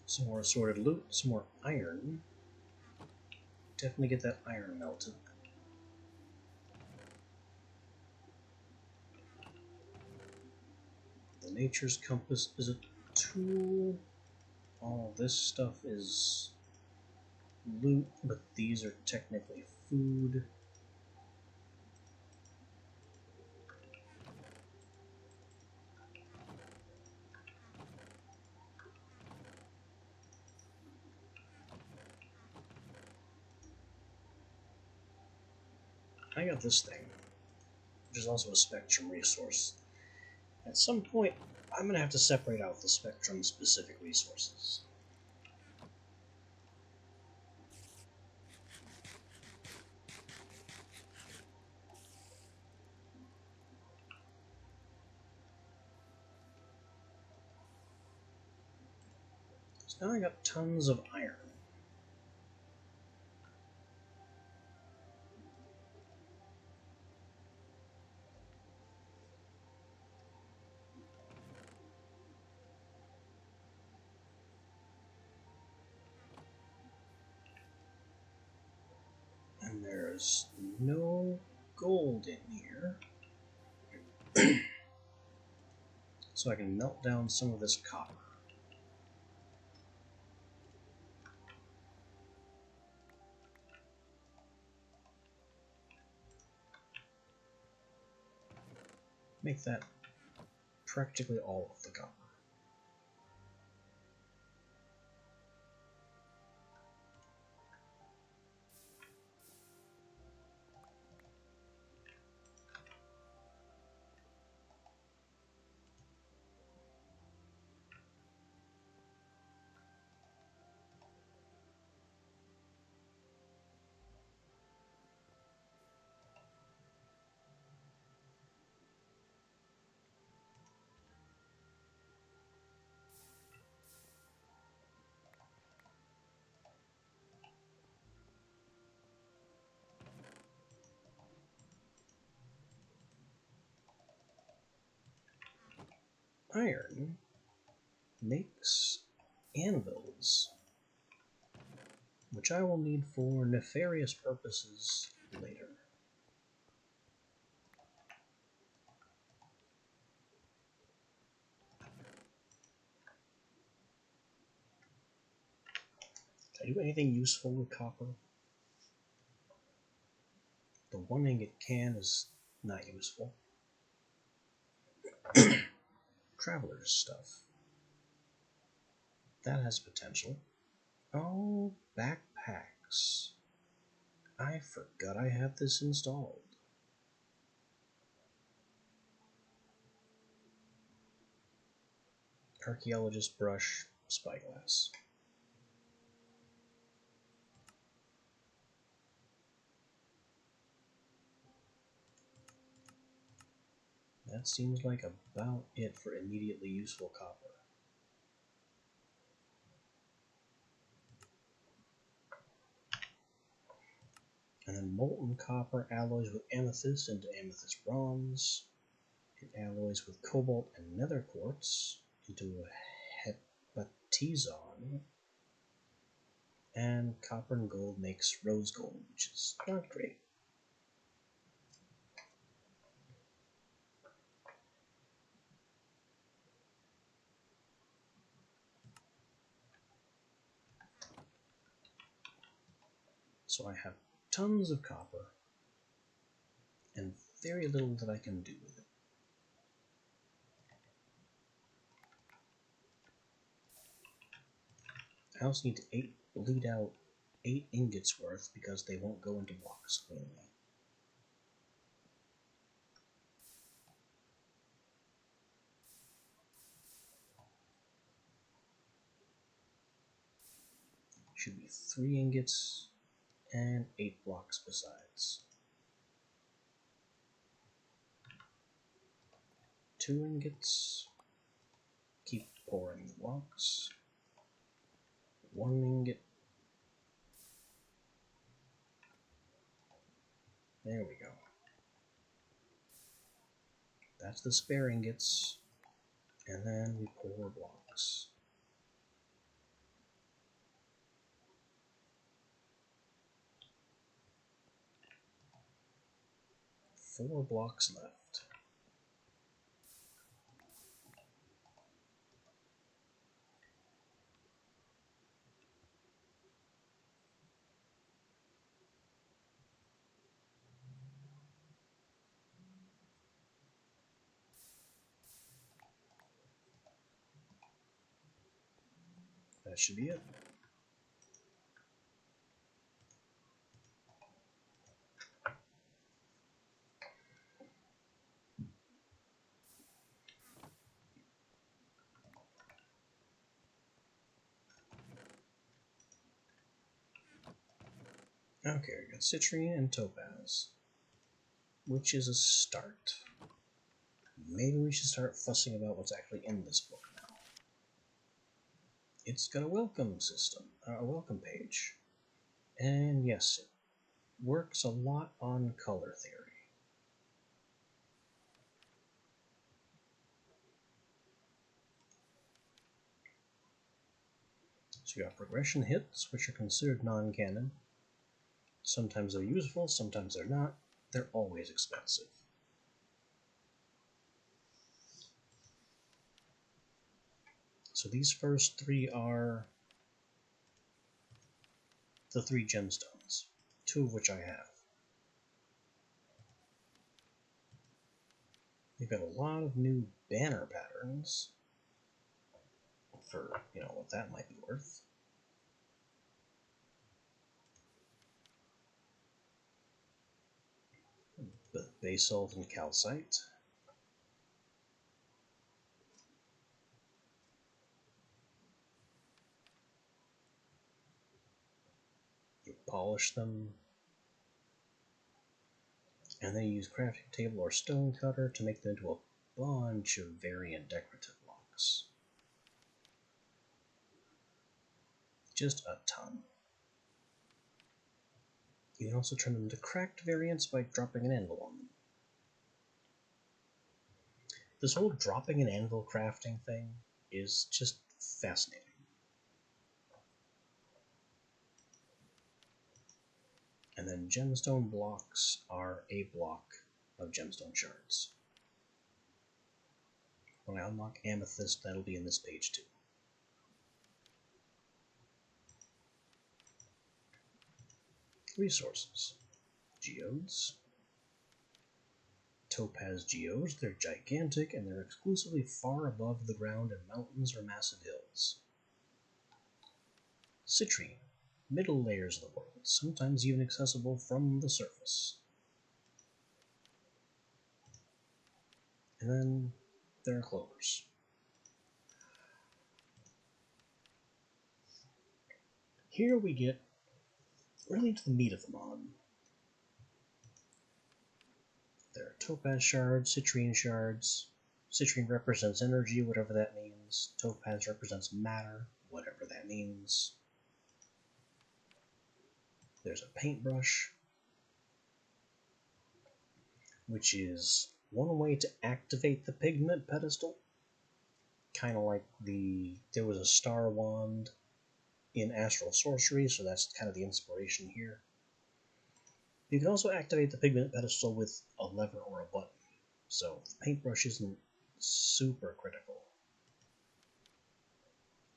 Some more assorted loot, some more iron. Definitely get that iron melted. The Nature's Compass is a tool. All this stuff is loot, but these are technically food. I got this thing, which is also a spectrum resource. At some point, I'm going to have to separate out the spectrum-specific resources. So now I got tons of iron. And there's no gold in here. So I can melt down some of this copper. make that practically all of the copper. Iron makes anvils, which I will need for nefarious purposes later. Can I do anything useful with copper? The 1 ingot can is not useful. Traveler's stuff. That has potential. Oh, backpacks. I forgot I had this installed. Archaeologist brush, spyglass. That seems like about it for immediately useful copper. And then molten copper alloys with amethyst into amethyst bronze. It alloys with cobalt and nether quartz into a hepatizon. And copper and gold makes rose gold, which is not great. So I have tons of copper and very little that I can do with it. I also need to bleed out 8 ingots worth because they won't go into blocks cleanly. Should be 3 ingots and 8 blocks besides. 2 ingots. Keep pouring blocks. 1 ingot. There we go. That's the spare ingots. And then we pour blocks. 4 blocks left. That should be it. Okay, we got citrine and topaz, which is a start. Maybe we should start fussing about what's actually in this book now. It's got a welcome system, a welcome page. And yes, it works a lot on color theory. So you got progression hits, which are considered non-canon. Sometimes they're useful, sometimes they're not. They're always expensive. So these first 3 are the 3 gemstones, 2 of which I have. They've got a lot of new banner patterns for, what that might be worth. Basalt and calcite. You polish them, and then you use crafting table or stone cutter to make them into a bunch of variant decorative blocks. Just a ton. You can also turn them into cracked variants by dropping an anvil on them. This whole dropping an anvil crafting thing is just fascinating. And then gemstone blocks are a block of gemstone shards. When I unlock amethyst, that'll be in this page too. Resources. Geodes. Topaz geodes, they're gigantic and they're exclusively far above the ground in mountains or massive hills. Citrine, middle layers of the world, sometimes even accessible from the surface. And then there are clovers. Here we get really to the meat of the mod. There are topaz shards, citrine shards. Citrine represents energy, whatever that means. Topaz represents matter, whatever that means. There's a paintbrush, which is one way to activate the pigment pedestal. Kind of like there was a star wand in Astral Sorcery, so that's kind of the inspiration here. You can also activate the pigment pedestal with a lever or a button, so the paintbrush isn't super critical.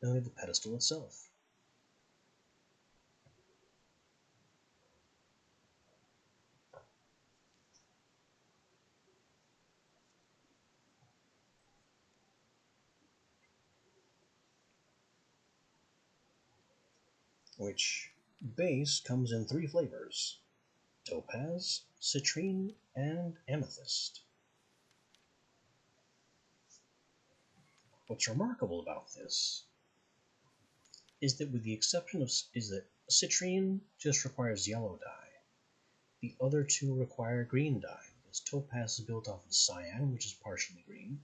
Then we have the pedestal itself. Which base comes in 3 flavors: topaz, citrine, and amethyst. What's remarkable about this is that with the exception of citrine just requires yellow dye. The other 2 require green dye, because topaz is built off of cyan, which is partially green,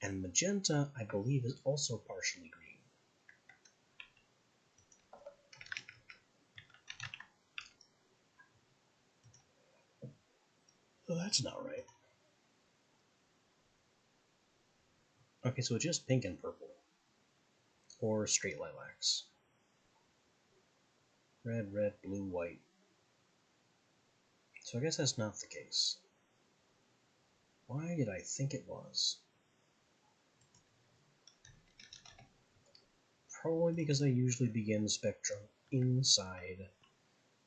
and magenta, I believe, is also partially green. Oh, that's not right. Okay, so it's just pink and purple. Or straight lilacs. Red, red, blue, white. So I guess that's not the case. Why did I think it was? Probably because I usually begin Spectrum inside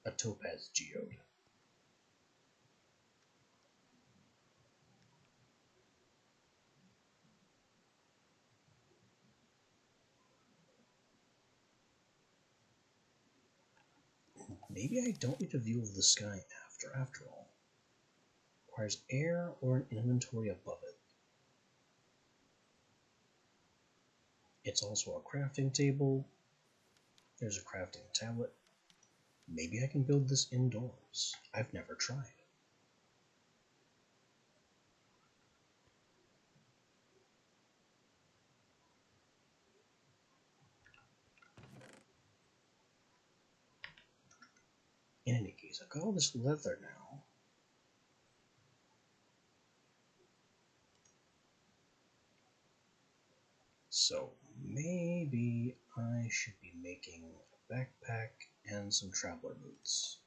a topaz geode. Maybe I don't need a view of the sky after all. Requires air or an inventory above it. It's also a crafting table. There's a crafting tablet. Maybe I can build this indoors. I've never tried. In any case, I've got all this leather now. So maybe I should be making a backpack and some traveler boots.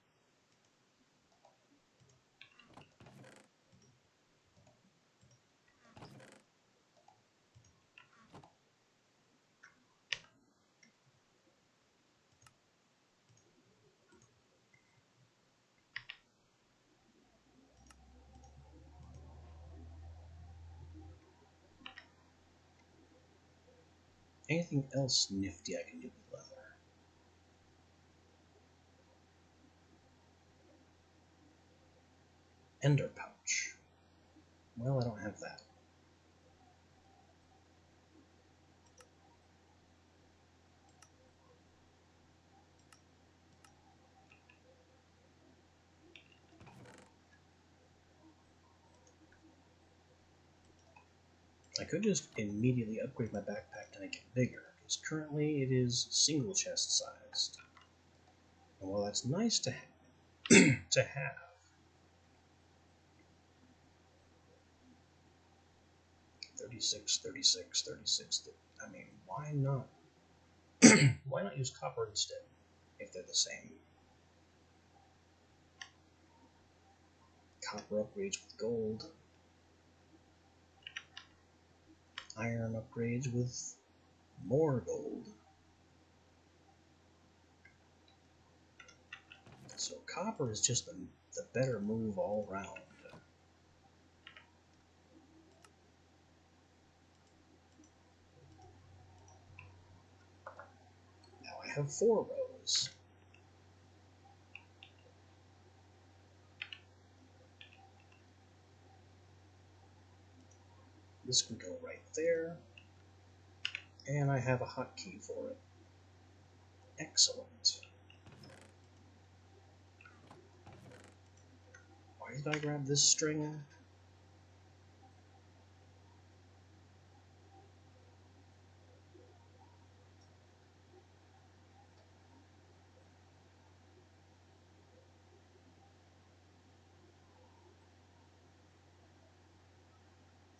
Anything else nifty I can do with leather? Ender pouch. Well, I don't have that. I could just immediately upgrade my backpack to make it bigger, because currently it is single chest sized. And while that's nice to, to have, 36, 36, 36, I mean, why not? Why not use copper instead, if they're the same? Copper upgrades with gold. Iron upgrades with more gold. So copper is just the better move all round. Now I have 4 rows. This can go right there. And I have a hotkey for it. Excellent. Why did I grab this string?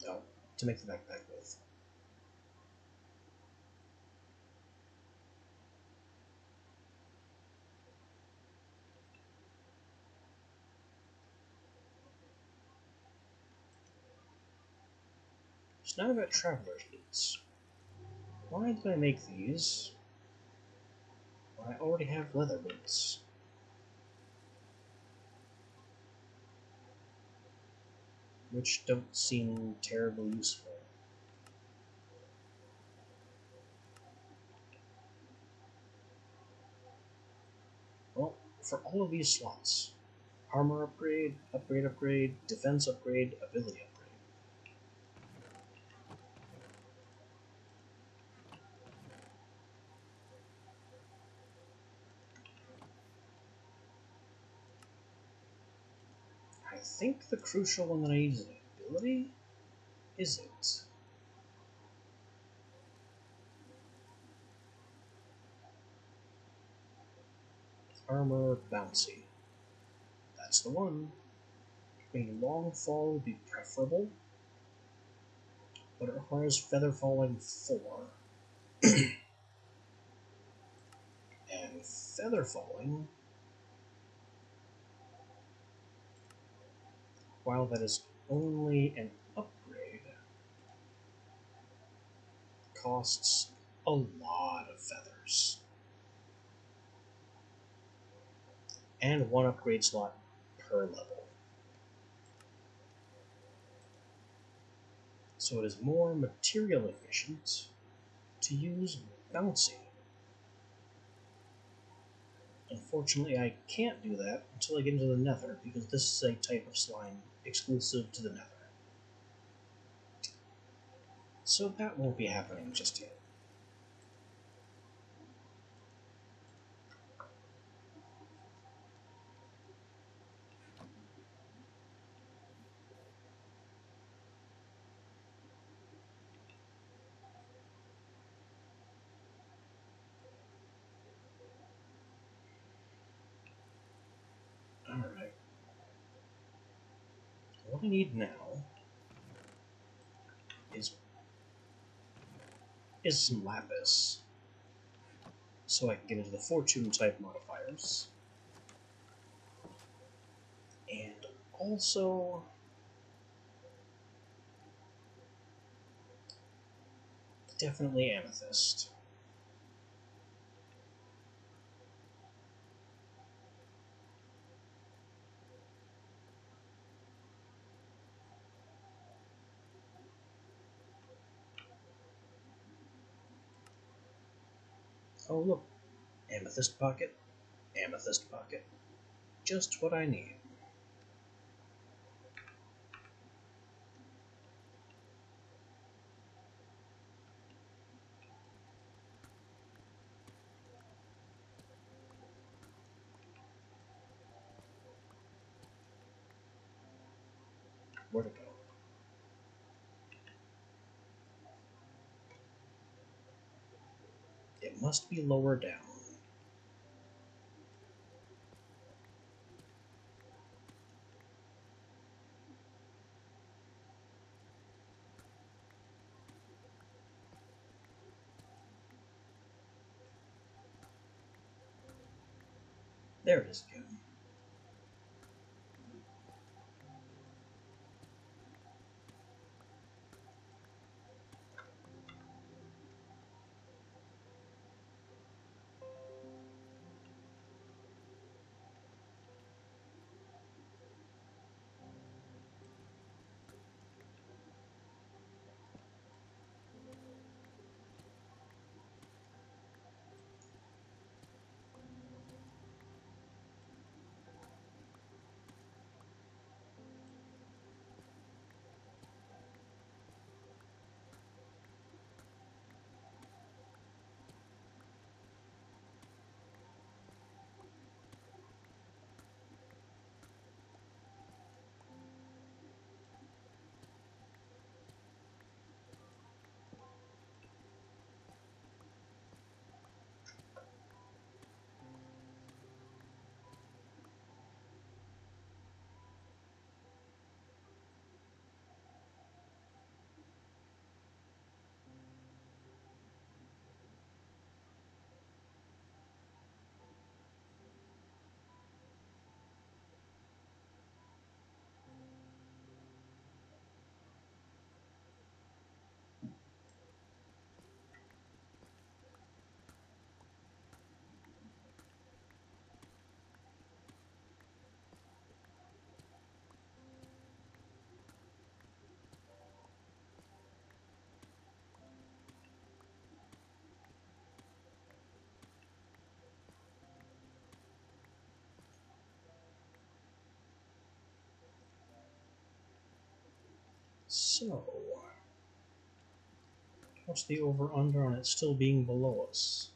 Oh, to make the backpack with. So now I've got traveler's boots. Why did I make these when I already have leather boots? Which don't seem terribly useful. Well, for all of these slots, armor upgrade, upgrade, defense upgrade, ability upgrade. I think the crucial one that I need is an ability? Is it? Armor bouncy. That's the one. A long fall would be preferable, but it requires feather falling 4. And feather falling, while that is only an upgrade, costs a lot of feathers. And 1 upgrade slot per level. So it is more material efficient to use bouncy. Unfortunately, I can't do that until I get into the Nether, because this is a type of slime exclusive to the Nether. So that won't be happening just yet. Alright. What I need now is some lapis, so I can get into the fortune type modifiers. And also definitely amethyst. Oh, look. Amethyst pocket. Amethyst pocket. Just what I need. Where to go? It must be lower down. There it is again. So, what's the over-under on it still being below us?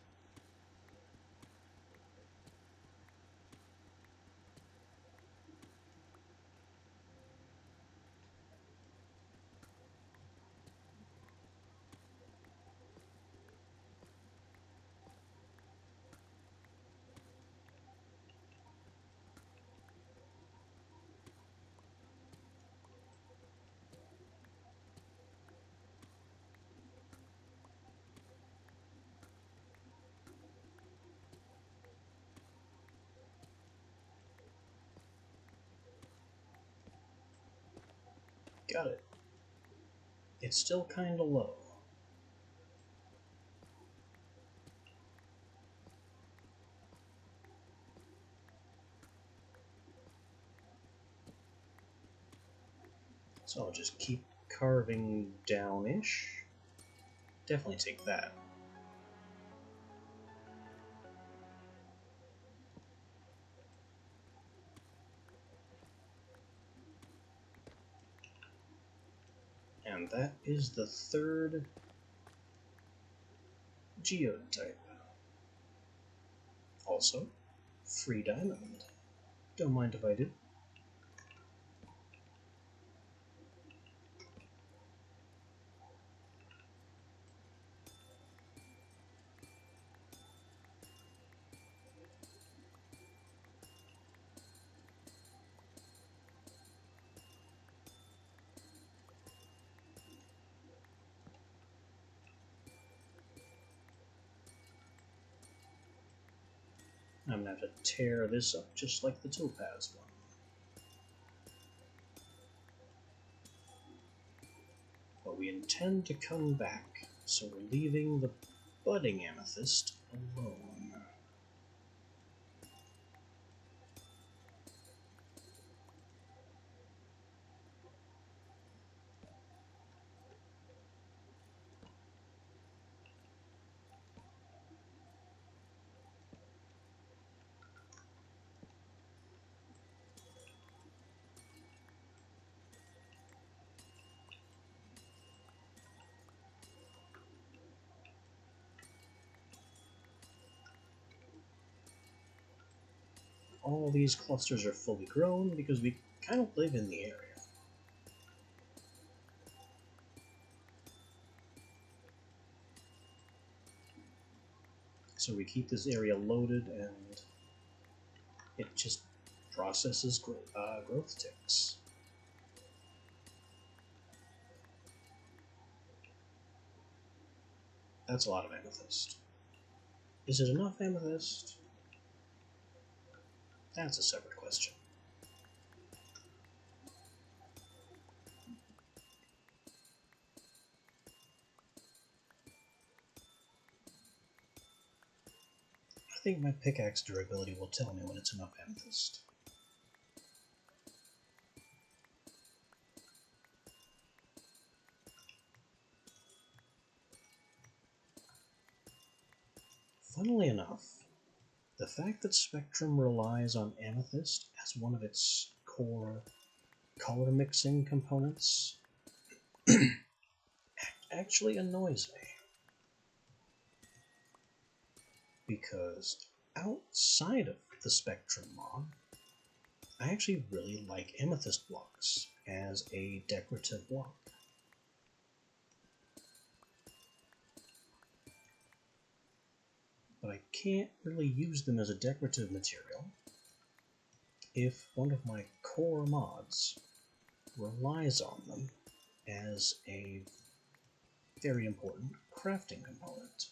Got it. It's still kinda low. So I'll just keep carving down-ish. Definitely take that. And that is the third geode type. Also, free diamond. Don't mind if I do. I'm gonna have to tear this up just like the topaz one. But we intend to come back, so we're leaving the budding amethyst alone. all these clusters are fully grown because we kind of live in the area. So we keep this area loaded and it just processes growth ticks. That's a lot of amethyst. Is it enough amethyst? That's a separate question. I think my pickaxe durability will tell me when it's enough amethyst. Funnily enough, the fact that Spectrum relies on amethyst as one of its core color mixing components actually annoys me. Because outside of the Spectrum mod, I actually really like amethyst blocks as a decorative block. But I can't really use them as a decorative material if one of my core mods relies on them as a very important crafting component.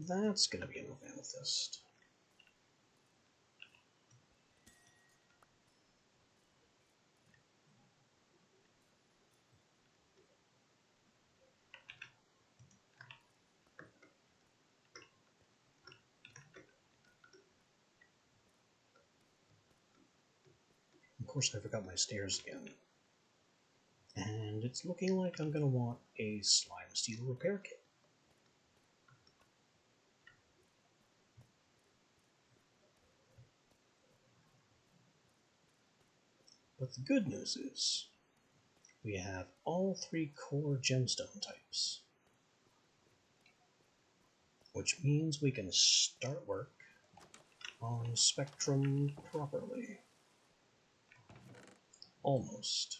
That's gonna be enough amethyst. Of course, I forgot my stairs again. And it's looking like I'm gonna want a slime steel repair kit. But the good news is, we have all 3 core gemstone types. Which means we can start work on Spectrum properly. Almost.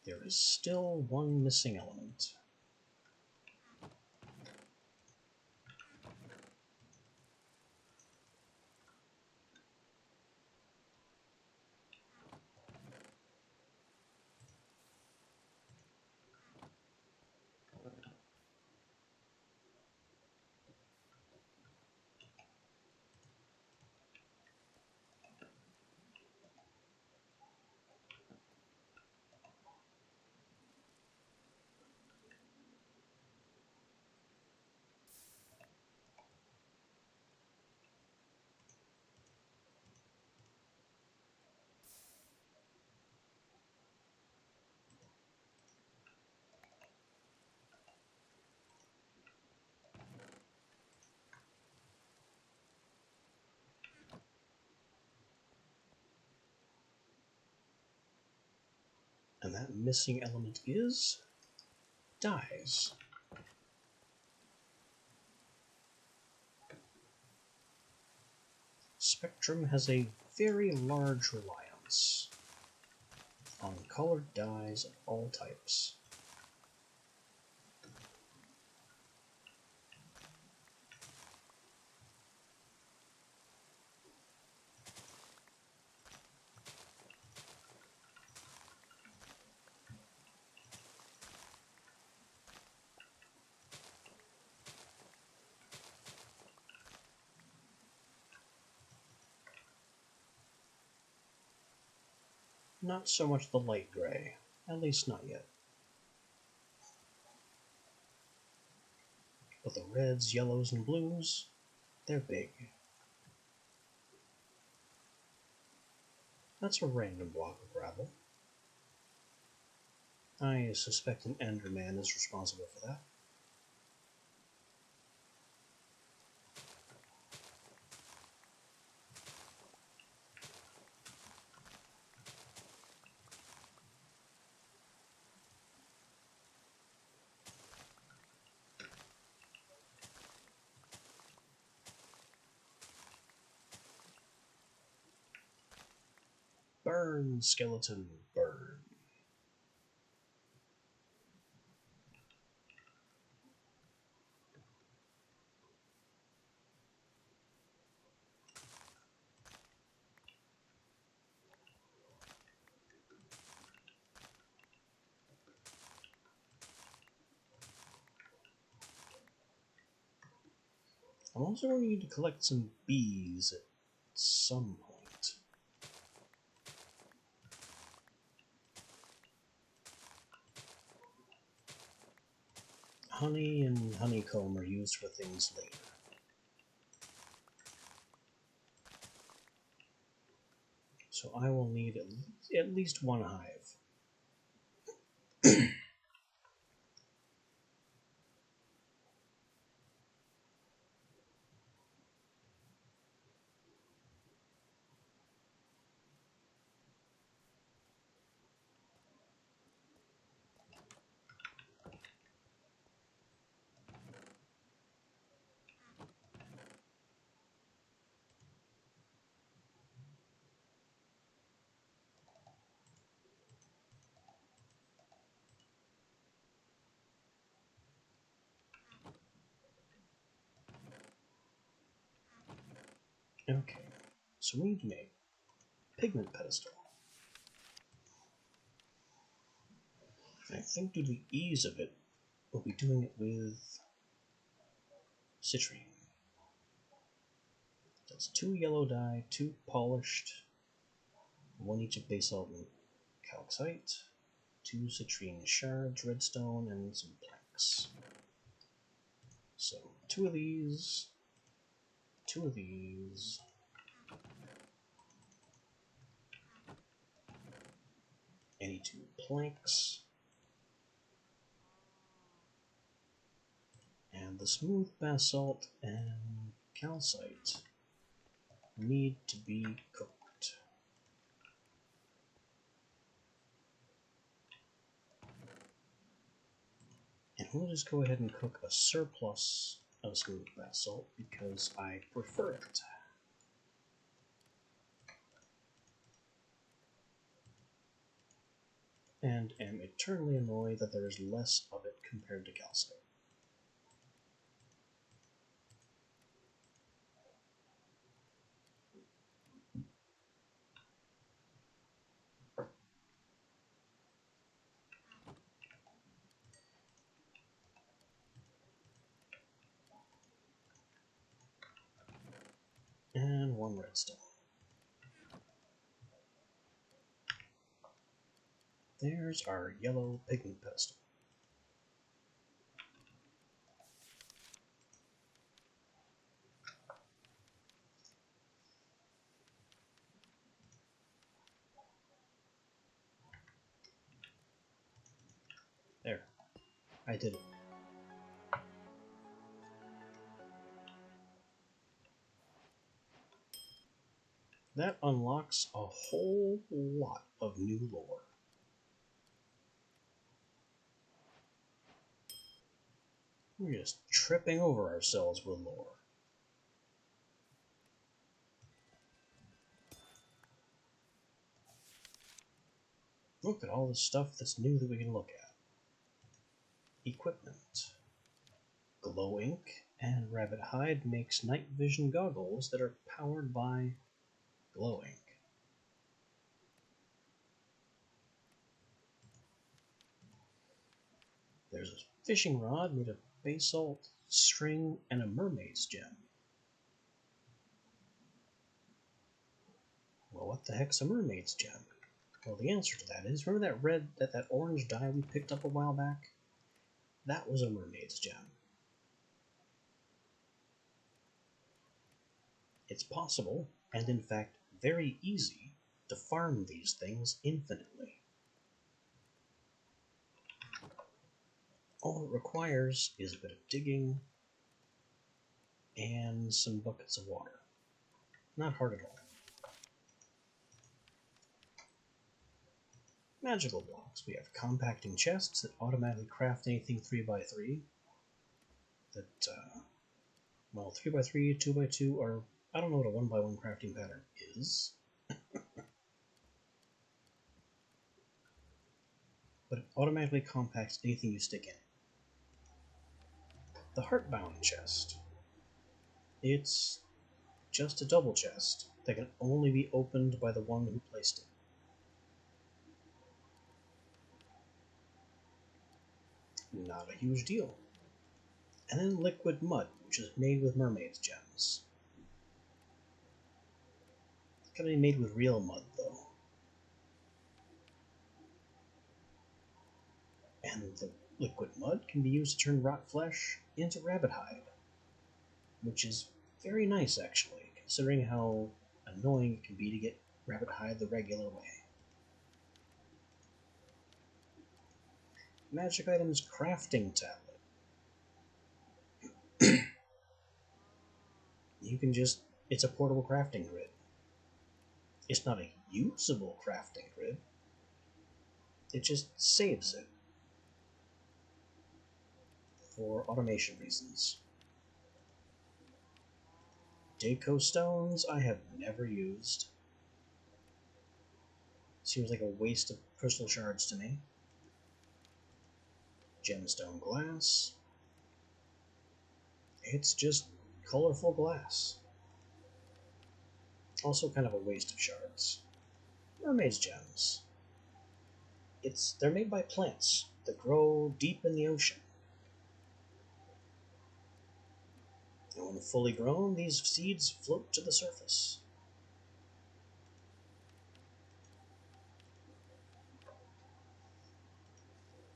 There is still one missing element. And that missing element is dyes. Spectrum has a very large reliance on colored dyes of all types. Not so much the light gray, at least not yet. But the reds, yellows, and blues, they're big. That's a random block of gravel. I suspect an Enderman is responsible for that. Burn, skeleton, burn. I'm also going to need to collect some bees at some point. Honey and honeycomb are used for things later. So I will need at least one hive. Okay, so we need to make pigment pedestal. I think due to the ease of it, we'll be doing it with citrine. That's 2 yellow dye, 2 polished, 1 each of basalt and calcite, 2 citrine shards, redstone, and some planks. So 2 of these, 2 of these, any 2 planks, and the smooth basalt and calcite need to be cooked. And we'll just go ahead and cook a surplus of smooth basalt because I prefer it. And am eternally annoyed that there is less of it compared to calcite. And 1 redstone. There's our yellow pigment pedestal. There, I did it. That unlocks a whole lot of new lore. We're just tripping over ourselves with lore. Look at all the stuff that's new that we can look at. Equipment. Glow ink and rabbit hide makes night vision goggles that are powered by glow ink. There's a fishing rod made of basalt, string, and a mermaid's gem. Well, what the heck's a mermaid's gem? Well, the answer to that is, remember that orange dye we picked up a while back? That was a mermaid's gem. It's possible, and in fact very easy, to farm these things infinitely. All it requires is a bit of digging and some buckets of water. Not hard at all. Magical blocks. We have compacting chests that automatically craft anything 3x3. That, well, 3x3, 2x2, or I don't know what a 1x1 crafting pattern is. But it automatically compacts anything you stick in. The Heartbound chest. It's just a double chest that can only be opened by the one who placed it. Not a huge deal. And then Liquid Mud, which is made with mermaid's gems. It's gotta be made with real mud, though. And the liquid mud can be used to turn rot flesh into rabbit hide, which is very nice, actually, considering how annoying it can be to get rabbit hide the regular way. Magic items crafting tablet. You can just, it's a portable crafting grid. It's not a usable crafting grid, it just saves it for automation reasons. Deco stones I have never used. Seems like a waste of crystal shards to me. Gemstone glass. It's just colorful glass. Also kind of a waste of shards. Mermaid's gems. They're made by plants that grow deep in the ocean. And when fully grown, these seeds float to the surface.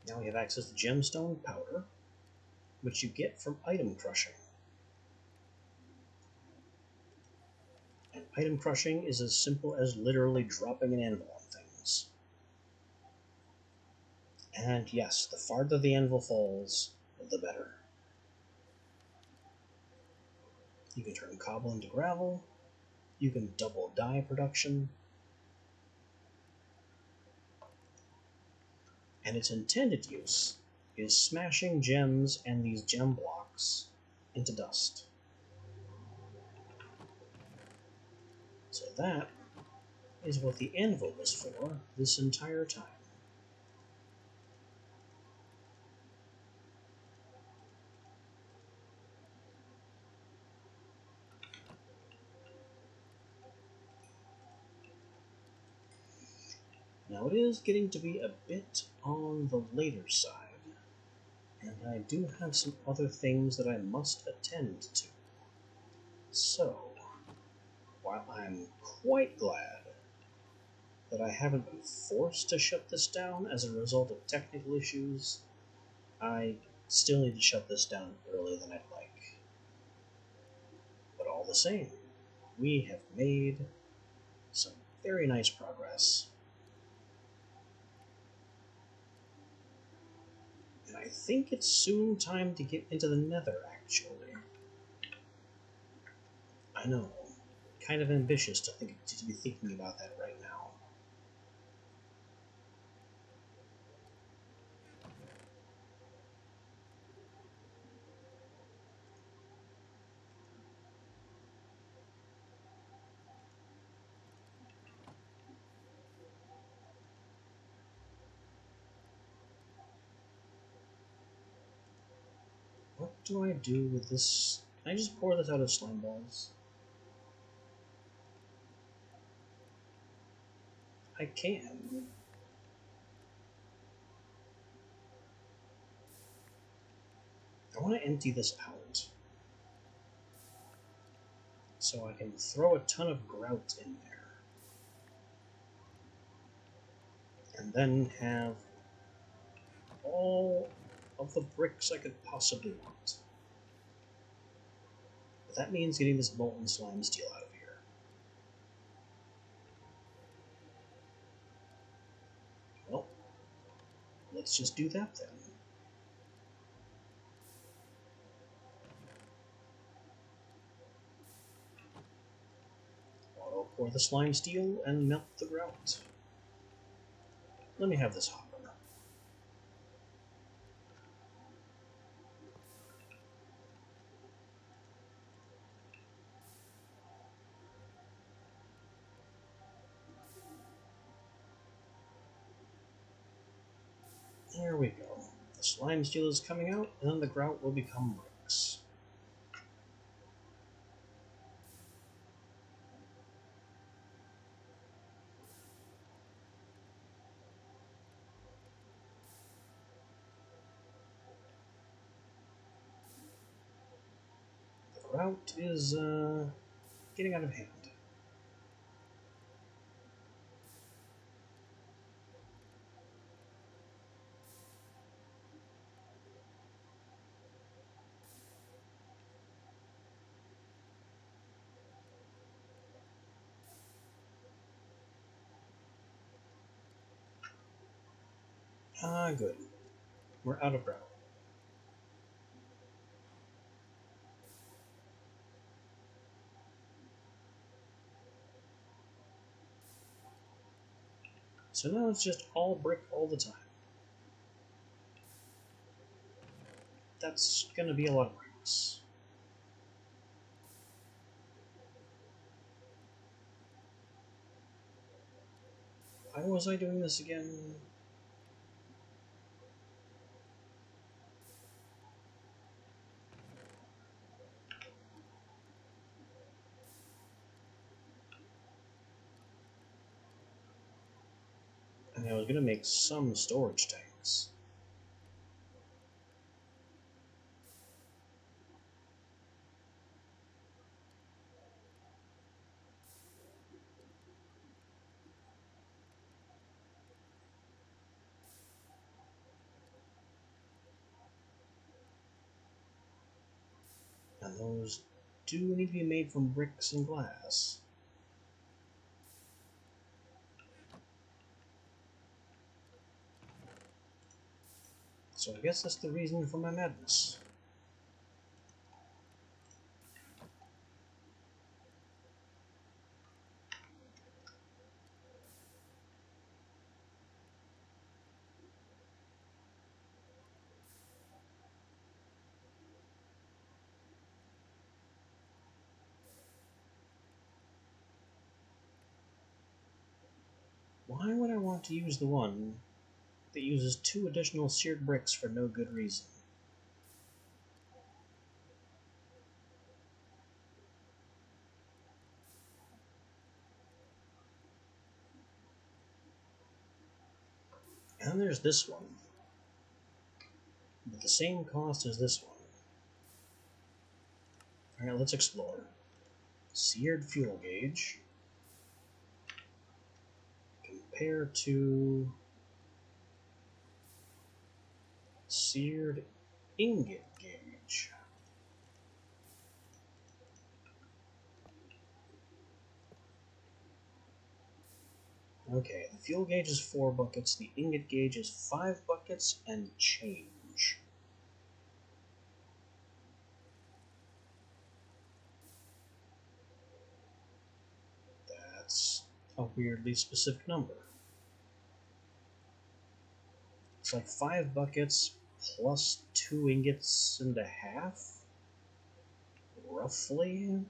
Now we have access to gemstone powder, which you get from item crushing. And item crushing is as simple as literally dropping an anvil on things. And yes, the farther the anvil falls, the better. You can turn cobble into gravel. You can double dye production. And its intended use is smashing gems and these gem blocks into dust. So that is what the anvil was for this entire time. Now it is getting to be a bit on the later side, and I do have some other things that I must attend to. So, while I'm quite glad that I haven't been forced to shut this down as a result of technical issues, I still need to shut this down earlier than I'd like. But all the same, we have made some very nice progress. And I think it's soon time to get into the Nether, actually. I know, kind of ambitious to be thinking about that right now. What do I do with this? Can I just pour this out of slime balls? I can. I want to empty this out so I can throw a ton of grout in there. And then have all of the bricks I could possibly want. But that means getting this molten slime steel out of here. let's just do that then. Auto pour the slime steel and melt the grout. Let me have this hopper. There we go. The slime steel is coming out, and then the grout will become bricks. The grout is getting out of hand. Ah, good. We're out of grout. So now it's just all brick all the time. That's gonna be a lot of bricks. Why was I doing this again? And I was gonna make some storage tanks. And those do need to be made from bricks and glass. So I guess that's the reason for my madness. Why would I want to use the one that uses 2 additional seared bricks for no good reason? And there's this one, with the same cost as this one. Alright, let's explore. Seared fuel gauge. Compare to seared ingot gauge. Okay, the fuel gauge is 4 buckets, the ingot gauge is 5 buckets and change. That's a weirdly specific number. It's like 5 buckets plus 2 ingots and a half, roughly.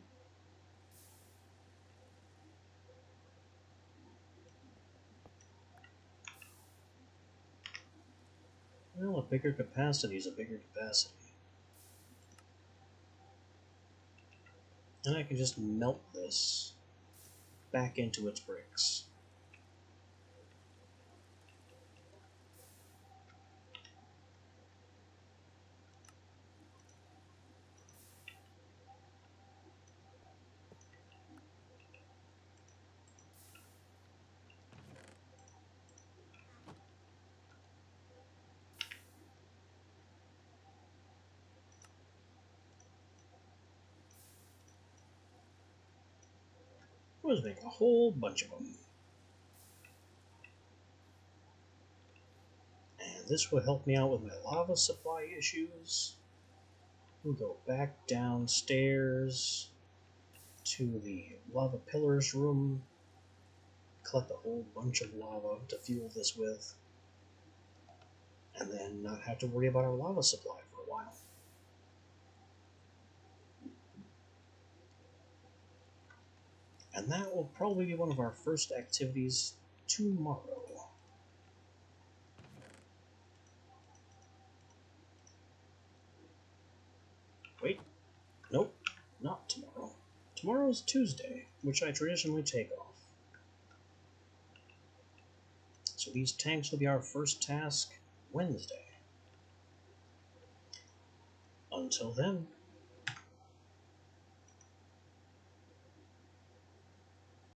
Well, a bigger capacity is a bigger capacity. And I can just melt this back into its bricks. Let's make a whole bunch of them. And this will help me out with my lava supply issues. We'll go back downstairs to the lava pillars room, collect a whole bunch of lava to fuel this with, and then not have to worry about our lava supply for a while. And that will probably be one of our first activities tomorrow. Wait, nope, not tomorrow. Tomorrow's Tuesday, which I traditionally take off. So these tanks will be our first task Wednesday. Until then,